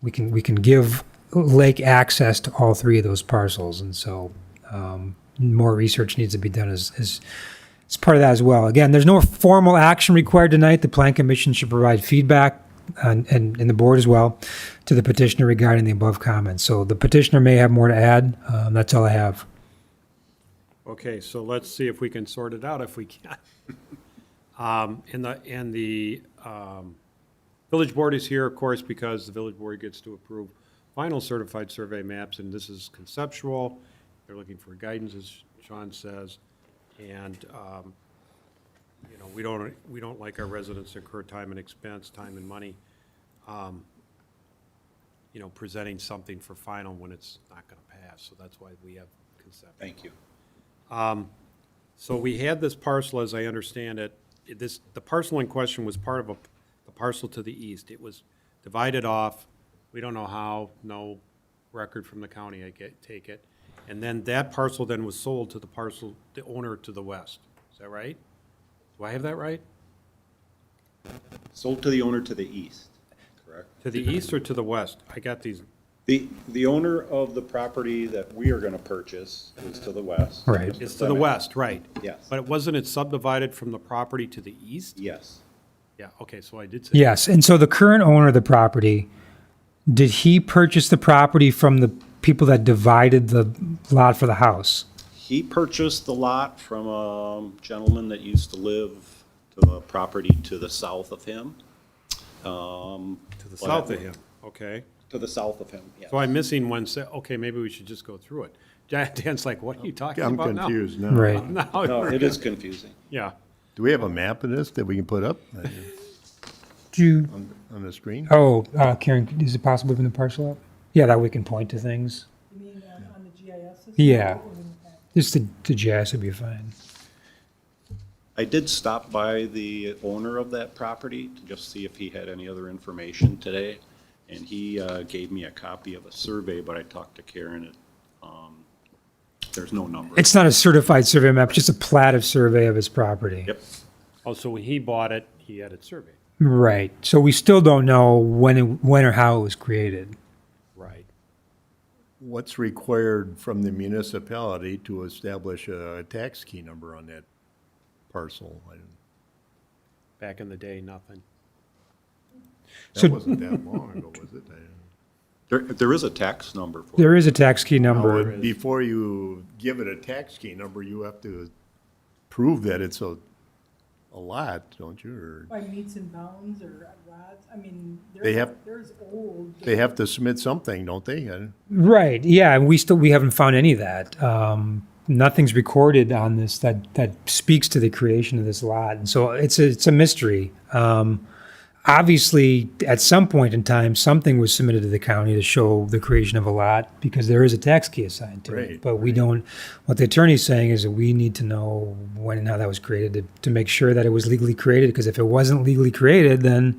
we can give lake access to all 3 of those parcels. And so more research needs to be done as part of that as well. Again, there's no formal action required tonight. The Plan Commission should provide feedback and the board as well to the petitioner regarding the above comments. So the petitioner may have more to add. That's all I have. Okay, so let's see if we can sort it out if we can. And the village board is here, of course, because the village board gets to approve final certified survey maps, and this is conceptual. They're looking for guidance, as Sean says, and we don't like our residents to incur time and expense, time and money, presenting something for final when it's not going to pass. So that's why we have conceptual. Thank you. So we had this parcel, as I understand it. The parcel in question was part of the parcel to the east. It was divided off. We don't know how. No record from the county. Take it, and then that parcel then was sold to the owner to the west. Is that right? Do I have that right? Sold to the owner to the east, correct? To the east or to the west? I got these. The owner of the property that we are gonna purchase is to the west. Right. It's to the west, right? Yes. But wasn't it subdivided from the property to the east? Yes. Yeah, okay, so I did say. Yes, and so the current owner of the property, did he purchase the property from the people that divided the lot for the house? He purchased the lot from a gentleman that used to live to the property to the south of him. To the south of him, okay. To the south of him, yes. So I'm missing one, okay, maybe we should just go through it. Dan's like, what are you talking I'm about now? confused now. Right. No, it is confusing. Yeah. Do we have a map of this that we can put up Do you, on the screen? Karen, is it possible to bring the parcel up? Yeah, that we can point to things. You mean on the GIS system? Yeah. Just the GIS would be fine. I did stop by the owner of that property to just see if he had any other information today, and he gave me a copy of a survey, but I talked to Karen, there's no number. It's not a certified survey map, just a plat of survey of his property. Yep. Oh, so when he bought it, he had it surveyed. Right. So we still don't know when or how it was created. Right. What's required from the municipality to establish a tax key number on that parcel? Back in the day, nothing. That wasn't that long ago, was it? There is a tax number for it. There is a tax key number. Before you give it a tax key number, you have to prove that it's a lot, don't you? Or By meets and bounds or rods, I mean, They have- there's old. they have to submit something, don't they? Right. Yeah, and we haven't found any of that. Nothing's recorded on this that speaks to the creation of this lot, and so it's a mystery. Obviously, at some point in time, something was submitted to the county to show the creation of a lot because there is a tax key assigned to it. Right, But we don't. What the attorney's saying is that we need to know when and how that was created to make sure that it was legally created. Because if it wasn't legally created, then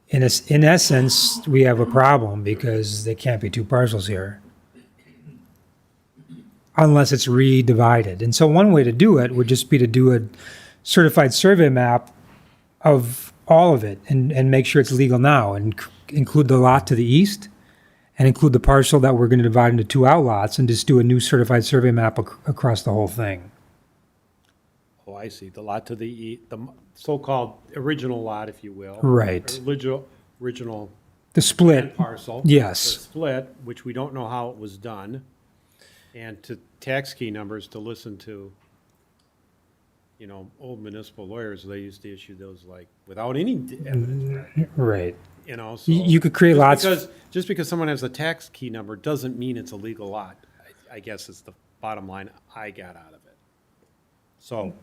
in essence, we have a problem because there can't be 2 parcels here unless it's redivided. And so one way to do it would just be to do a certified survey map of all of it and make sure it's legal now and include the lot to the east and include the parcel that we're going to divide into 2 outlots and just do a new certified survey map across the whole thing. Oh, I see. The lot to the so-called original lot, if you will. Right. Original The split. parcel. Yes. The split, which we don't know how it was done, and to tax key numbers to listen to, old municipal lawyers, they used to issue those like without any evidence. Right. So You could create lots. Just because someone has a tax key number doesn't mean it's a legal lot. I guess is the bottom line I got out of it. So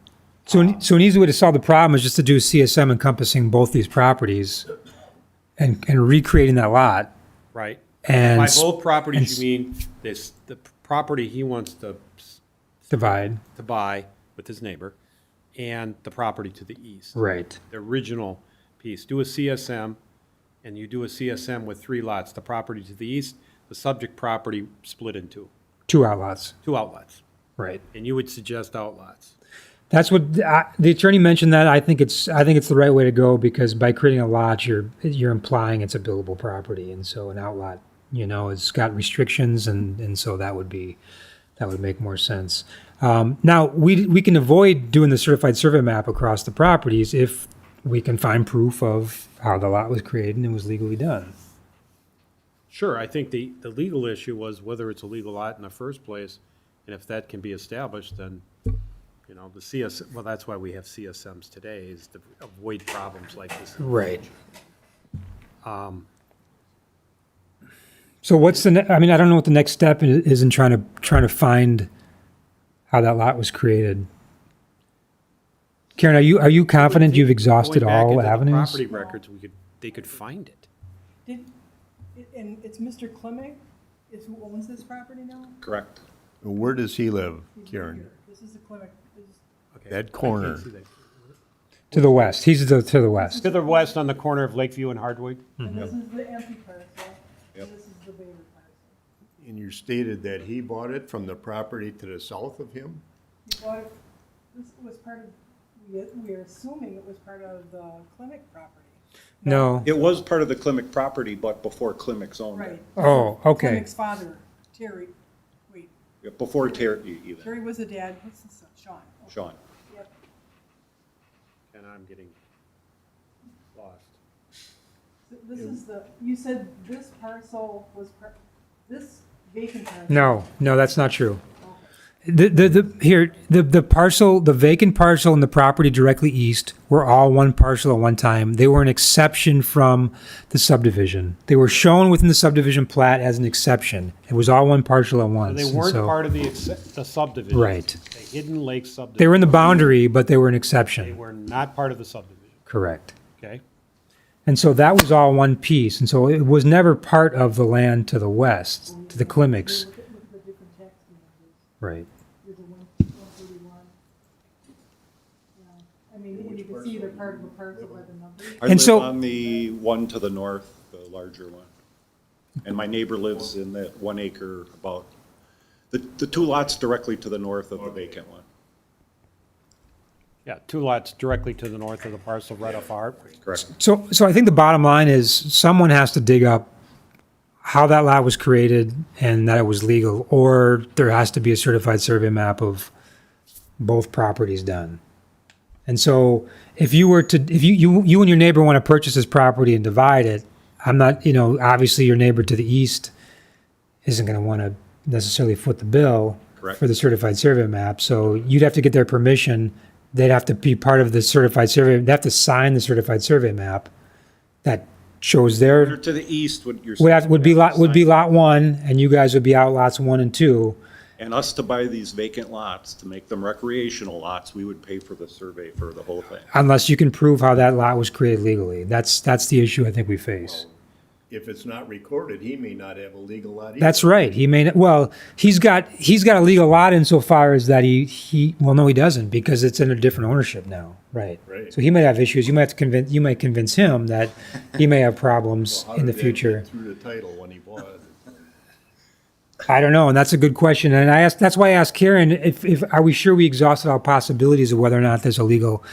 So an easy way to solve the problem is just to do a CSM encompassing both these properties and recreating that lot. Right? And By s- both properties, and you mean the property he wants to divide. buy with his neighbor and the property to the east. Right. The original piece. Do a CSM, and you do a CSM with 3 lots. The property to the east, the subject property split in 2. 2 outlots. 2 outlets. Right. And you would suggest outlots. That's what the attorney mentioned. That I think it's the right way to go, because by creating a lot, you're implying it's a buildable property, and so an outlot, it's got restrictions, and so that would make more sense. Now we can avoid doing the certified survey map across the properties if we can find proof of how the lot was created and it was legally done. Sure, I think the legal issue was whether it's a legal lot in the first place, and if that can be established, then, the well, that's why we have CSMs today, is to avoid problems like this. Right. So what's I mean, I don't know what the next step is in trying to find how that lot was created. Karen, are you confident you've exhausted Going back all into the avenues? property records, they could find it. And it's Mr. Klimek is who owns this property now? Correct. Where does he live, He's Karen? here. This is the Klimek. Okay. That I corner. can't see that. To the west. He's to the west. To the west on the corner of Lakeview and Hardwick? And this is the empty parcel, Yep. and this is the bigger parcel. And you stated that he bought it from the property to the south of him? He bought it, this was part of, we are assuming it was part of the Klimek property. No. It was part of the Klimek property, but before Klimek's owned Right. it. Oh, okay. Klimek's father, Terry, wait, Yeah, before Terry even, Terry was the dad, what's his son, Sean? Okay. Sean. Yep. And I'm getting lost. This is you said this parcel was this vacant parcel? No, that's not true. The parcel, the vacant parcel and the property directly east were all one parcel at one time. They were an exception from the subdivision. They were shown within the subdivision plat as an exception. It was all one parcel at So once. they and weren't so- part of the subdivision. Right. The Hidden Lake subdivision. They were in the boundary, but they were an They exception. were not part of the subdivision, Correct. okay? And so that was all one piece. And so it was never part of the land to the west, to the Klimeks. Look at the different tax numbers. Right. There's a 131. Yeah, I mean, and you can see they're part of a parcel by the number. I And live so- on the one to the north, the larger one. And my neighbor lives in that 1 acre about, the 2 lots directly to the north of the vacant one. Yeah, 2 lots directly to the north of the parcel right off Hardwick. Correct. So I think the bottom line is someone has to dig up how that lot was created and that it was legal, or there has to be a certified survey map of both properties done. And so if you and your neighbor want to purchase this property and divide it, I'm not, obviously your neighbor to the east isn't going to want to necessarily foot the bill Correct. for the certified survey map. So you'd have to get their permission. They'd have to be part of the certified survey. They'd have to sign the certified survey map that shows Or their to the east would your. would be lot 1, and you guys would be out lots 1 and 2. And us to buy these vacant lots, to make them recreational lots, we would pay for the survey for the whole thing. Unless you can prove how that lot was created legally. That's the issue I think we face. If it's not recorded, he may not have a legal lot either. That's right. He may not, well, he's got a legal lot insofar as that he no, he doesn't, because it's in a different ownership now. Right. Right. So he might have issues. You might convince him that he may have problems How in the did that get future. through the title when he bought it? I don't know, and that's a good question. And that's why I asked Karen, if are we sure we exhausted all possibilities of whether or not there's a legal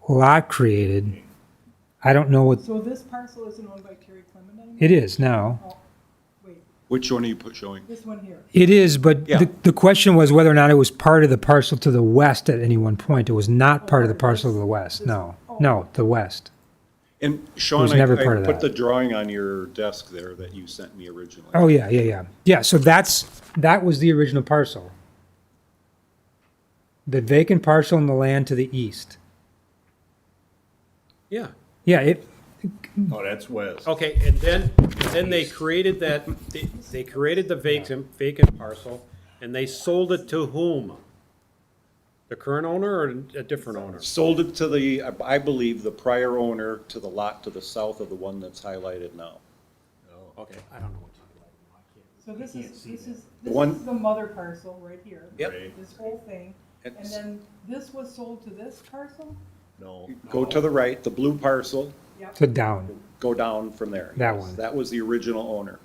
lot created? I don't know what So this parcel isn't owned by Terry Clement anymore? it is now. Oh, wait, Which one are you showing? this one here. It is, but Yeah. the question was whether or not it was part of the parcel to the west at any one point. It was not part of the parcel to the west. No, the west. And Sean, was I never part of put that. the drawing on your desk there that you sent me originally. Oh, yeah. Yeah, so that was the original parcel. The vacant parcel in the land to the east. Yeah. Yeah, Oh, that's west. Okay, and then they created they created the vacant parcel, and they sold it to whom? The current owner or a different owner? Sold it to the, I believe, the prior owner to the lot to the south of the one that's highlighted now. Okay, I don't know what So this is One- the mother parcel right here. Yep. This whole thing, and It's- then this was sold to this parcel? No. Go to the right, the blue parcel, To down. go down from there. That Yes, one. That was the original owner.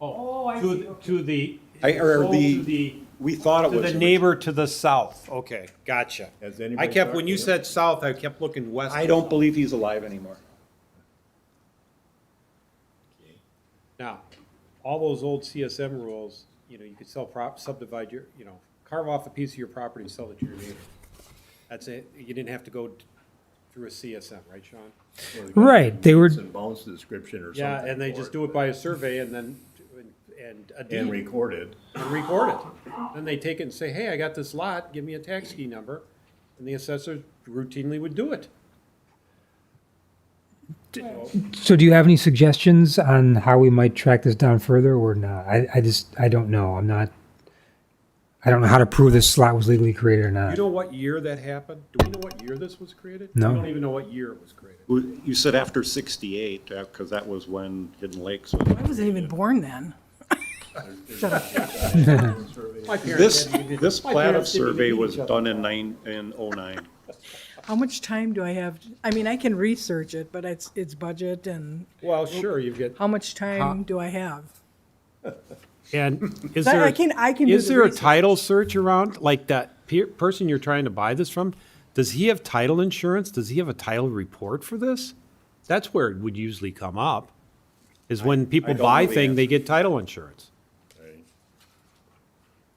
Oh, I see, okay. To the, Or sold the- to the, We thought it to was. the neighbor to the south. Okay, gotcha. Has I anybody kept, talked when to you him? said south, I kept looking west. I don't believe he's alive anymore. Now, all those old CSM rules, you know, you could subdivide your, you know, carve off a piece of your property and sell it to your neighbor. That's it. You didn't have to go through a CSM, right, Sean? Or they got Right, they were- meets and bounds description or something. Yeah, and they for just it, do it but- by a survey and then, and a deed. And recorded. And record it. Then they take it and say, hey, I got this lot, give me a tax key number, and the assessor routinely would do it. So do you have any suggestions on how we might track this down further or not? I don't know. I don't know how to prove this lot was legally created or Do you not. know what year that happened? Do we know what year this was created? No. We don't even know what year it was created. You said after 68, because that was when Hidden Lakes was. I wasn't even born then. Shut up. My parents This, didn't even- this my plat of parents didn't even survey meet was each other. done in '09. How much time do I have? I mean, I can research it, but it's budget and Well, sure, you get, how much time do I have? and is I there, can do is the there a research. title search around, like that person you're trying to buy this from? Does he have title insurance? Does he have a title report for this? That's where it would usually come up, is when people don't buy know the thing, they answer. get title insurance.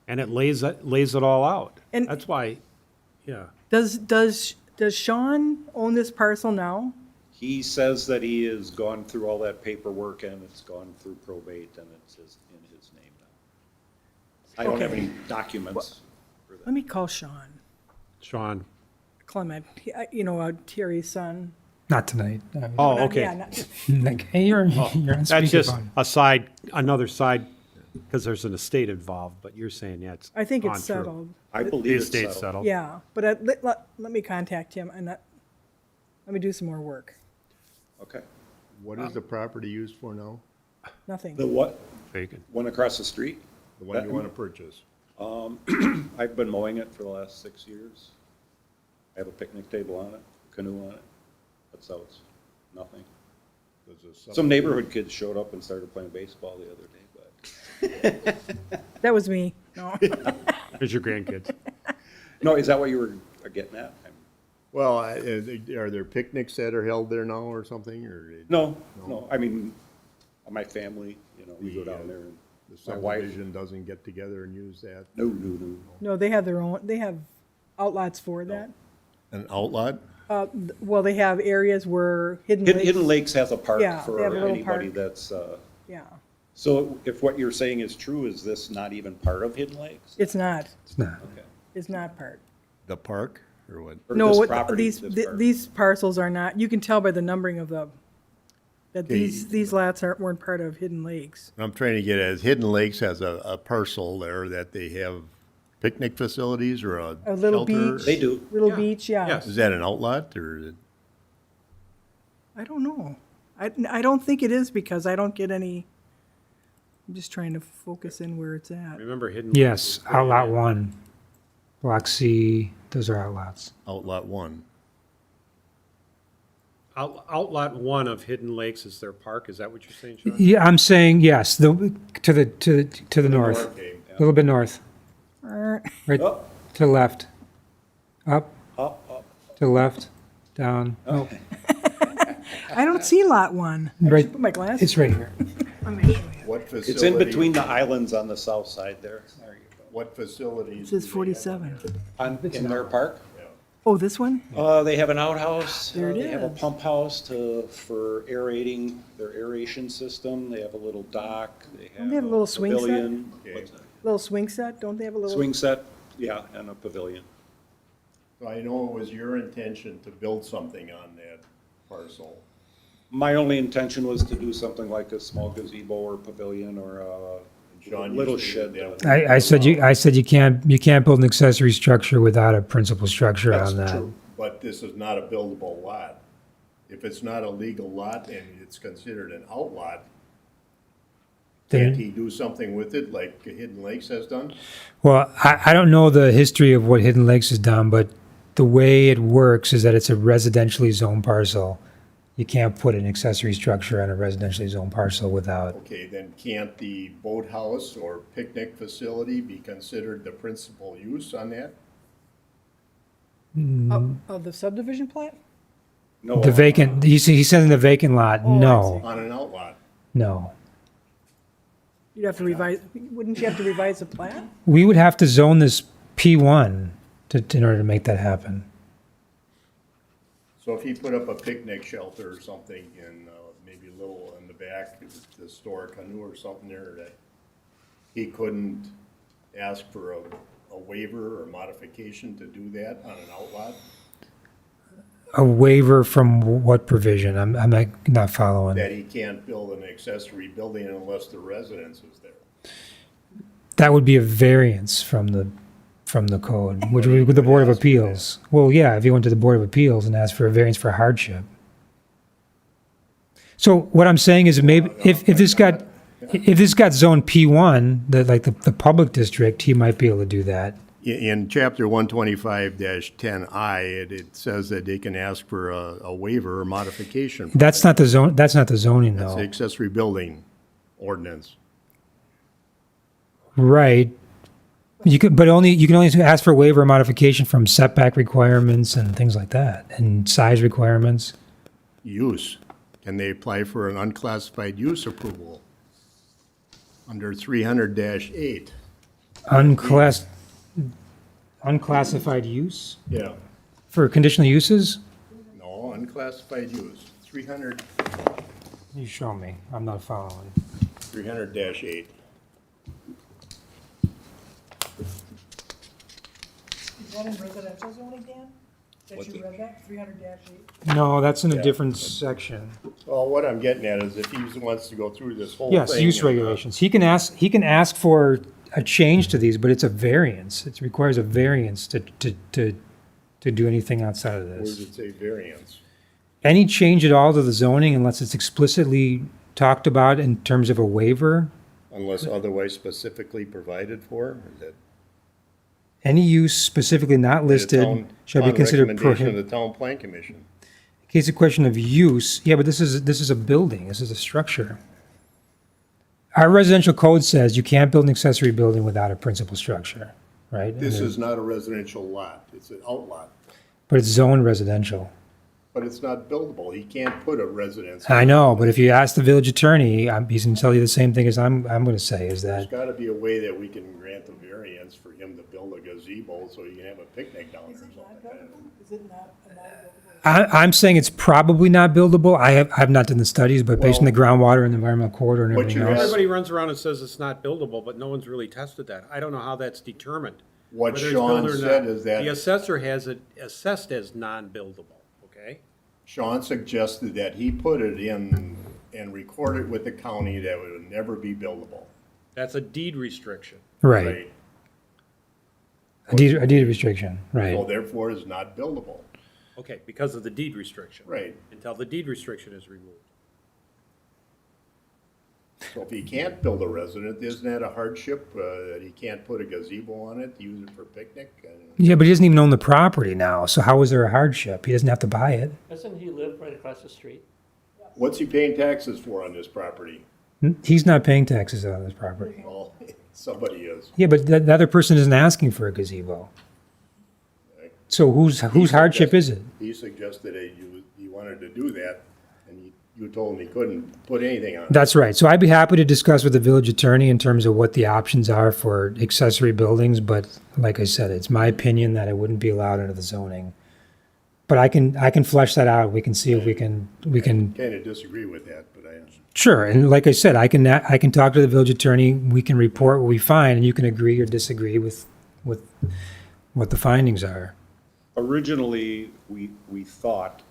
And it lays it all out. And- That's why, yeah. Does Sean own this parcel now? He says that he has gone through all that paperwork and it's gone through probate and it's in his name now. I don't have Okay. any documents for that. Let me call Sean Sean. Clement, Terry's son. Not tonight. Oh, Not- okay. yeah, not- Like, hey, you're on That's just speakerphone. a side, another side, because there's an estate involved, but you're saying, yeah, it's I think gone it's through. settled. I The believe it's estate's settled. settled. Yeah, but let me contact him and let me do some more work. Okay. What is the property used for now? Nothing. The what? Vacant. One across the street? The one you want to purchase? I've been mowing it for the last 6 years. I have a picnic table on it, canoe on it. That's how it's nothing. Does a Some neighborhood kids showed up and started playing baseball the other day, but. That was me. No. There's your grandkids. No, is that what you were getting at? Well, are there picnics that are held there now or something, or? No. I mean, my family, we go down there and The my wife. subdivision doesn't get together and use that? No. No, they have their own. They have outlots for that. An outlot? Well, they have areas where Hidden Lakes. Hidden Lakes has a park Yeah, they have for a little anybody park. that's, Yeah, so if what you're saying is true, is this not even part of Hidden Lakes? it's not. It's not. Okay. It's not part. The park, or what? Or No, this what, property, these this park? these parcels are not. You can tell by the numbering of that Okay. these lots weren't part of Hidden Lakes. I'm trying to get at, Hidden Lakes has a parcel there that they have picnic facilities or a A little shelter? beach. They do. Little Yeah. beach, yeah. Yes. Is that an outlot, or? is it- I don't know. I don't think it is because I don't get any. I'm just trying to focus in where it's at. Remember Hidden? Yes, outlot 1, block C, those are outlots. Outlot 1. Outlot 1 of Hidden Lakes is their park, is that what you're saying, Sean? Yeah, I'm saying yes, to the north, a little bit north, right Oh. to the left, up, Up. to the left, down. Oh, I don't see lot 1. I Right. should put my glasses. it's right here. Let me show you. What facility? It's in between the islands on the south side there. There you go. What facilities? It says do they have 47. In their park? Oh, this one? They have an outhouse. There it They have a is. pump house for aerating their aeration system. They have a little dock. They they have a little swing set? pavilion. Okay. What's that? Little swing set? Don't they have a little? Swing set, yeah, and a pavilion. So I know it was your intention to build something on that parcel. My only intention was to do something like a small gazebo or pavilion or Sean Little used to shed. do that. I said you can't build an accessory structure without a principal structure That's on that. true, but this is not a buildable lot. If it's not a legal lot and it's considered an outlot, Then- can't he do something with it like Hidden Lakes has done? Well, I don't know the history of what Hidden Lakes has done, but the way it works is that it's a residentially zoned parcel. You can't put an accessory structure on a residentially zoned parcel without. Okay, then can't the boathouse or picnic facility be considered the principal use on that? Of the subdivision plat? No, The vacant, he says in the vacant lot, Oh, I no, On an outlot? no. You'd have to revise, wouldn't you have to revise the plat? We would have to zone this P1 in order to make that happen. So if he put up a picnic shelter or something and maybe a little in the back to store a canoe or something there, that he couldn't ask for a waiver or modification to do that on an outlot? A waiver from what provision? I'm not following. That he can't build an accessory building unless the residence is there? That would be a variance from the code, which would be with the Board of Appeals. Well, yeah, if you went to the Board of Appeals and asked for a variance for hardship. So what I'm saying is maybe if this got zoned P1, the public district, he might be able to do that. In chapter 125-10I, it says that they can ask for a waiver or modification. That's not the zone. That's not the zoning That's the though. accessory building ordinance. Right. You can only ask for waiver or modification from setback requirements and things like that, and size requirements. Use, can they apply for an unclassified use approval? Under 300-8, Unclassified use yeah, for conditional uses? no, unclassified use, 300, You show me. I'm not following. 300-8. Is that in residential zoning, Dan? That you read that, 300-8? No, that's in a Yeah. different section. Well, what I'm getting at is if he wants to go through this whole thing. Yes, use regulations. He can ask for a change to these, but it's a variance. It requires a variance to do anything outside of Where does this. it say variance? Any change at all to the zoning, unless it's explicitly talked about in terms of a waiver, Unless otherwise specifically provided for, is that? any use specifically not listed shall be considered Recommendation of prohibited. the town plan commission. In case a question of use, yeah, but this is a building, this is a structure. Our residential code says you can't build an accessory building without a principal structure, right? This is not a residential lot, it's an outlot, But it's zoned residential. but it's not buildable. He can't put a residence. I know, but if you ask the village attorney, he's gonna tell you the same thing as I'm gonna say, is There's that, gotta be a way that we can grant the variance for him to build a gazebo so he can have a picnic down there or something. Is it not allowable? I'm saying it's probably not buildable. I've not done the studies, but based on the groundwater and the environmental corridor and What everything you else. have- Everybody runs around and says it's not buildable, but no one's really tested that. I don't know how that's determined. What whether it's Sean built or said not. is that- The assessor has it assessed as non-buildable, okay? Sean suggested that he put it in and record it with the county that it would never be buildable. That's a deed restriction. Right, a deed restriction, So right. therefore it's not buildable. Okay, because of the deed restriction. Right. Until the deed restriction is removed. So if he can't build a residence, isn't that a hardship, that he can't put a gazebo on it, use it for picnic? Yeah, but he doesn't even own the property now, so how is there a hardship? He doesn't have to buy it. Doesn't he live right across the street? What's he paying taxes for on this property? He's not paying taxes on this property. Well, somebody is. Yeah, but the other person isn't asking for a gazebo. So whose hardship is it? He suggested that you wanted to do that, and you told him he couldn't put anything on it. That's right. So I'd be happy to discuss with the village attorney in terms of what the options are for accessory buildings, but like I said, it's my opinion that it wouldn't be allowed under the zoning. But I can flesh that out. We can see if we can. Kind of disagree with that, but Sure, and like I said, I can talk to the village attorney. We can report what we find, and you can agree or disagree with what the findings are. Originally, we thought,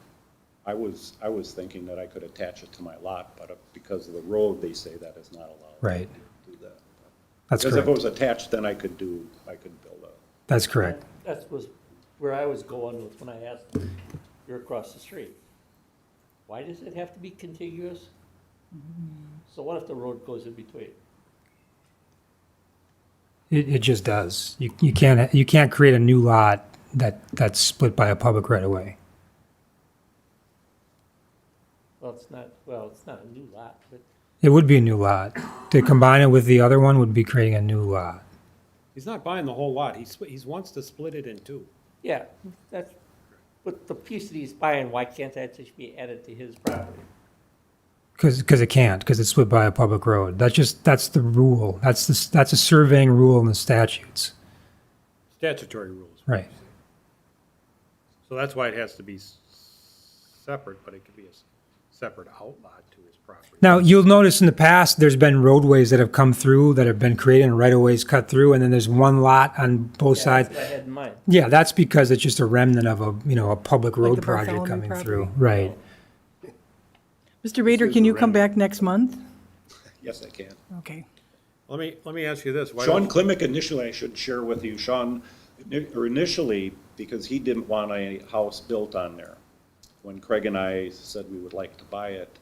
I was thinking that I could attach it to my lot, but because of the road, they say that is not allowed. Right. to do that. That's Because if correct. it was attached, then I could build a. That's correct. That was where I was going with when I asked, you're across the street. Why does it have to be contiguous? So what if the road goes in between? It just does. You can't create a new lot that's split by a public right of way. Well, it's not a new lot, but It would be a new lot. To combine it with the other one would be creating a new lot. He's not buying the whole lot. He wants to split it in two. yeah, that's, but the piece that he's buying, why can't that just be added to his property? Because it can't, because it's split by a public road. That's the rule. That's a surveying rule in the statutes. Statutory rules. Right. So that's why it has to be separate, but it could be a separate outlot to his property. Now, you'll notice in the past, there's been roadways that have come through that have been created and right-of-ways cut through, and then there's one lot on both Yeah, sides. that's what I had in mind. Yeah, that's because it's just a remnant of a public road the project Bartholomew coming property? through. Right. Mr. Bader, can you come back next month? Yes, I can. Okay. Let me ask you this. Why Sean don't- Klimek initially, I should share with you, Sean, initially, because he didn't want a house built on there. When Craig and I said we would like to buy it,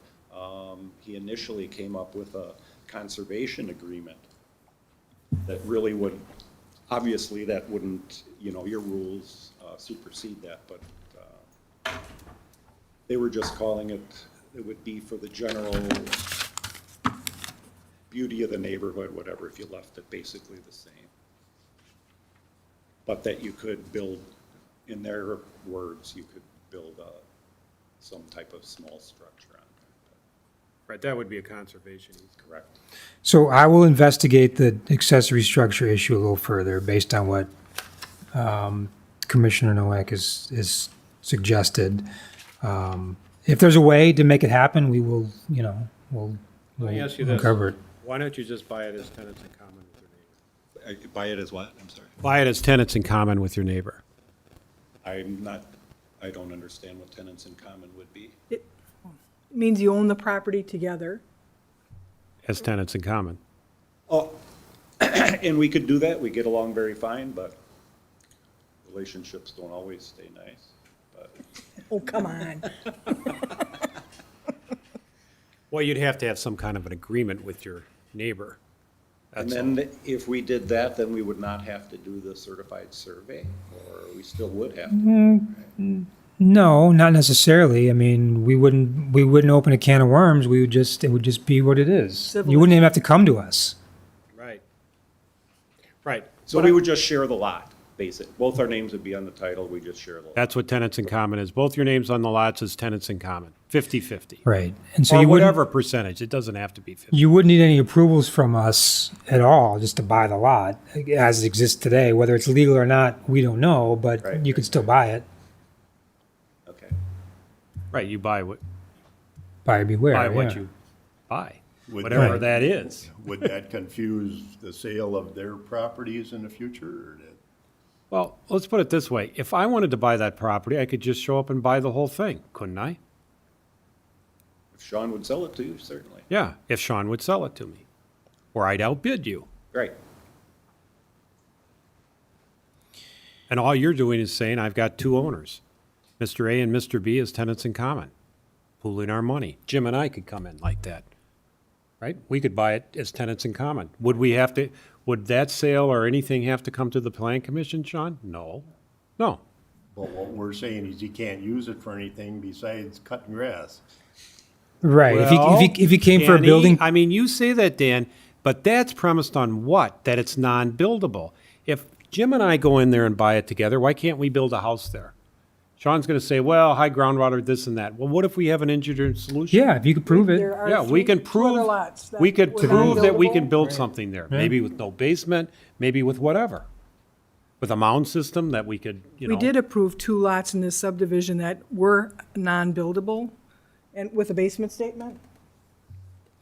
he initially came up with a conservation agreement that really would, obviously, that wouldn't, your rules supersede that, but they were just calling it would be for the general beauty of the neighborhood, whatever, if you left it basically the same. But that you could build, in their words, you could build some type of small structure on there. Right, that would be a conservation easement. Correct. So I will investigate the accessory structure issue a little further based on what Commissioner Nowak is suggested. If there's a way to make it happen, we will, we'll Let me ask you this. cover it. Why don't you just buy it as tenants in common with your neighbor? Buy it as what? I'm sorry. Buy it as tenants in common with your neighbor. I don't understand what tenants in common would be. It means you own the property together. As tenants in common. Oh, and we could do that, we get along very fine, but relationships don't always stay nice, but. Oh, come on. Well, you'd have to have some kind of an agreement with your neighbor. And That's all. then if we did that, then we would not have to do the certified survey, or we still would have to. No, not necessarily. I mean, we wouldn't open a can of worms. It would just be what it is. Civil You wouldn't even have to come to us. Right. Right. So we would just share the lot, basic. Both our names would be on the title, we just share the lot. That's what tenants in common is. Both your names on the lots is tenants in common, 50/50. Right. And so Or you wouldn't, whatever percentage, it doesn't have to be 50. you wouldn't need any approvals from us at all just to buy the lot as it exists today. Whether it's legal or not, we don't know, but Right, you could still buy it. Okay. Right, you buy what Buyer beware. what yeah. you buy, Would whatever Right. that is. Would that confuse the sale of their properties in the future? Or that- Well, let's put it this way. If I wanted to buy that property, I could just show up and buy the whole thing, couldn't I? If Sean would sell it to you, certainly. Yeah, if Sean would sell it to me. Or I'd outbid you. Great. And all you're doing is saying, I've got two owners, Mr. A and Mr. B as tenants in common, pooling our money. Jim and I could come in like that, right? We could buy it as tenants in common. Would that sale or anything have to come to the plan commission, Sean? No. No. But what we're saying is you can't use it for anything besides cutting grass. Right. If you came for a Danny, building, I mean, you say that, Dan, but that's premised on what? That it's non-buildable. If Jim and I go in there and buy it together, why can't we build a house there? Sean's going to say, well, high groundwater, this and that. Well, what if we have an engineered solution? yeah, if you could prove it. There are Yeah, we can two other prove, lots that we could were prove that we non-buildable. can build something there, maybe with no basement, maybe with whatever. With a mound system that we could, We did approve two lots in this subdivision that were non-buildable and with a basement statement.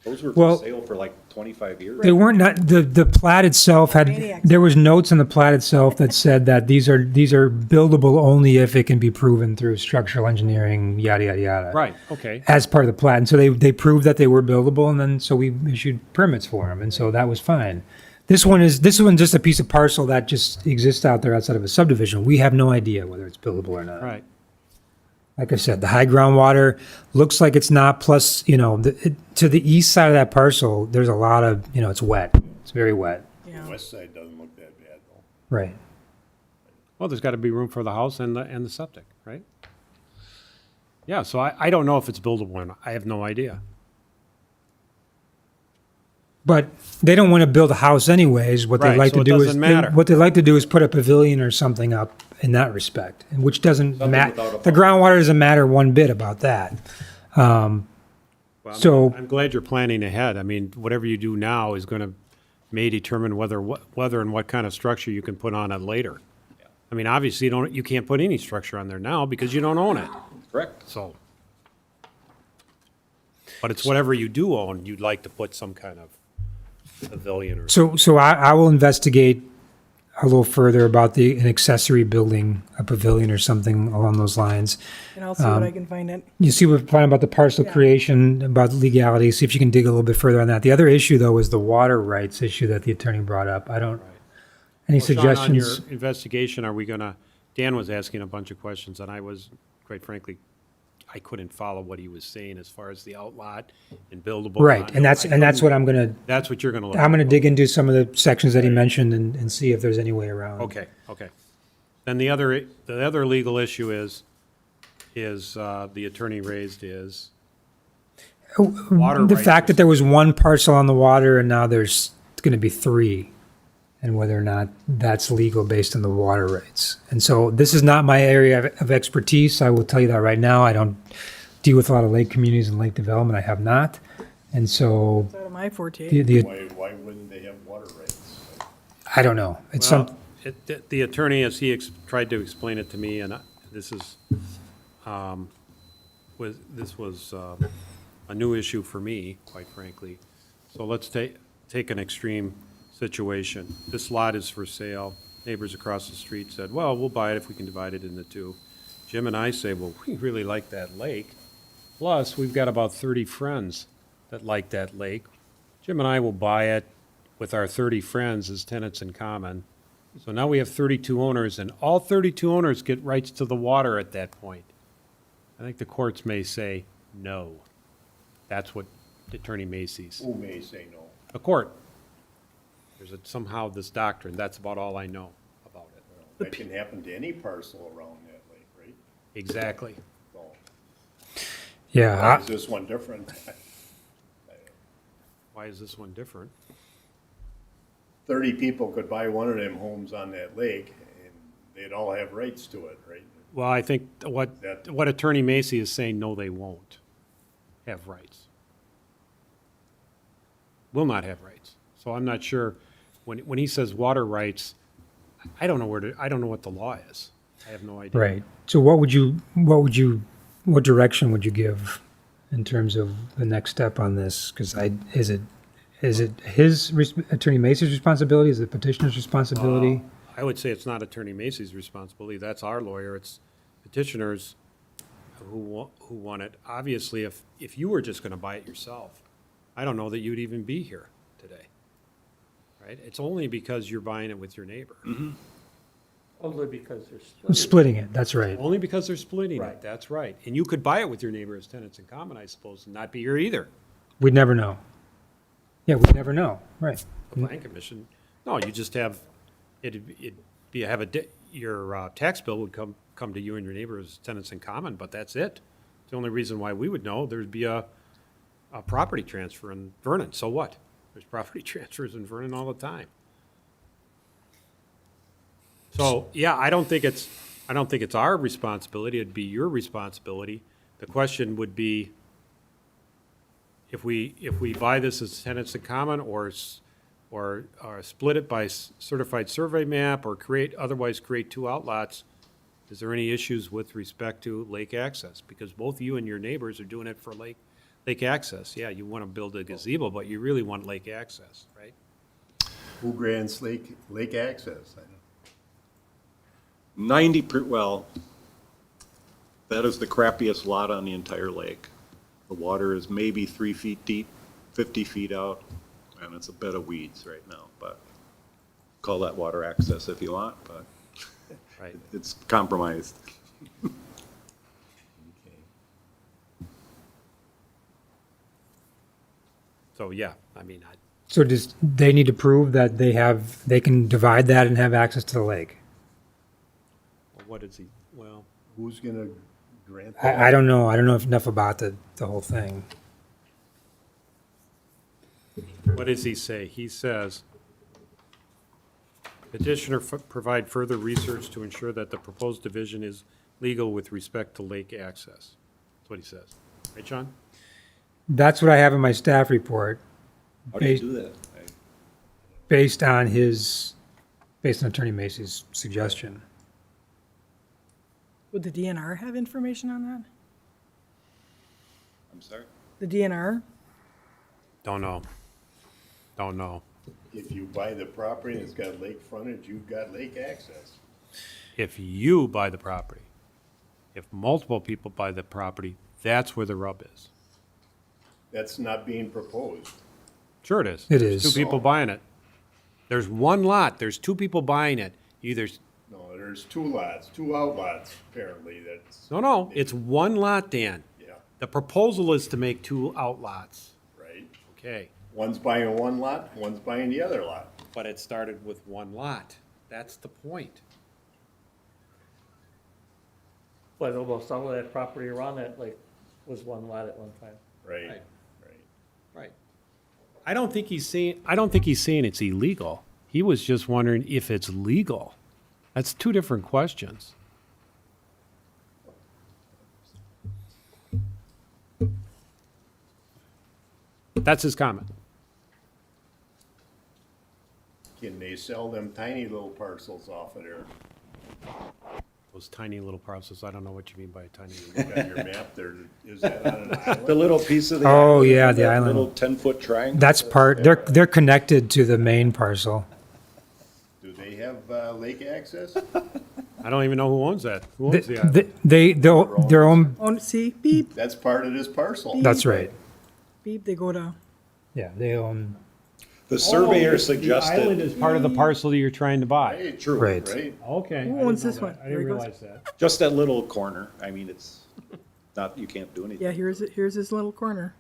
Those were Well- for sale for like 25 years. They weren't the plat itself Maniacs. there was notes in the plat itself that said that these are buildable only if it can be proven through structural engineering, yada, yada, yada. Right, okay. As part of the plat. And so they proved that they were buildable, and then so we issued permits for them, and so that was fine. This one's just a piece of parcel that just exists out there outside of a subdivision. We have no idea whether it's buildable or not. Right. Like I said, the high groundwater looks like it's not, plus, to the east side of that parcel, there's a lot of, it's wet. It's very wet. Yeah. West side doesn't look that bad, though. Right. Well, there's got to be room for the house and the septic, right? Yeah, so I don't know if it's buildable or not. I have no idea. But they don't want to build a house anyways. What they Right, like so to it do is doesn't matter. what they like to do is put a pavilion or something up in that respect, and which doesn't matter. without a The groundwater doesn't matter one bit about that. Well, So- I'm glad you're planning ahead. I mean, whatever you do now is going to, may determine whether and what kind of structure you can put on it later. I mean, obviously, you can't put any structure on there now because you don't own it, Correct. so. But it's whatever you do own, you'd like to put some kind of pavilion or. So I will investigate a little further about an accessory building, a pavilion or something along those lines. And I'll see what I can find it. You see what fine about the parcel Yeah. creation, about legality, see if you can dig a little bit further on that. The other issue, though, is the water rights issue that the attorney brought up. Any Well, Sean, suggestions? on your investigation, are we gonna, Dan was asking a bunch of questions, and I was, quite frankly, I couldn't follow what he was saying as far as the outlot and buildable. Right, condo. and that's what I'm gonna, That's what you're gonna look I'm gonna at. dig into some of the sections that he mentioned and see if there's any way around. Okay. Then the other legal issue is the attorney raised is water The rights. fact that there was one parcel on the water and now there's gonna be three, and whether or not that's legal based on the water rights. And so this is not my area of expertise. I will tell you that right now. I don't deal with a lot of lake communities and lake development. I have not. And so It's out of my forte. Why wouldn't they have water rights? I don't know. It's Well, some, the attorney, as he tried to explain it to me, and this is, was a new issue for me, quite frankly. So let's take an extreme situation. This lot is for sale. Neighbors across the street said, well, we'll buy it if we can divide it into two. Jim and I say, well, we really like that lake. Plus, we've got about 30 friends that like that lake. Jim and I will buy it with our 30 friends as tenants in common. So now we have 32 owners, and all 32 owners get rights to the water at that point. I think the courts may say no. That's what Attorney Macy's. Who may say no? A court. There's somehow this doctrine. That's about all I know about it. That can happen to any parcel around that lake, right? Exactly. So, yeah. why is this one different? Why is this one different? 30 people could buy one of them homes on that lake, and they'd all have rights to it, right? Well, I think what Attorney Macy is saying, no, they won't have rights. Will not have rights. So I'm not sure, when he says water rights, I don't know what the law is. I have no idea. right. So what direction would you give in terms of the next step on this? Because is it Attorney Macy's responsibility? Is it petitioner's responsibility? I would say it's not Attorney Macy's responsibility. That's our lawyer. It's petitioners who want it. Obviously, if you were just going to buy it yourself, I don't know that you'd even be here today. Right? It's only because you're buying it with your neighbor. Only because they're Splitting it, that's right. Only because they're splitting it. That's right. And you could buy it with your neighbor as tenants in common, I suppose, and not be here either. We'd never know. Yeah, we'd never know, right. The plan commission. No, you just have your tax bill would come to you and your neighbor as tenants in common, but that's it. The only reason why we would know, there'd be a property transfer in Vernon. So what? There's property transfers in Vernon all the time. So, yeah, I don't think it's our responsibility. It'd be your responsibility. The question would be, if we buy this as tenants in common or split it by certified survey map or otherwise create two outlots, is there any issues with respect to lake access? Because both you and your neighbors are doing it for lake access. Yeah, you want to build a gazebo, but you really want lake access, right? Who grants lake access? I don't. 90%, well, that is the crappiest lot on the entire lake. The water is maybe 3 feet deep, 50 feet out, and it's a bed of weeds right now, but call that water access if you want, but Right. it's compromised. So, yeah, I mean, So does they need to prove that they can divide that and have access to the lake? what is he, well, Who's gonna grant that? I don't know. I don't know enough about the whole thing. what does he say? He says, petitioner provide further research to ensure that the proposed division is legal with respect to lake access. That's what he says. Right, John? That's what I have in my staff report. How do you Based- do that? Based on Attorney Macy's suggestion. Would the DNR have information on that? I'm sorry? The DNR? Don't know. Don't know. If you buy the property and it's got lake frontage, you've got lake access. If you buy the property, if multiple people buy the property, that's where the rub is. That's not being proposed. Sure it is. It There's is. two people buying it. There's one lot, there's two people buying it. Either, No, there's two lots, two outlots apparently, that's, no, it's one lot, Dan. yeah, The proposal is to make two outlots. right. Okay, One's buying one lot, one's buying the other lot. but it started with one lot. That's the point. But almost all of that property around that lake was one lot at one time. Right, Right. right. Right. I don't think he's saying it's illegal. He was just wondering if it's legal. That's two different questions. That's his comment. Can they sell them tiny little parcels off of there? Those tiny little parcels, I don't know what you mean by tiny. You got your map there, is that on an island? The little piece of the. Oh, island, yeah, the that island. Little 10-foot triangle. They're connected to the main parcel. Do they have lake access? I don't even know who owns that. Who owns the island? Their own, Oh, see, beep, That's part of this parcel. that's right. beep, they go to, Yeah, they own, The surveyor The island suggested, is part of the parcel that you're trying to buy. Right, true, Right. right? Okay. Who I didn't owns know this that. one? I There didn't he goes. realize that. just that little corner. I mean, it's not, you can't do anything. yeah, here's his little corner.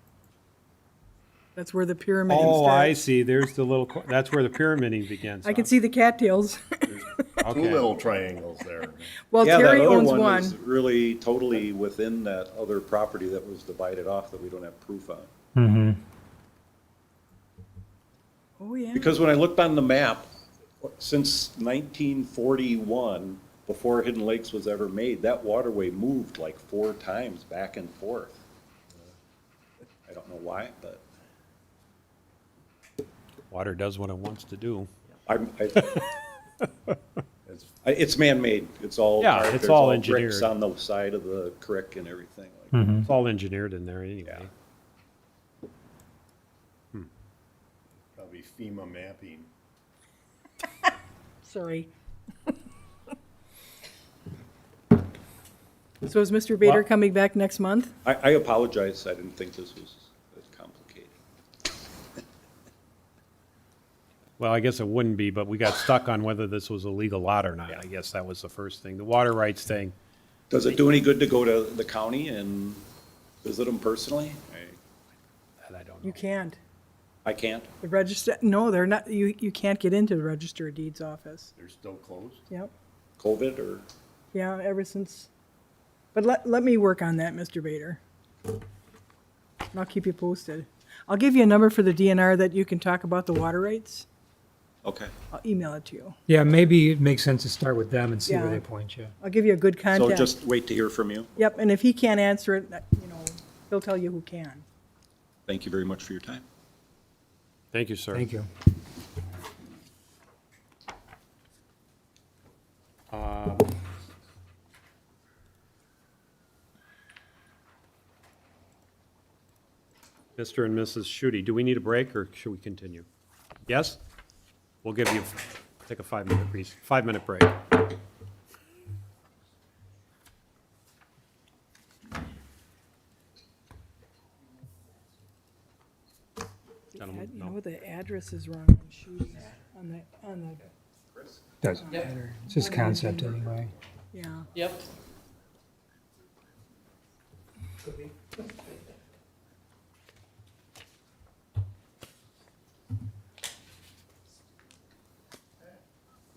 That's where the pyramid Oh, I starts. see. There's the little, that's where the pyramiding begins. I can see the cattails. Two Okay. little triangles there. Well, Yeah, that Terry other owns one one. is really totally within that other property that was divided off that we don't have proof on. mm-hmm. Oh, yeah. Because when I looked on the map, since 1941, before Hidden Lakes was ever made, that waterway moved like 4 times back and forth. I don't know why, but Water does what it wants to do. It's man-made. It's all. Yeah, art. it's There's all bricks engineered. on the side of the creek and everything. It's all engineered in there anyway. Probably FEMA mapping. Sorry. So is Mr. Bader Well- coming back next month? I apologize. I didn't think this was as complicated. Well, I guess it wouldn't be, but we got stuck on whether this was a legal lot or not. I guess that was the first thing. The water rights thing, Does it do any good to go to the county and visit them personally? that I don't know. You can't. I can't. The register, no, they're not, you can't get into the Register of Deeds office. They're still closed? Yep. COVID or? Yeah, ever since. But let me work on that, Mr. Bader. And I'll keep you posted. I'll give you a number for the DNR that you can talk about the water rights. Okay. I'll email it to you. Yeah, maybe it makes sense to start with them and see where Yeah. they point you. I'll give you a good So contact. just wait to hear from you. Yep, and if he can't answer it, he'll tell you who can. Thank you very much for your time. Thank you, sir. Thank you. Mr. and Mrs. Schutte, do we need a break or should we continue? Yes? We'll give you, take a 5-minute break. 5-minute break. Gentlemen, You no. know, the address is wrong on Shooties, on the Doesn't matter. It's just concept anyway. Yeah. Yep.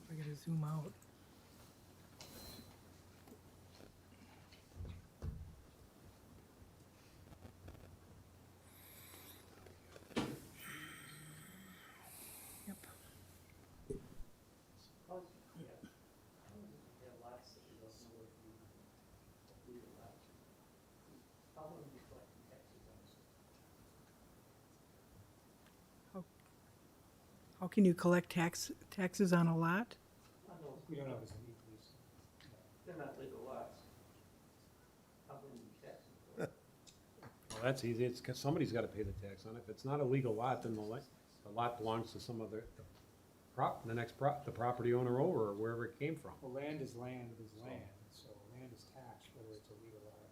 I gotta zoom out. Yep. How can you collect taxes on a lot? We don't know if it's legally. They're not legal lots. Well, that's easy. It's, 'cause somebody's gotta pay the tax on it. If it's not a legal lot, then the lot belongs to some other, the property owner over, or wherever it came from. Well, land is land, so land is taxed, whether it's a legal lot or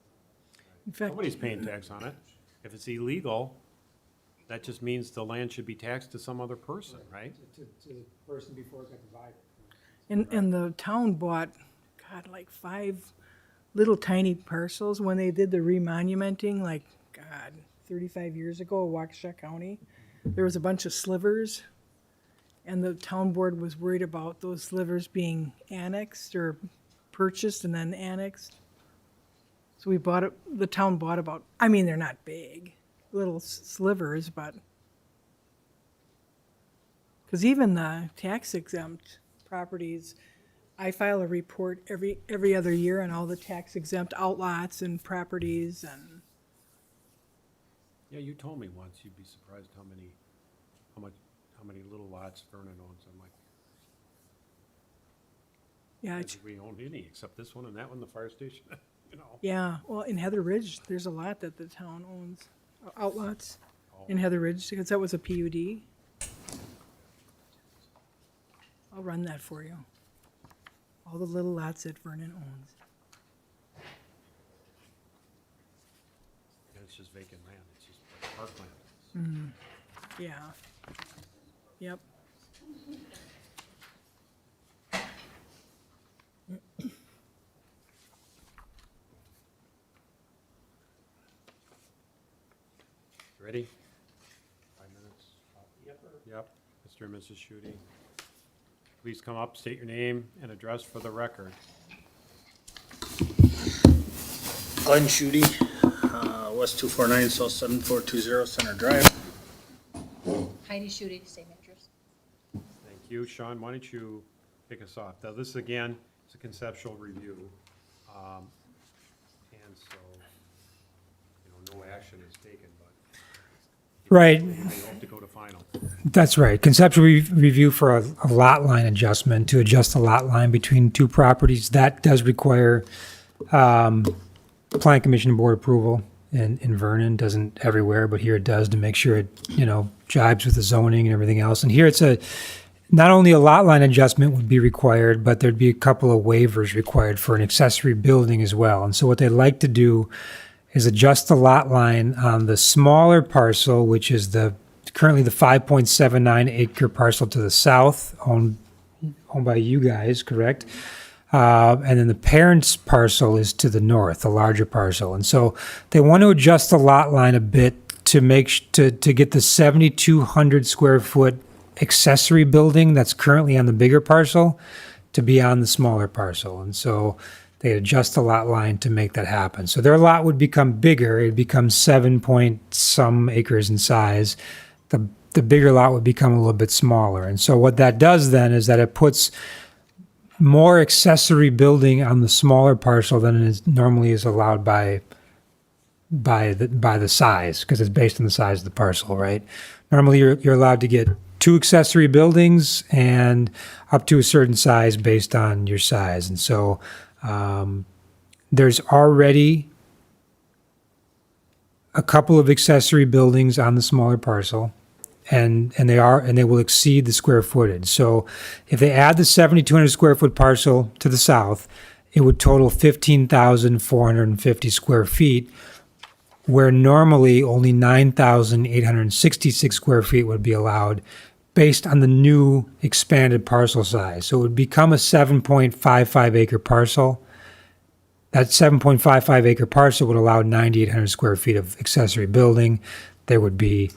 not. In fact, Nobody's paying tax on it. If it's illegal, that just means the land should be taxed to some other person, right? To the person before it got divided. and the town bought, God, like 5 little tiny parcels when they did the remonumenting, like, God, 35 years ago, Waukesha County. There was a bunch of slivers, and the town board was worried about those slivers being annexed or purchased and then annexed. So the town bought about, I mean, they're not big, little slivers, but, because even the tax exempt properties, I file a report every other year on all the tax exempt outlots and properties and. Yeah, you told me once, you'd be surprised how many little lots Vernon owns. I'm like, Yeah, "Did we own any, except this one and that one, the fire station, you know? yeah, well, in Heather Ridge, there's a lot that the town owns, outlots in Heather Ridge, because that was a PUD. I'll run that for you. All the little lots that Vernon owns. Yeah, it's just vacant land, it's just like parkland. Yeah. Yep. Ready? 5 minutes? Yep. Mr. and Mrs. Shooty. Please come up, state your name and address for the record. Glenn Schutte, West 249, South 7420 Center Drive. Heidi Schutte, same address. Thank you. Sean, why don't you kick us off? Now, this again is a conceptual review. And so, no action is taken, but. Right. We hope to go to final. That's right. Conceptual review for a lot line adjustment to adjust the lot line between two properties. That does require Plan Commission board approval in Vernon. Doesn't everywhere, but here it does to make sure it, jibes with the zoning and everything else. And here it's not only a lot line adjustment would be required, but there'd be a couple of waivers required for an accessory building as well. And so what they'd like to do is adjust the lot line on the smaller parcel, which is currently the 5.79 acre parcel to the south, owned by you guys, correct? And then the parent's parcel is to the north, the larger parcel. And so they want to adjust the lot line a bit to get the 7,200 square foot accessory building that's currently on the bigger parcel to be on the smaller parcel. And so they adjust the lot line to make that happen. So their lot would become bigger. It'd become 7 point some acres in size. The bigger lot would become a little bit smaller. And so what that does then is that it puts more accessory building on the smaller parcel than is normally is allowed by the size, because it's based on the size of the parcel, right? Normally you're allowed to get 2 accessory buildings and up to a certain size based on your size. And so there's already a couple of accessory buildings on the smaller parcel, and they will exceed the square footage. So if they add the 7,200 square foot parcel to the south, it would total 15,450 square feet, where normally only 9,866 square feet would be allowed based on the new expanded parcel size. So it would become a 7.55 acre parcel. That 7.55 acre parcel would allow 9,800 square feet of accessory building. There would be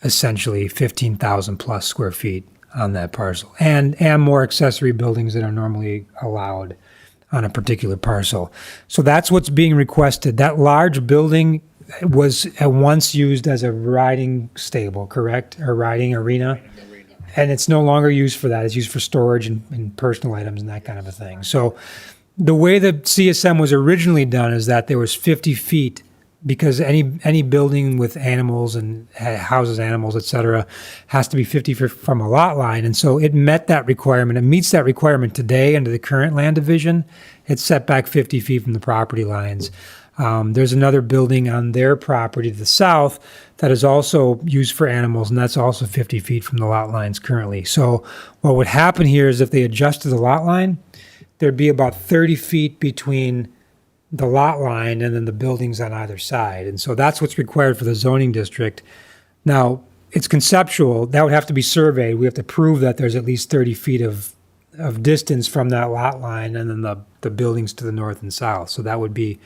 essentially 15,000 plus square feet on that parcel, and more accessory buildings that are normally allowed on a particular parcel. So that's what's being requested. That large building was at once used as a riding stable, correct? Or riding arena? And it's no longer used for that. It's used for storage and personal items and that kind of a thing. So the way the CSM was originally done is that there was 50 feet, because any building with animals and houses animals, et cetera, has to be 50 feet from a lot line. And so it met that requirement. It meets that requirement today under the current land division. It's set back 50 feet from the property lines. There's another building on their property to the south that is also used for animals, and that's also 50 feet from the lot lines currently. So what would happen here is if they adjusted the lot line, there'd be about 30 feet between the lot line and then the buildings on either side. And so that's what's required for the zoning district. Now, it's conceptual. That would have to be surveyed. We have to prove that there's at least 30 feet of distance from that lot line and then the buildings to the north and south. So that would be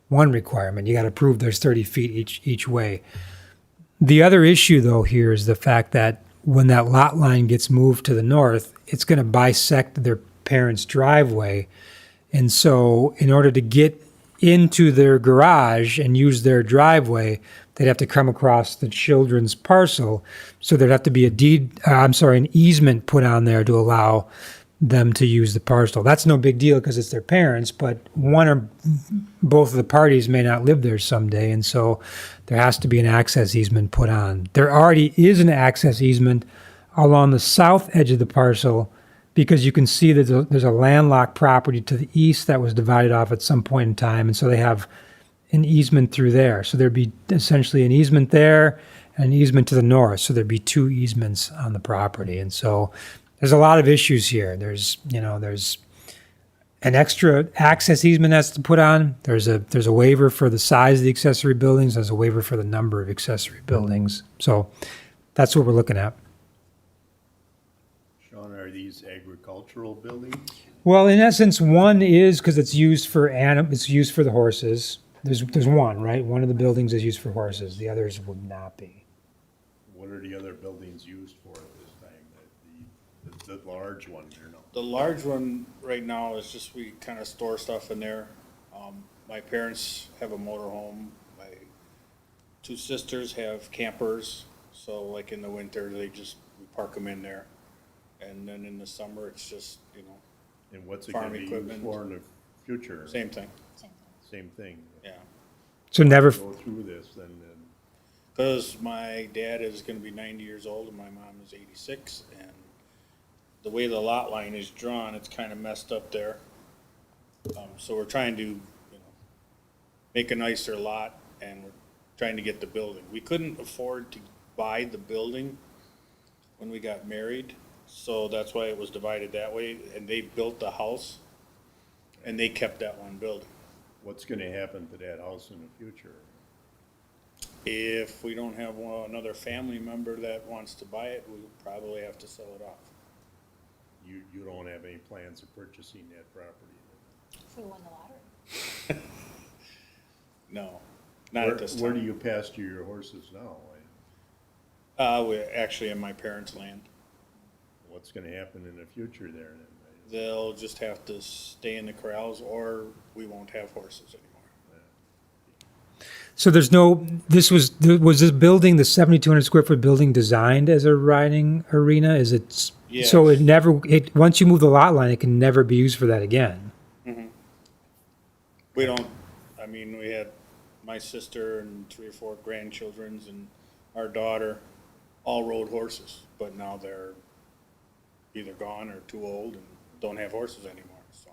one requirement. You got to prove there's 30 feet each way. The other issue, though, here is the fact that when that lot line gets moved to the north, it's going to bisect their parents' driveway. And so in order to get into their garage and use their driveway, they'd have to come across the children's parcel. So there'd have to be an easement put on there to allow them to use the parcel. That's no big deal because it's their parents, but one or both of the parties may not live there someday, and so there has to be an access easement put on. There already is an access easement along the south edge of the parcel, because you can see that there's a landlocked property to the east that was divided off at some point in time, and so they have an easement through there. So there'd be essentially an easement there and an easement to the north, so there'd be two easements on the property. And so there's a lot of issues here. There's an extra access easement that's to put on. There's a waiver for the size of the accessory buildings. There's a waiver for the number of accessory buildings. So that's what we're looking at. Sean, are these agricultural buildings? Well, in essence, one is because it's used for it's used for the horses. There's one, right? One of the buildings is used for horses. The others would not be. What are the other buildings used for at this time? The large one, or no? The large one right now is just, we kind of store stuff in there. My parents have a motorhome. My two sisters have campers. So like in the winter, we park them in there. And then in the summer, it's just, And what's it going to be used for in the future? Same thing. Same thing. Yeah. So never. Go through this then. Because my dad is going to be 90 years old and my mom is 86, and the way the lot line is drawn, it's kind of messed up there. So we're trying to, make a nicer lot, and we're trying to get the building. We couldn't afford to buy the building when we got married, so that's why it was divided that way, and they built the house, and they kept that one building. What's going to happen to that house in the future? If we don't have another family member that wants to buy it, we'll probably have to sell it off. You don't have any plans of purchasing that property? If we won the lottery. No, not at this time. Where do you pasture your horses now? We're actually in my parents' land. What's going to happen in the future there then? They'll just have to stay in the corrals, or we won't have horses anymore. So was this building, the 7,200 square foot building, designed as a riding arena? Is it? Yes. So once you move the lot line, it can never be used for that again. Mm-hmm. We had my sister and 3 or 4 grandchildren and our daughter all rode horses, but now they're either gone or too old and don't have horses anymore. So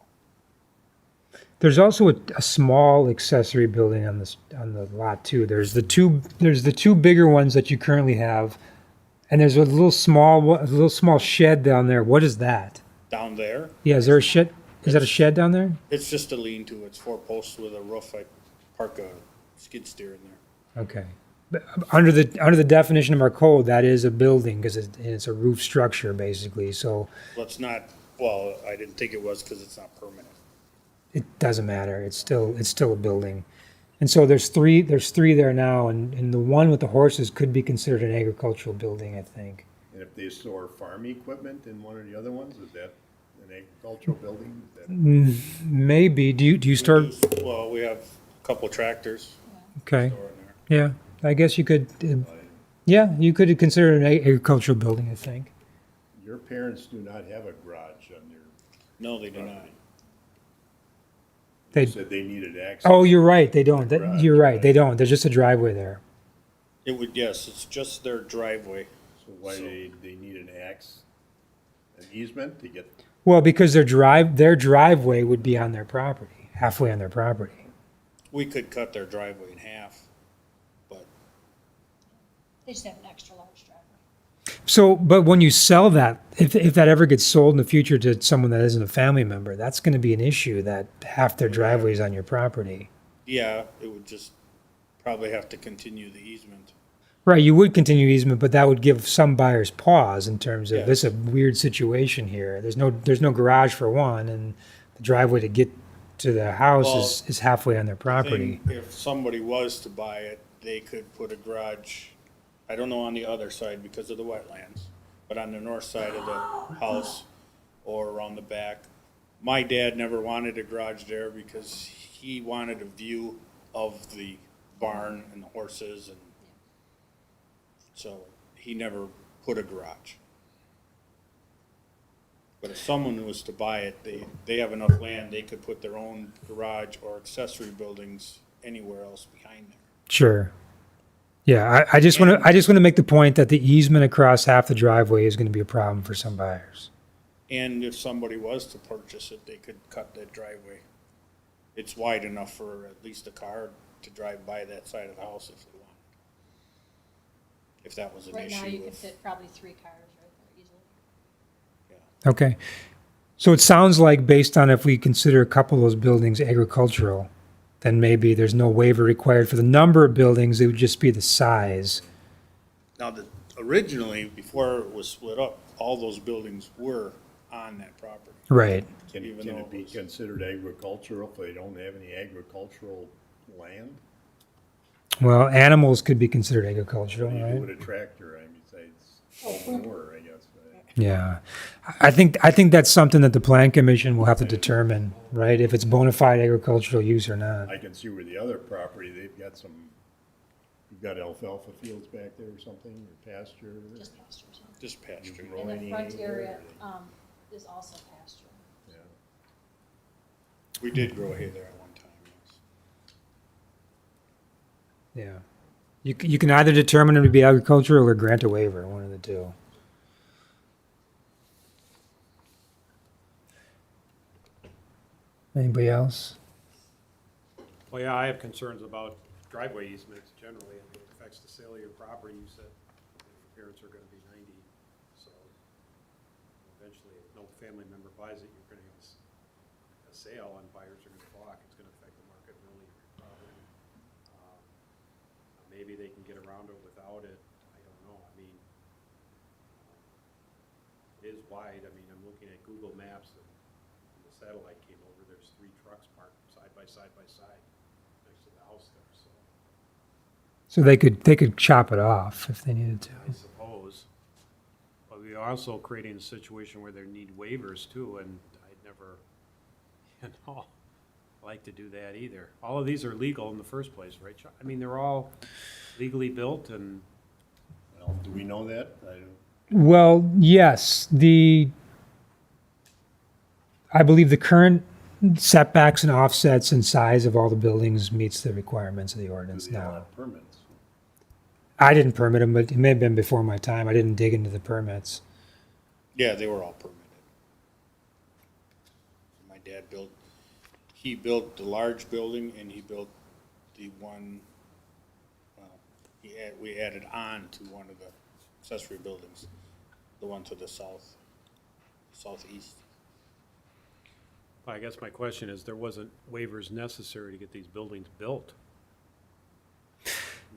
There's also a small accessory building on the lot too. There's the two bigger ones that you currently have, and there's a little small shed down there. What is that? down there, Yeah, is there a shed? Is that a shed down there? it's just a lean-to. It's 4 posts with a roof. I park a skid steer in there. Okay. Under the definition of our code, that is a building, because it's a roof structure, basically, so Well, it's not, well, I didn't think it was because it's not permanent. it doesn't matter, it's still a building. And so there's three there now, and the one with the horses could be considered an agricultural building, I think. And if they store farm equipment in one of the other ones, is that an agricultural building? Is that- Maybe, do you store, Well, we have a couple tractors. okay, Store in there. yeah, I guess you could, yeah, you could consider it an agricultural building, I think. Your parents do not have a garage on their No, they do not. property. They, They said they needed access. oh, you're right, they don't, Garage, you're right, they don't, there's just a driveway there. It would, yes, it's just their driveway. So why they need an easement to get, Well, because their driveway would be on their property, halfway on their property. We could cut their driveway in half, but They just have an extra large driveway. So, but when you sell that, if that ever gets sold in the future to someone that isn't a family member, that's gonna be an issue, that half their driveway is on your property. yeah, it would just probably have to continue the easement. Right, you would continue easement, but that would give some buyers pause in terms of, Yes. this is a weird situation here. There's no garage for one, and the driveway to get to the house Well, is halfway on their property. If somebody was to buy it, they could put a garage, I don't know on the other side because of the wetlands, but on the north side of the house or around the back. My dad never wanted a garage there because he wanted a view of the barn and the horses, and so he never put a garage. But if someone was to buy it, they have enough land, they could put their own garage or accessory buildings anywhere else behind there. Sure. Yeah, I just wanna make the point that the easement across half the driveway is gonna be a problem for some buyers. And if somebody was to purchase it, they could cut that driveway. It's wide enough for at least a car to drive by that side of the house if they wanted. If that was an Right now, you issue could with, fit probably 3 cars right there easily. Okay. So it sounds like, based on if we consider a couple of those buildings agricultural, then maybe there's no waiver required for the number of buildings, it would just be the size. now originally, before it was split up, all those buildings were on that property. Right. can Even can though it it be was- considered agricultural if they don't have any agricultural land? Well, animals could be considered agricultural, What do you do right? with a tractor? I mean, it's all manure, I guess, right? Yeah. I think that's something that the plan commission will have to determine, right? If it's bona fide agricultural use or not. I can see where the other property, they've got some, you've got alfalfa fields back there or something, or pasture. Just pastures. Yeah. Just pasture. grow And the any front area or- is also pasture. Yeah. We did grow hay there at one time, yes. Yeah. You can either determine it to be agricultural or grant a waiver, one of the two. Anybody else? Well, yeah, I have concerns about driveway easements generally, and it affects the sale of your property. You said your parents are gonna be 90, so eventually, if no family member buys it, you're gonna have a sale, and buyers are gonna balk. It's gonna affect the market really of your property. Maybe they can get around it without it, I don't know. I mean, it is wide. I mean, I'm looking at Google Maps, and when the satellite came over, there's 3 trucks parked side by side next to the house there, so So they could chop it off if they needed to. I suppose. But we are also creating a situation where they need waivers too, and I'd never, like to do that either. All of these are legal in the first place, right, Chuck? I mean, they're all legally built and, Well, do we know that? I don't. Well, yes, I believe the current setbacks and offsets and size of all the buildings meets the requirements of the ordinance Do they all now. have permits? I didn't permit them, but it may have been before my time. I didn't dig into the permits. Yeah, they were all permitted. My dad he built the large building and he built the one, we added on to one of the accessory buildings, the one to the southeast. I guess my question is, there wasn't waivers necessary to get these buildings built.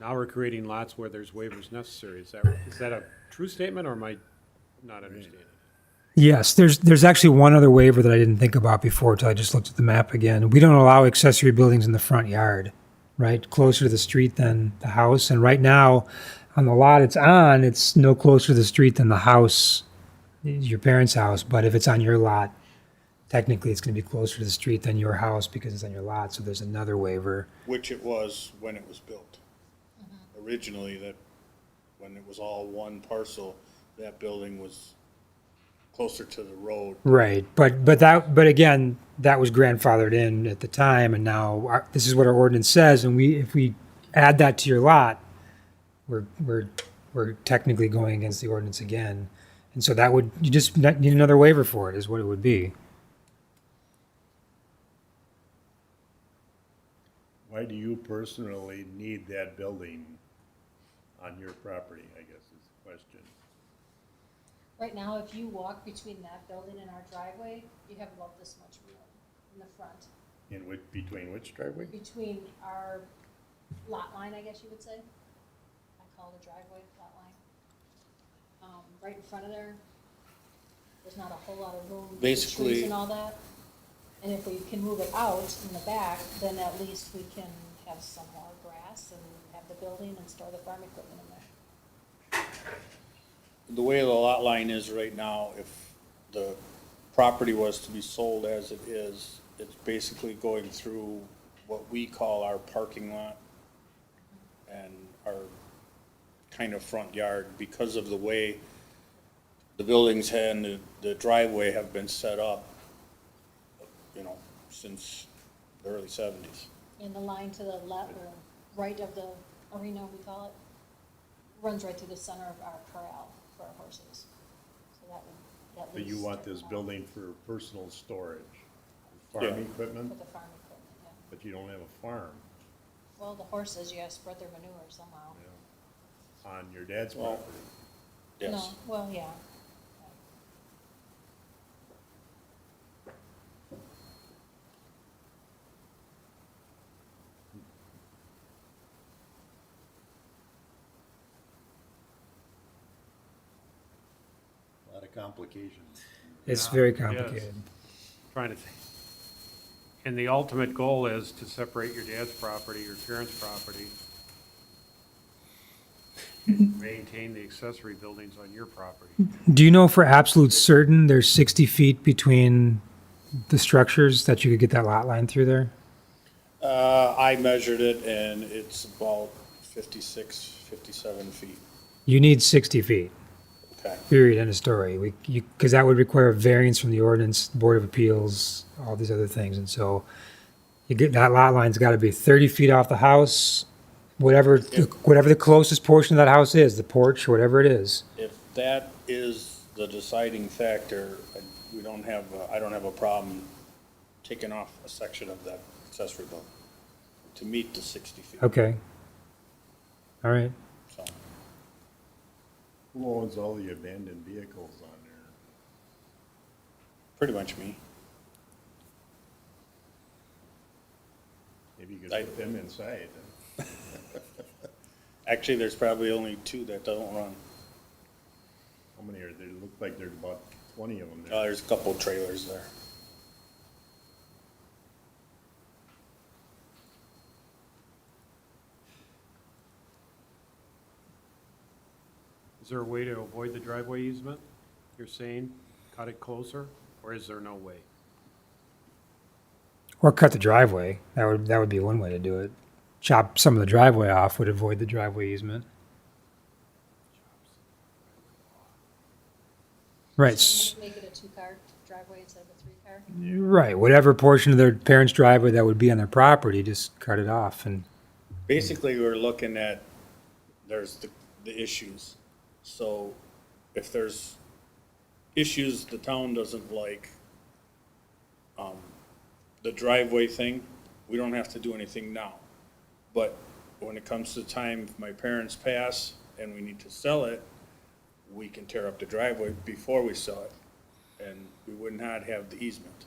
now we're creating lots where there's waivers necessary. Is that a true statement, or am I not understanding? Yes, there's actually one other waiver that I didn't think about before until I just looked at the map again. We don't allow accessory buildings in the front yard, right? Closer to the street than the house. And right now, on the lot it's no closer to the street than the house, your parents' house. But if it's on your lot, technically it's going to be closer to the street than your house because it's on your lot. So there's another waiver. Which it was when it was built. Originally, that, when it was all one parcel, that building was closer to the road. Right, but again, that was grandfathered in at the time, and now this is what our ordinance says, and if we add that to your lot, we're technically going against the ordinance again, and so you just need another waiver for it, is what it would be. Why do you personally need that building on your property, I guess is the question. Right now, if you walk between that building and our driveway, you have about this much room in the front. Between which driveway? Between our lot line, I guess you would say. I call it a driveway, lot line. Right in front of there's not a whole lot of room. with Basically- trees and all that. And if we can move it out in the back, then at least we can have some more grass and have the building and store the farm equipment in there. The way the lot line is right now, if the property was to be sold as it is, it's basically going through what we call our parking lot and our kind of front yard because of the way the buildings and the driveway have been set up, since the early 70s. And the line to the left, or right of the arena, we call it, runs right through the center of our corral for our horses. So that would, at But least. you want this building for personal storage, Yeah. farm equipment, For the farm equipment, yeah. but you don't have a farm Well, the horses, you gotta spread their manure somehow. on your dad's Well, property. Yes. No, well, yeah. A lot of complications. It's Yeah, very yes. complicated. Trying to think. And the ultimate goal is to separate your dad's property, your parents' property, and maintain the accessory buildings on your property. Do you know for absolute certain there's 60 feet between the structures that you could get that lot line through there? I measured it and it's about 56, 57 feet. You need 60 feet. Okay. Period, end of story. Because that would require a variance from the ordinance, Board of Appeals, all these other things. And so that lot line's got to be 30 feet off the house, whatever the closest portion of that house is, the porch, whatever it is. If that is the deciding factor, I don't have a problem taking off a section of that accessory building to meet the 60 feet. Okay. All right. So, Who owns all the abandoned vehicles on there? pretty much me. Maybe you could I- put them inside. Actually, there's probably only 2 that don't run. How many are there? Look like there's about 20 of them there. There's a couple trailers there. Is there a way to avoid the driveway easement? You're saying cut it closer, or is there no way? Or cut the driveway. That would be one way to do it. Chop some of the driveway off would avoid the driveway easement. Right. Make it a 2-car driveway instead of a 3-car. Right. Whatever portion of their parents' driveway that would be on their property, just cut it off. And Basically, we're looking at, there's the issues. So if there's issues the town doesn't like, the driveway thing, we don't have to do anything now. But when it comes to time, if my parents pass and we need to sell it, we can tear up the driveway before we sell it, and we would not have the easement.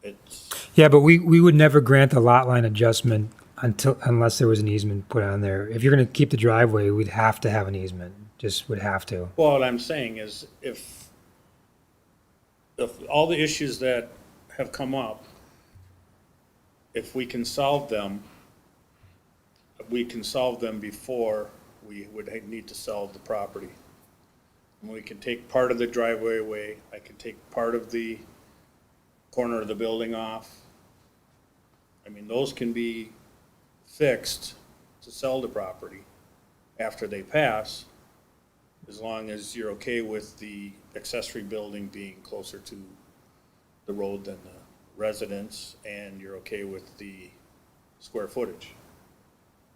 It's, yeah, but we would never grant the lot line adjustment unless there was an easement put on there. If you're gonna keep the driveway, we'd have to have an easement, just would have to. Well, what I'm saying is if all the issues that have come up, if we can solve them, before we would need to sell the property. And we can take part of the driveway away, I can take part of the corner of the building off. I mean, those can be fixed to sell the property after they pass, as long as you're okay with the accessory building being closer to the road than the residence, and you're okay with the square footage.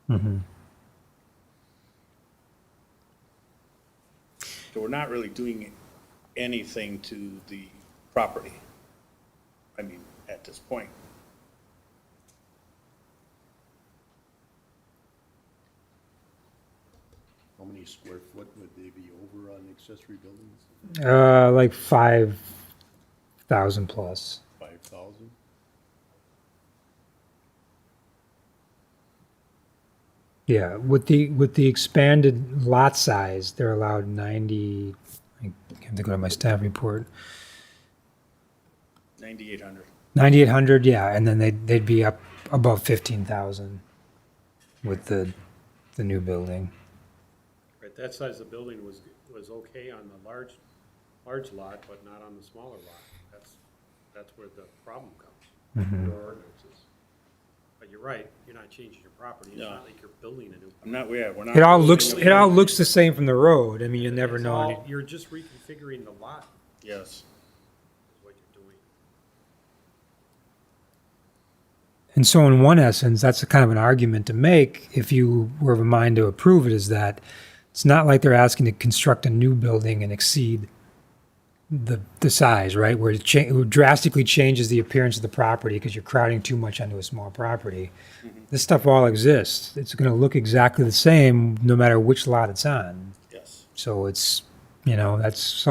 Mm-hmm. So we're not really doing anything to the property, I mean, at this point. How many square foot would they be over on accessory buildings? Like 5,000 plus. 5,000? Yeah, with the expanded lot size, they're allowed 90. I have to go to my staff report. 9,800. 9,800, yeah, and then they'd be up above 15,000 with the new building. Right, that size of building was okay on the large lot, but not on the smaller lot. That's where the problem comes, Mhm. your ordinances. But you're right, you're not changing your property, it's No. not like you're building a new. I'm not, yeah, we're not. It all building looks the same from the road. I mean, you never It's know. all- You're just reconfiguring the lot, Yes. is what you're doing. And so, in one essence, that's a kind of an argument to make if you were of a mind to approve it, is that it's not like they're asking to construct a new building and exceed the size, right? Where it drastically changes the appearance of the property because you're crowding too much onto a small property. This stuff all exists. It's going to look exactly the same no matter which lot it's on. Yes. So it's, that's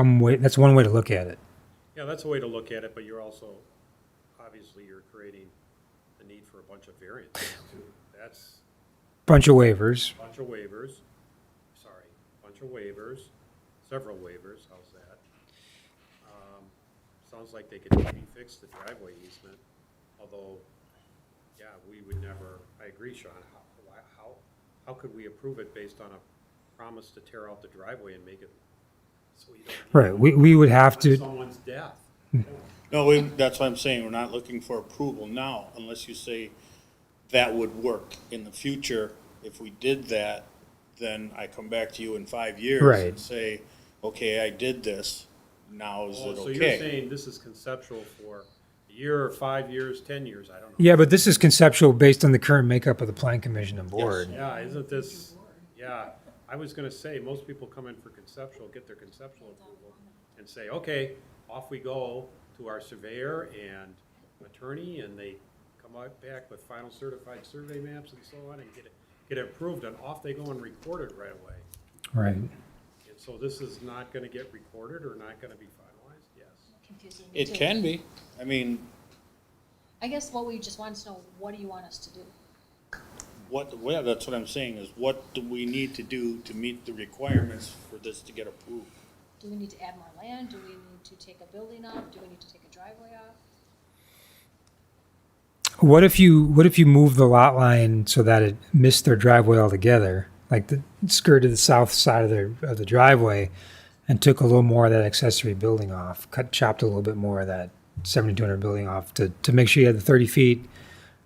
one way to look at it. Yeah, that's a way to look at it, but you're also, obviously, you're creating the need for a bunch of variances too. That's Bunch of waivers. bunch of waivers, several waivers, how's that? Sounds like they could maybe fix the driveway easement, although, yeah, we would never, I agree, Sean, how could we approve it based on a promise to tear out the driveway and make it so you don't. Right. We would have to. Someone's death. No, that's what I'm saying, we're not looking for approval now, unless you say that would work in the future. If we did that, then I come back to you in 5 years Right. and say, okay, I did this, now is it So okay? you're saying this is conceptual for a year or 5 years, 10 years, I don't know. Yeah, but this is conceptual based on the current makeup of the plan commission and board. Yeah, isn't this, yeah, I was gonna say, most people come in for conceptual, get their conceptual approval, and say, okay, off we go to our surveyor and attorney, and they come out back with final certified survey maps and so on, and get it approved, and off they go and record it right away. Right. And so this is not gonna get recorded or not gonna be finalized? Yes. Confusing me It too. can be, I mean, I guess what we just want to know, what do you want us to do? well, that's what I'm saying, is what do we need to do to meet the requirements for this to get approved? Do we need to add more land? Do we need to take a building off? Do we need to take a driveway off? What if you move the lot line so that it missed their driveway altogether, like the skirted the south side of the driveway, and took a little more of that accessory building off, chopped a little bit more of that 7,200 building off to make sure you had the 30 feet.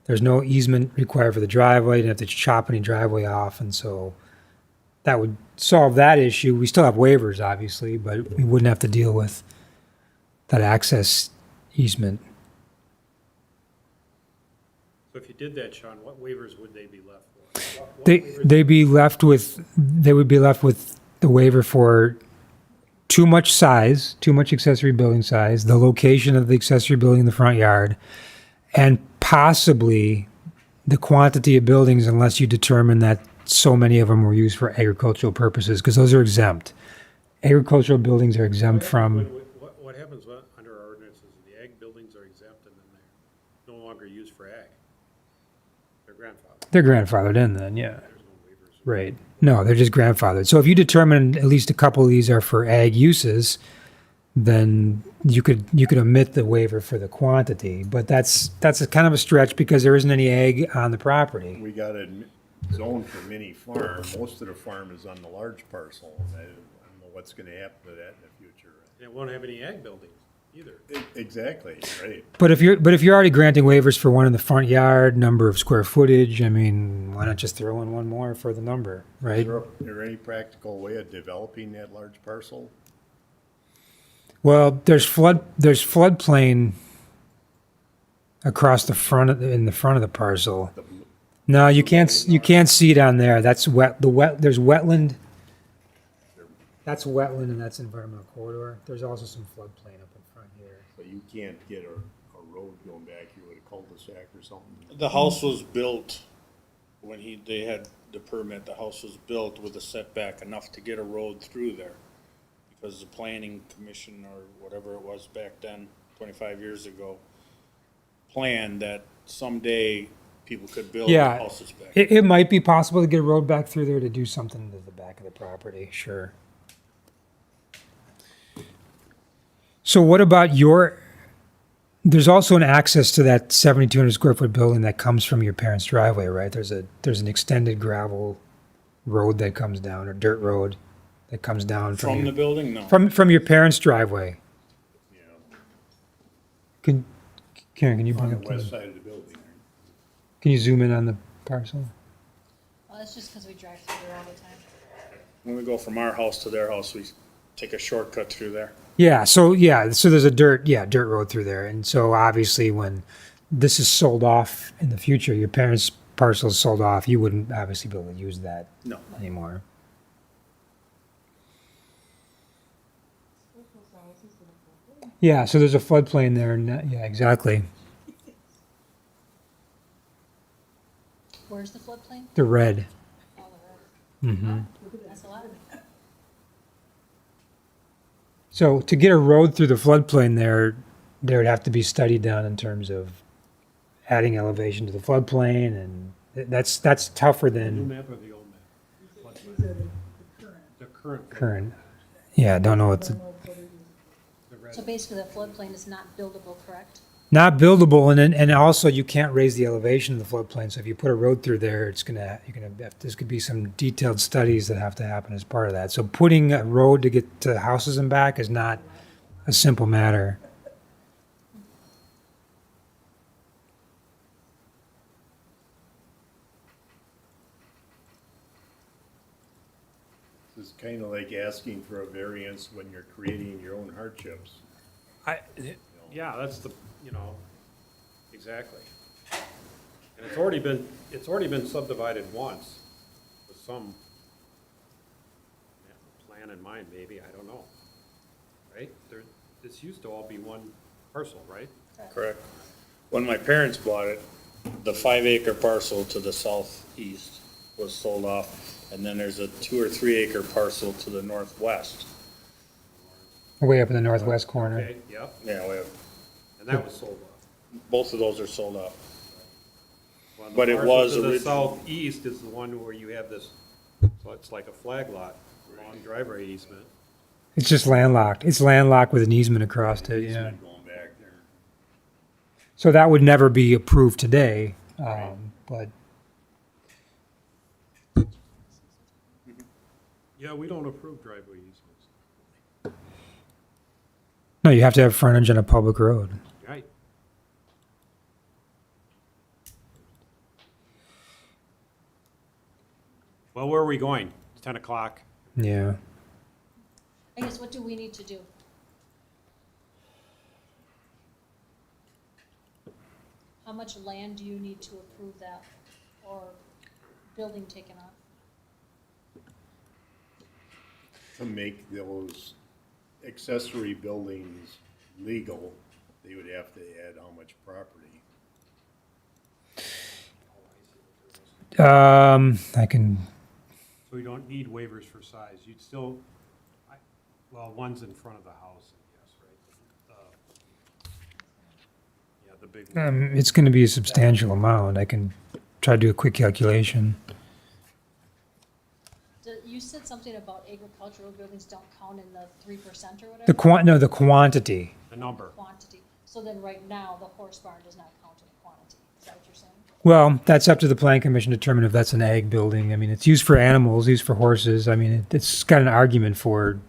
There's no easement required for the driveway. You didn't have to chop any driveway off, and so that would solve that issue. We still have waivers, obviously, but we wouldn't have to deal with that access easement. So if you did that, Sean, what waivers would they be left for? What They waivers- they would be left with the waiver for too much size, too much accessory building size, the location of the accessory building in the front yard, and possibly the quantity of buildings unless you determine that so many of them were used for agricultural purposes, because those are exempt. Agricultural buildings are exempt from. What happens under our ordinances, the ag buildings are exempt and then they're no longer used for ag? They're grandfathered. They're grandfathered in then, yeah. Right. No, they're just grandfathered. So if you determine at least a couple of these are for ag uses, then you could omit the waiver for the quantity, but that's a kind of a stretch because there isn't any ag on the property. We got a zone for mini farm. Most of the farm is on the large parcel. I don't know what's gonna happen to that in the future. It won't have any ag buildings either. Exactly, right. But if you're already granting waivers for one in the front yard, number of square footage, I mean, why not just throw in one more for the number, right? Is there any practical way of developing that large parcel? Well, there's floodplain across in the front of the parcel. No, you can't see it on there. That's wet. There's wetland. That's wetland and that's environmental corridor. There's also some floodplain up in front here. But you can't get a road going back here with a cul-de-sac or something. The house was built when they had the permit. The house was built with a setback enough to get a road through there. Because the planning commission or whatever it was back then, 25 years ago, planned that someday people could build Yeah, houses back. it might be possible to get a road back through there to do something to the back of the property, sure. So what about there's also an access to that 7,200 square foot building that comes from your parents' driveway, right? There's an extended gravel road that comes down, or dirt road that comes down From the building? No. From your parents' driveway. Karen, can you bring On up the west side of the building. Can you zoom in on the parcel? Well, that's just because we drive through there all the time. When we go from our house to their house, we take a shortcut through there. So there's a dirt road through there. And so obviously when this is sold off in the future, your parents' parcel is sold off, you wouldn't obviously be able to use that No. anymore. Yeah, so there's a floodplain there, and yeah, exactly. Where's the floodplain? The red. Oh, the red. Mm-hmm. That's a lot of it. So to get a road through the floodplain there would have to be studied down in terms of adding elevation to the floodplain, and that's tougher The new than map or the old map? The current. current. Yeah, I don't know what the. So basically, the floodplain is not buildable, correct? Not buildable, and also you can't raise the elevation of the floodplain. So if you put a road through there, there's could be some detailed studies that have to happen as part of that. So putting a road to get to houses and back is not a simple matter. It's kind of like asking for a variance when you're creating your own hardships. Yeah, that's exactly. And it's already been subdivided once with some plan in mind, maybe, I don't know. Right? This used to all be one parcel, right? Correct. When my parents bought it, the 5-acre parcel to the southeast was sold off, and then there's a 2 or 3 acre parcel to the northwest. Way up in the northwest corner. Okay, yep, Yeah, we have, and that was sold off. both of those are sold off. Well, the But it parcel was to the original. southeast is the one where you have this, so it's like a flag lot, long driveway easement. It's just landlocked. It's landlocked with an easement across it. Yeah. Easement going back there. So that would never be approved today, but Yeah, we don't approve driveway easements. no, you have to have frontage on a public road. Right. Well, where are we going? It's 10 o'clock. Yeah. I guess, what do we need to do? How much land do you need to approve that, or building taken off? To make those accessory buildings legal, they would have to add how much property? I can. So we don't need waivers for size. You'd still, well, one's in front of the house, I guess, right? Yeah, the big one. It's going to be a substantial amount. I can try to do a quick calculation. You said something about agricultural buildings don't count in the 3% or whatever? The quantity. The number. Quantity. So then right now, the horse barn does not count in the quantity. Is that what you're saying? Well, that's up to the plan commission to determine if that's an ag building. I mean, it's used for animals, used for horses. I mean, it's got an argument for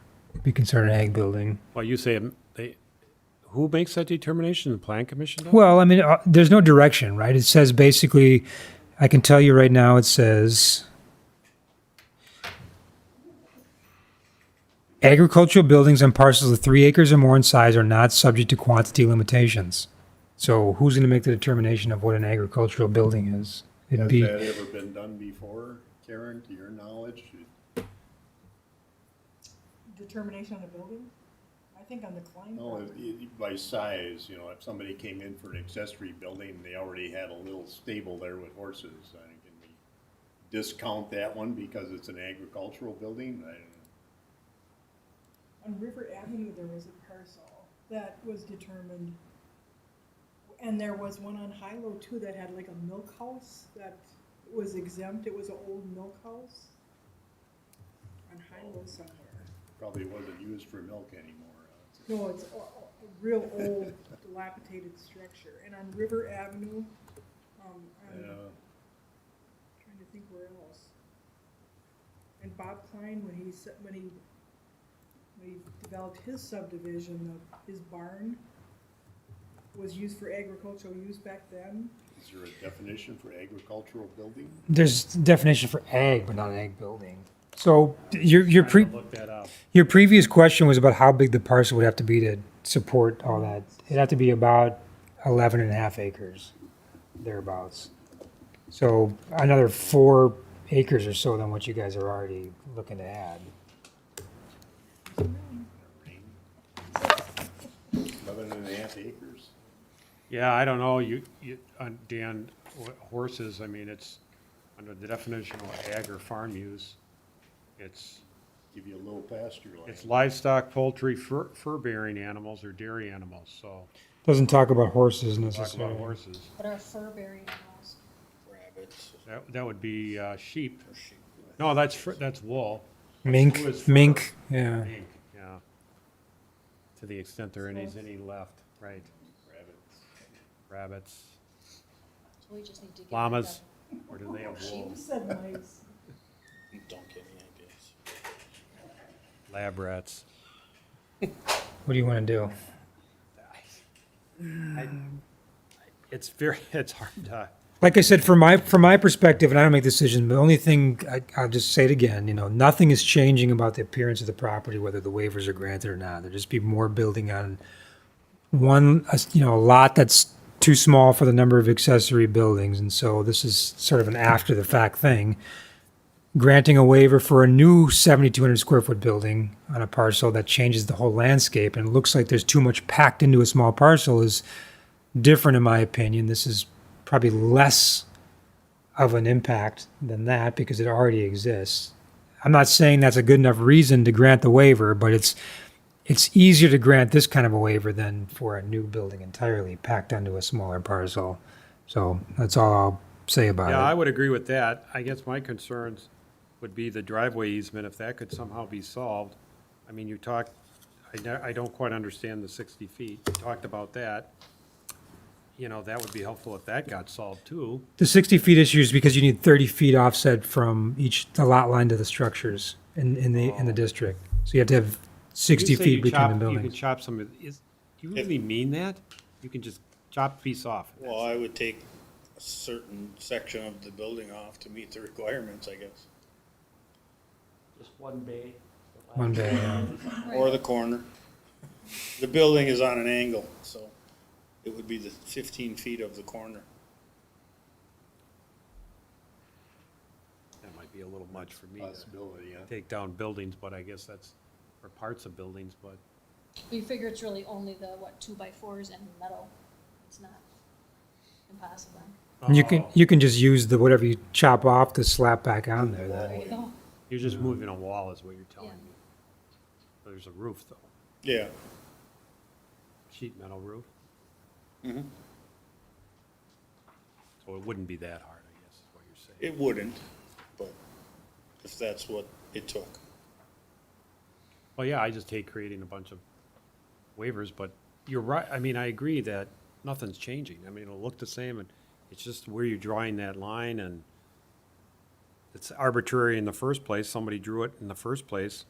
be considered an ag building. Well, you say, who makes that determination? The plan commission does? Well, I mean, there's no direction, right? It says basically, I can tell you right now, it says agricultural buildings on parcels of 3 acres or more in size are not subject to quantity limitations. So who's going to make the determination of what an agricultural building is? It'd Has be, that ever been done before, Karen, to your knowledge? Determination on a building? I think on the Klein No, property. by size, you know, if somebody came in for an accessory building, they already had a little stable there with horses. I mean, can we discount that one because it's an agricultural building? I don't know. On River Avenue, there was a parcel that was determined, and there was one on Hilo too that had like a milk house that was exempt. It was an old milk house on Hilo somewhere. Probably wasn't used for milk anymore. No, it's a real old dilapidated structure. And on River Avenue, I'm trying to think where else. And Bob Klein, when he developed his subdivision, his barn was used for agricultural use back then. Is there a definition for agricultural building? there's a definition for ag, but not an ag building. So your Look that up. your previous question was about how big the parcel would have to be to support all that. It'd have to be about 11 and a half acres, thereabouts. So another 4 acres or so than what you guys are already looking to add. 11 and a half acres. Yeah, I don't know, Dan, horses, I mean, it's under the definition of ag or farm use. It's Give you a little pasture land. It's livestock, poultry, fur-bearing animals or dairy animals, so. Doesn't talk about horses Talk necessarily. about horses. What are fur-bearing animals? Rabbits. That would be sheep. No, that's wool. Mink, Wool is fur. mink, yeah. Mink, yeah. To the extent there is any left, right. Rabbits. So we just need to get Llamas, or do they have She wool? said mice. Don't get any ideas. Lab rats. What do you want to do? It's hard to. Like I said, from my perspective, and I don't make decisions, but the only thing, I'll just say it again, nothing is changing about the appearance of the property, whether the waivers are granted or not. There'll just be more building on a lot that's too small for the number of accessory buildings. And so this is sort of an after the fact thing. Granting a waiver for a new 7,200 square foot building on a parcel that changes the whole landscape and it looks like there's too much packed into a small parcel is different in my opinion. This is probably less of an impact than that because it already exists. I'm not saying that's a good enough reason to grant the waiver, but it's easier to grant this kind of a waiver than for a new building entirely packed onto a smaller parcel. So that's all I'll say about Yeah, I it. would agree with that. I guess my concerns would be the driveway easement, if that could somehow be solved. I mean, I don't quite understand the 60 feet. You talked about that. That would be helpful if that got solved too. The 60 feet issue is because you need 30 feet offset from the lot line to the structures in the district. So you have to have 60 You say feet you between the You buildings. can chop some of, do you really mean that? You can just chop a piece off? Well, I would take a certain section of the building off to meet the requirements, I guess. Just one bay. One day, yeah. Or the corner. The building is on an angle, so it would be the 15 feet of the corner. That might be a little much for me to Possibility, yeah. take down buildings, but I guess that's, or parts of buildings, but. You figure it's really only the, 2x4s and metal. It's not impossible. And you can just use the whatever you chop off to slap back on there. There Then. you go. You're just moving a wall is what you're telling Yeah. me. There's a roof though, Yeah. sheet metal roof, Mm-hmm. so it wouldn't be that hard, I guess, is It wouldn't, but if that's what it took. Well, yeah, I just hate creating a bunch of waivers, but you're right. I mean, I agree that nothing's changing. I mean, it'll look the same, and it's just where you're drawing that line, and it's arbitrary in the first place. Somebody drew it in the first place.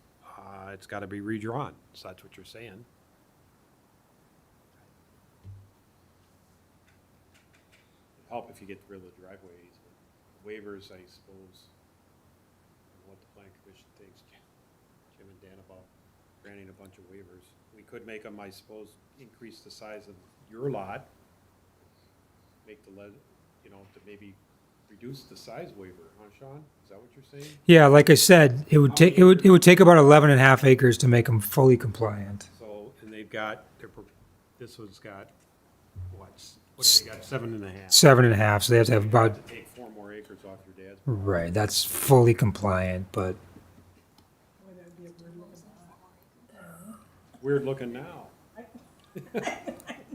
It's got to be redrawn. So that's what you're saying. It'd help if you get rid of the driveways, but waivers, I suppose, and what the plan commission thinks, Jim and Dan, about granting a bunch of waivers. We could make them, I suppose, increase the size of your lot, make the to maybe reduce the size waiver, huh, Sean? Is that what you're saying? Yeah, like I said, it would take, it would take about 11 and a half acres to make them fully compliant. So, and they've got, this one's got, what they got, 7.5. 7.5, so they have to have about, To take 4 more acres off your dad's. right, that's fully compliant, but Weird looking now.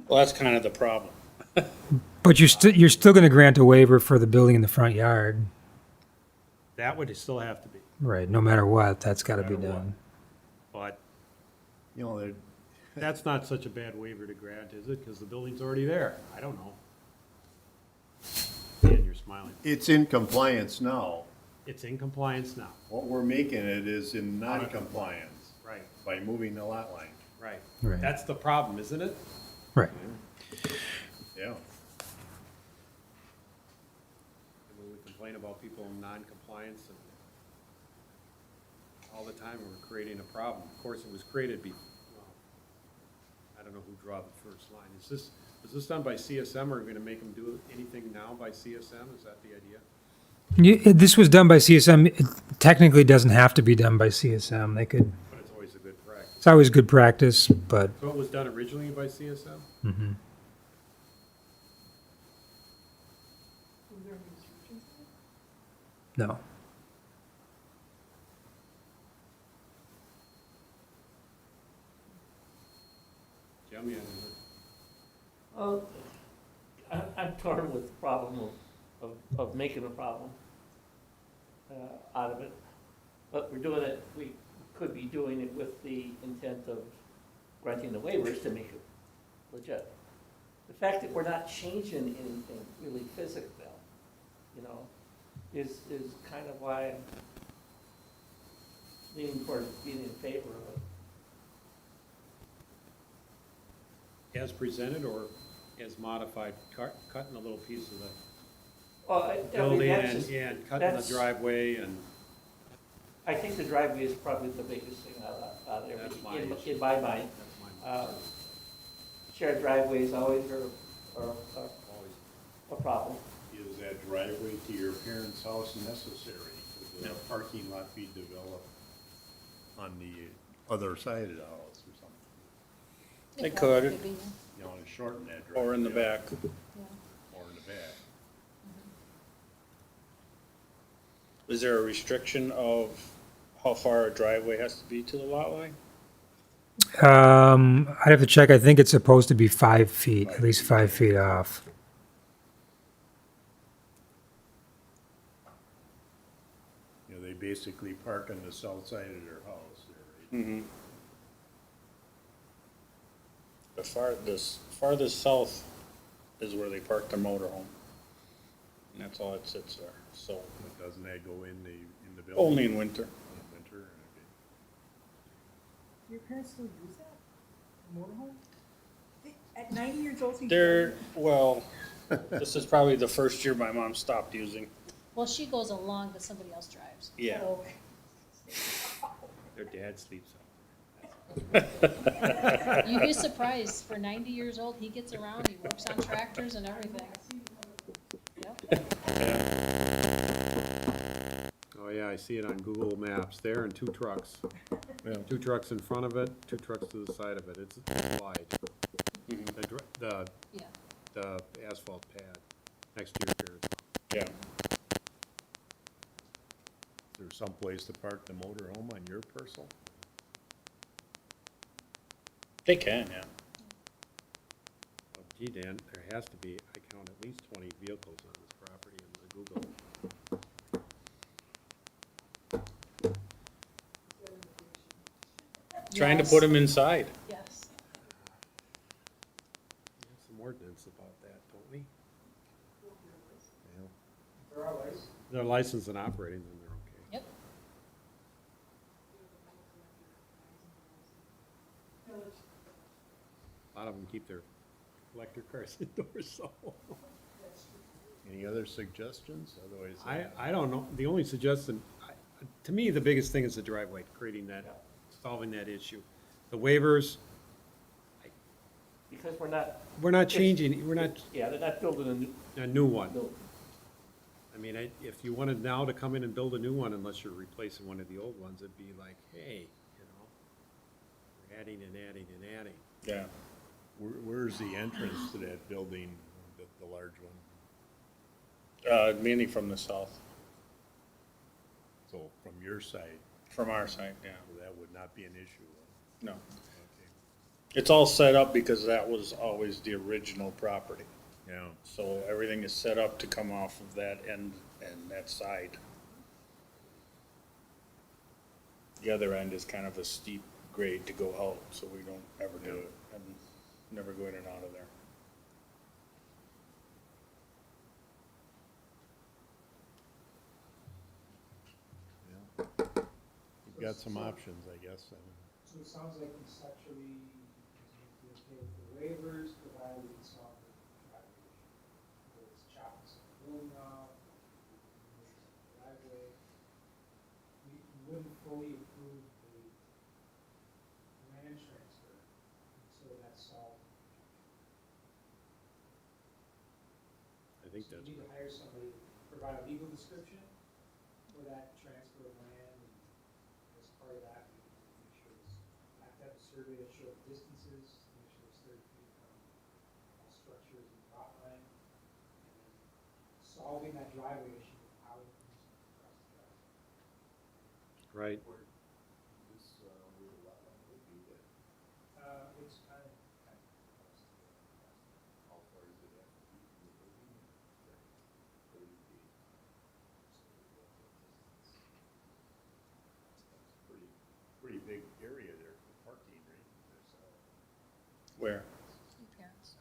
Well, that's kind of the problem. but you're still gonna grant a waiver for the building in the front yard. That would still have to be, Right, no matter what, that's gotta be matter what. done. but You know, they're- that's not such a bad waiver to grant, is it? Because the building's already there. I don't know. Dan, you're smiling. it's in compliance now. It's in compliance now. What we're making it is in non-compliance Right, by moving the lot line. right. Right. That's the problem, isn't it? Right. Yeah. And when we complain about people in non-compliance and all the time, we're creating a problem. Of course, it was created I don't know who drew the first line. Was this done by CSM, or are we gonna make them do anything now by CSM? Is that the idea? This was done by CSM. It technically doesn't have to be done by CSM. They could, But it's always a good practice. it's always good practice, but So it was done originally by CSM? mhm. No. Jim, you haven't heard? Well, I'm torn with the problem of making a problem out of it. But we're doing it, we could be doing it with the intent of granting the waivers to make it legit. The fact that we're not changing anything really physical, is kind of why I'm leaning toward being in favor of it. As presented or as modified, cutting a little piece of the Well, I mean, building that's just- and cutting the that's- driveway and, I think the driveway is probably the biggest thing out of there, That's my in issue. my mind. that's my, Shared driveways always are always. a problem. Is that driveway to your parents' house necessary? Could the parking lot be developed on the other side of the house or something? They could, You know, to shorten that driveway. or in the back. Or in the back. Is there a restriction of how far a driveway has to be to the lot line? I'd have to check. I think it's supposed to be 5 feet, at least 5 feet off. You know, they basically park on the south side of their house there, right? Mm-hmm. The farthest south is where they park their motorhome. And that's all it sits there, so, But doesn't that go in the building? only in winter. In winter, okay. Do your parents still use that? Motorhome? At 90 years old? you They're, well, this is probably the first year my mom stopped using. Well, she goes along, but somebody else drives. Yeah. Oh, Their dad sleeps out. You'd be surprised, for 90 years old, he gets around, he works on tractors and everything. Yep. Oh, yeah, I see it on Google Maps there, and 2 trucks. 2 trucks in front of it, 2 trucks to the side of it. It's wide. The Yeah. the asphalt pad next to your parents' house. Yeah. Is there some place to park the motorhome on your parcel? They can, yeah. Oh, gee, Dan, there has to be, I count at least 20 vehicles on this property in the Google Trying to Yes. put them inside. Yes. We have some ordinance about that, don't we? They're all licensed. They're licensed and operating, then they're okay. Yep. A lot of them keep their collector cars indoors, so. Any other suggestions? Otherwise, I don't know, the only suggestion, to me, the biggest thing is the driveway, creating that, solving that issue. The waivers, Because we're not changing, we're not, yeah, they're not building a new one. No. I mean, if you wanted now to come in and build a new one, unless you're replacing one of the old ones, it'd be like, hey, you know, we're adding and adding and adding. Yeah. where's the entrance to that building, the large one? Mainly from the south, So from your side, from our side, yeah. that would not be an issue. No. Okay. It's all set up because that was always the original property. Yeah. So everything is set up to come off of that end and that side. The other end is kind of a steep grade to go out, so we don't ever do it, and never go in and out of there. You've got some options, I guess. So it sounds like conceptually, you okay with the waivers, provided we can solve the driveway issue. Whether it's chopping some building off, driveway. We wouldn't fully approve the land transfer until that's solved. I think So that's you need to hire somebody, to provide a legal description for that transfer of land, and as part of that, we need to make sure it's, have to have a survey that shows distances, to make sure it's 30 feet from all structures and lot line, and then solving that driveway issue without it across the driveway. right. It's kind of close to Pretty big area there for parking, right? Where? Parents.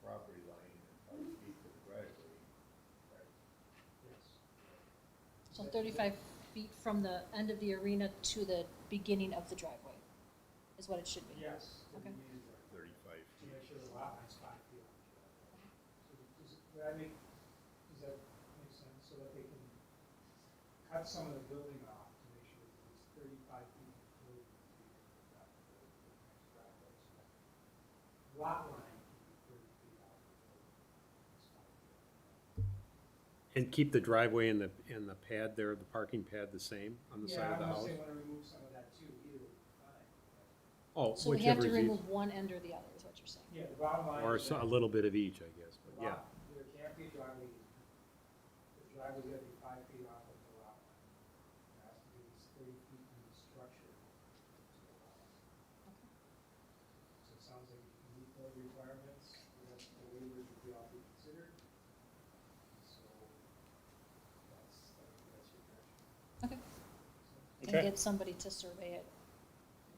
Property line and 5 feet to the driveway. So 35 feet from the end of the arena to the beginning of the driveway is what it should be. Yes. Okay. 35 To feet. make sure the lot line's 5 feet off the driveway. So does that make sense, so that they can cut some of the building off to make sure that it's 35 feet from the building to the next driveway, so that lot line can be 30 feet off the building. It's 5 feet. And keep the driveway and the pad there, the parking pad the same on the side of the Yeah, house? I'm gonna say want to remove some of that too, either would be fine. Oh, So we have whichever to is easy. remove one end or the other, is what you're saying. Yeah, the bottom line Or is that a little bit of each, I guess, the but yeah. lot, there can't be a driveway easement. The driveway's gotta be 5 feet off of the lot line. It has to be at least 30 feet from the structure to the lot line. So it sounds like if you meet those requirements, the rest of the waivers would be all be considered. So that's your direction. Okay. Okay. And get somebody to survey it.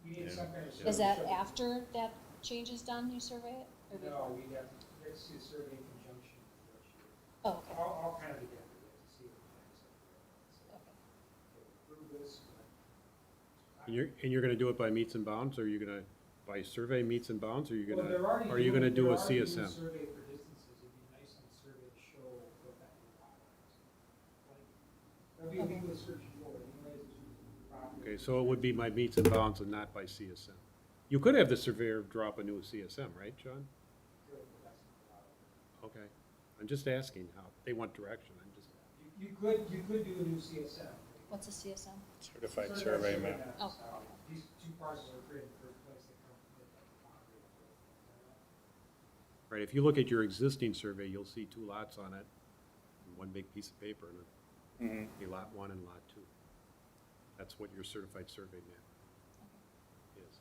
We need some kind of. Is that after that change is done, you survey it? Or No, before? we have, let's see a survey in conjunction with what you. Oh, okay. All kind of together, we have to see what the plans are. Okay. Approve this, but And you're gonna do it by meets and bounds, or are you gonna, by survey meets and bounds, or are you Well, they're already are you gonna doing- do a they're already doing CSM? survey for distances, it'd be nice on the survey to show what that new lot line is. Like, that'd be a Okay. legal description for it, anyways, it's property. Okay, so it would be by meets and bounds and not by CSM. You could have the surveyor drop a new CSM, right, John? Good, but that's not allowed. Okay, I'm just asking how, they want direction, I'm just. You could do a new CSM. What's a CSM? Certified survey map. Oh. These two parcels are created in the first place, they come from the boundary. Right, if you look at your existing survey, you'll see 2 lots on it, and one big piece of paper, and Mhm. it'll be lot 1 and lot 2. That's what your certified survey map is.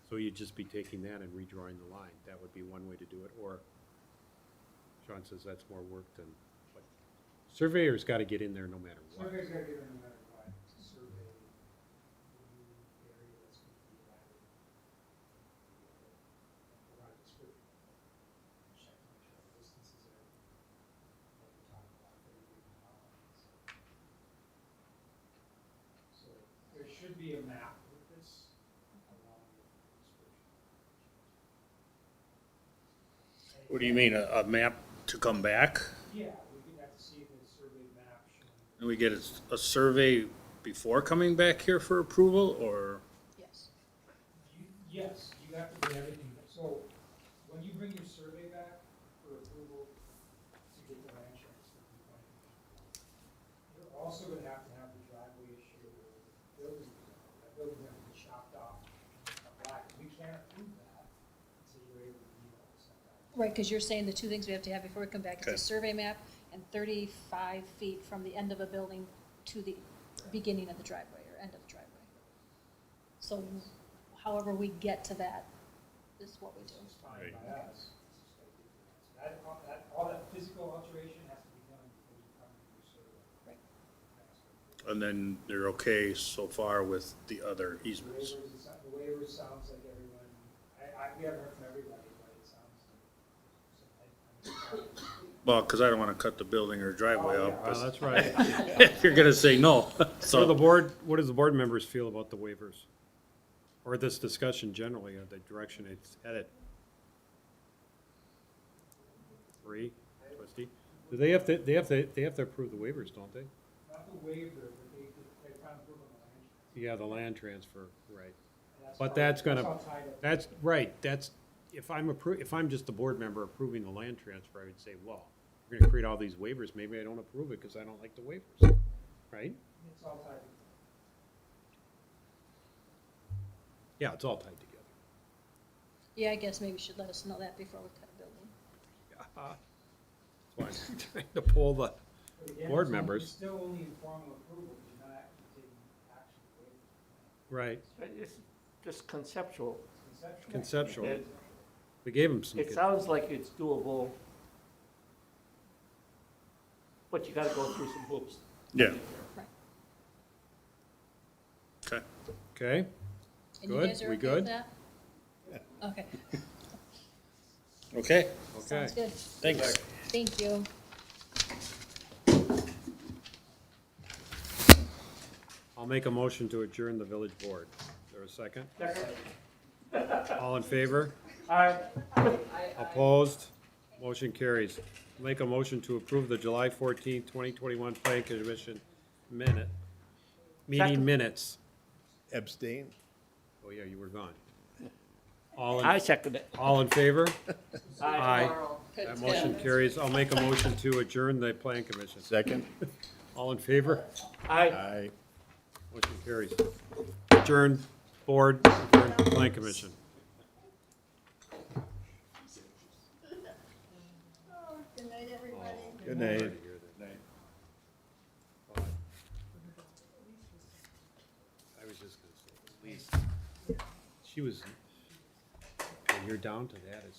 So you'd just be taking that and redrawing the line. That would be one way to do it, or Sean says that's more work than, but surveyor's gotta get in there no matter what. Survey's gotta get in no matter what, to survey the new area that's gonna be added. Provide a description. Check to make sure the distances are, what we're talking about, 30 feet and how long. So there should be a map with this along with the description. What do you mean, a map to come back? Yeah, we could have to see the survey map showing. And we get a survey before coming back here for approval, or? Yes. Yes, you have to bring everything, so when you bring your survey back for approval to get the land transfer from the planning commission, you're also gonna have the driveway issue, or the building, that building has to be chopped off and come back. We can't approve that until you're able to meet all the setbacks. Right, because you're saying the two things we have to have before we come back is Okay. a survey map and 35 feet from the end of a building to the beginning of the driveway or end of the driveway. So however we get to that is what we do. It's fine by us. It's just like, all that physical alteration has to be done before you come to your survey. Right. And then they're okay so far with the other easements? The waiver sounds like everyone, we haven't heard from everybody, but it sounds like. Well, because I don't want to cut the building or driveway Oh, up. yeah. Well, that's right. If you're gonna say no, So the so. board, what does the board members feel about the waivers? Or this discussion generally, the direction it's headed? Three, trustee? Do they have to approve the waivers, don't they? Not the waiver, but they found approval on the land. Yeah, the land transfer, right. And But all- that's gonna, all tied up. that's, right, that's, if I'm just a board member approving the land transfer, I would say, well, we're gonna create all these waivers, maybe I don't approve it because I don't like the waivers, right? It's all tied. Yeah, it's all tied together. Yeah, I guess maybe you should let us know that before we cut a building. That's why I'm trying to pull the But again, board it's members. still only informal approval, you're not actually taking action to waive. Right, It's just conceptual. conceptual. It, We gave them some it good, sounds like it's doable, but you gotta go through some hoops. Yeah. Right. Okay. okay? And you Good? guys are We okay good? with that? Okay, Okay, Okay. sounds good. thanks. Thank you. I'll make a motion to adjourn the village board. Is there a second? All in favor? Opposed? Motion carries. Make a motion to approve the July 14th, 2021 Planning Commission meeting minutes. Abstain? Oh, yeah, you were gone. All I in, second it. all in favor? Aye. That motion carries. I'll make a motion to adjourn the Plan Commission. Second? All in favor? Aye. Aye. Motion carries. Adjourn board, adjourn Plan Commission. Good night, everybody. Good night. I was just gonna say, at least, she was, when you're down to that, it's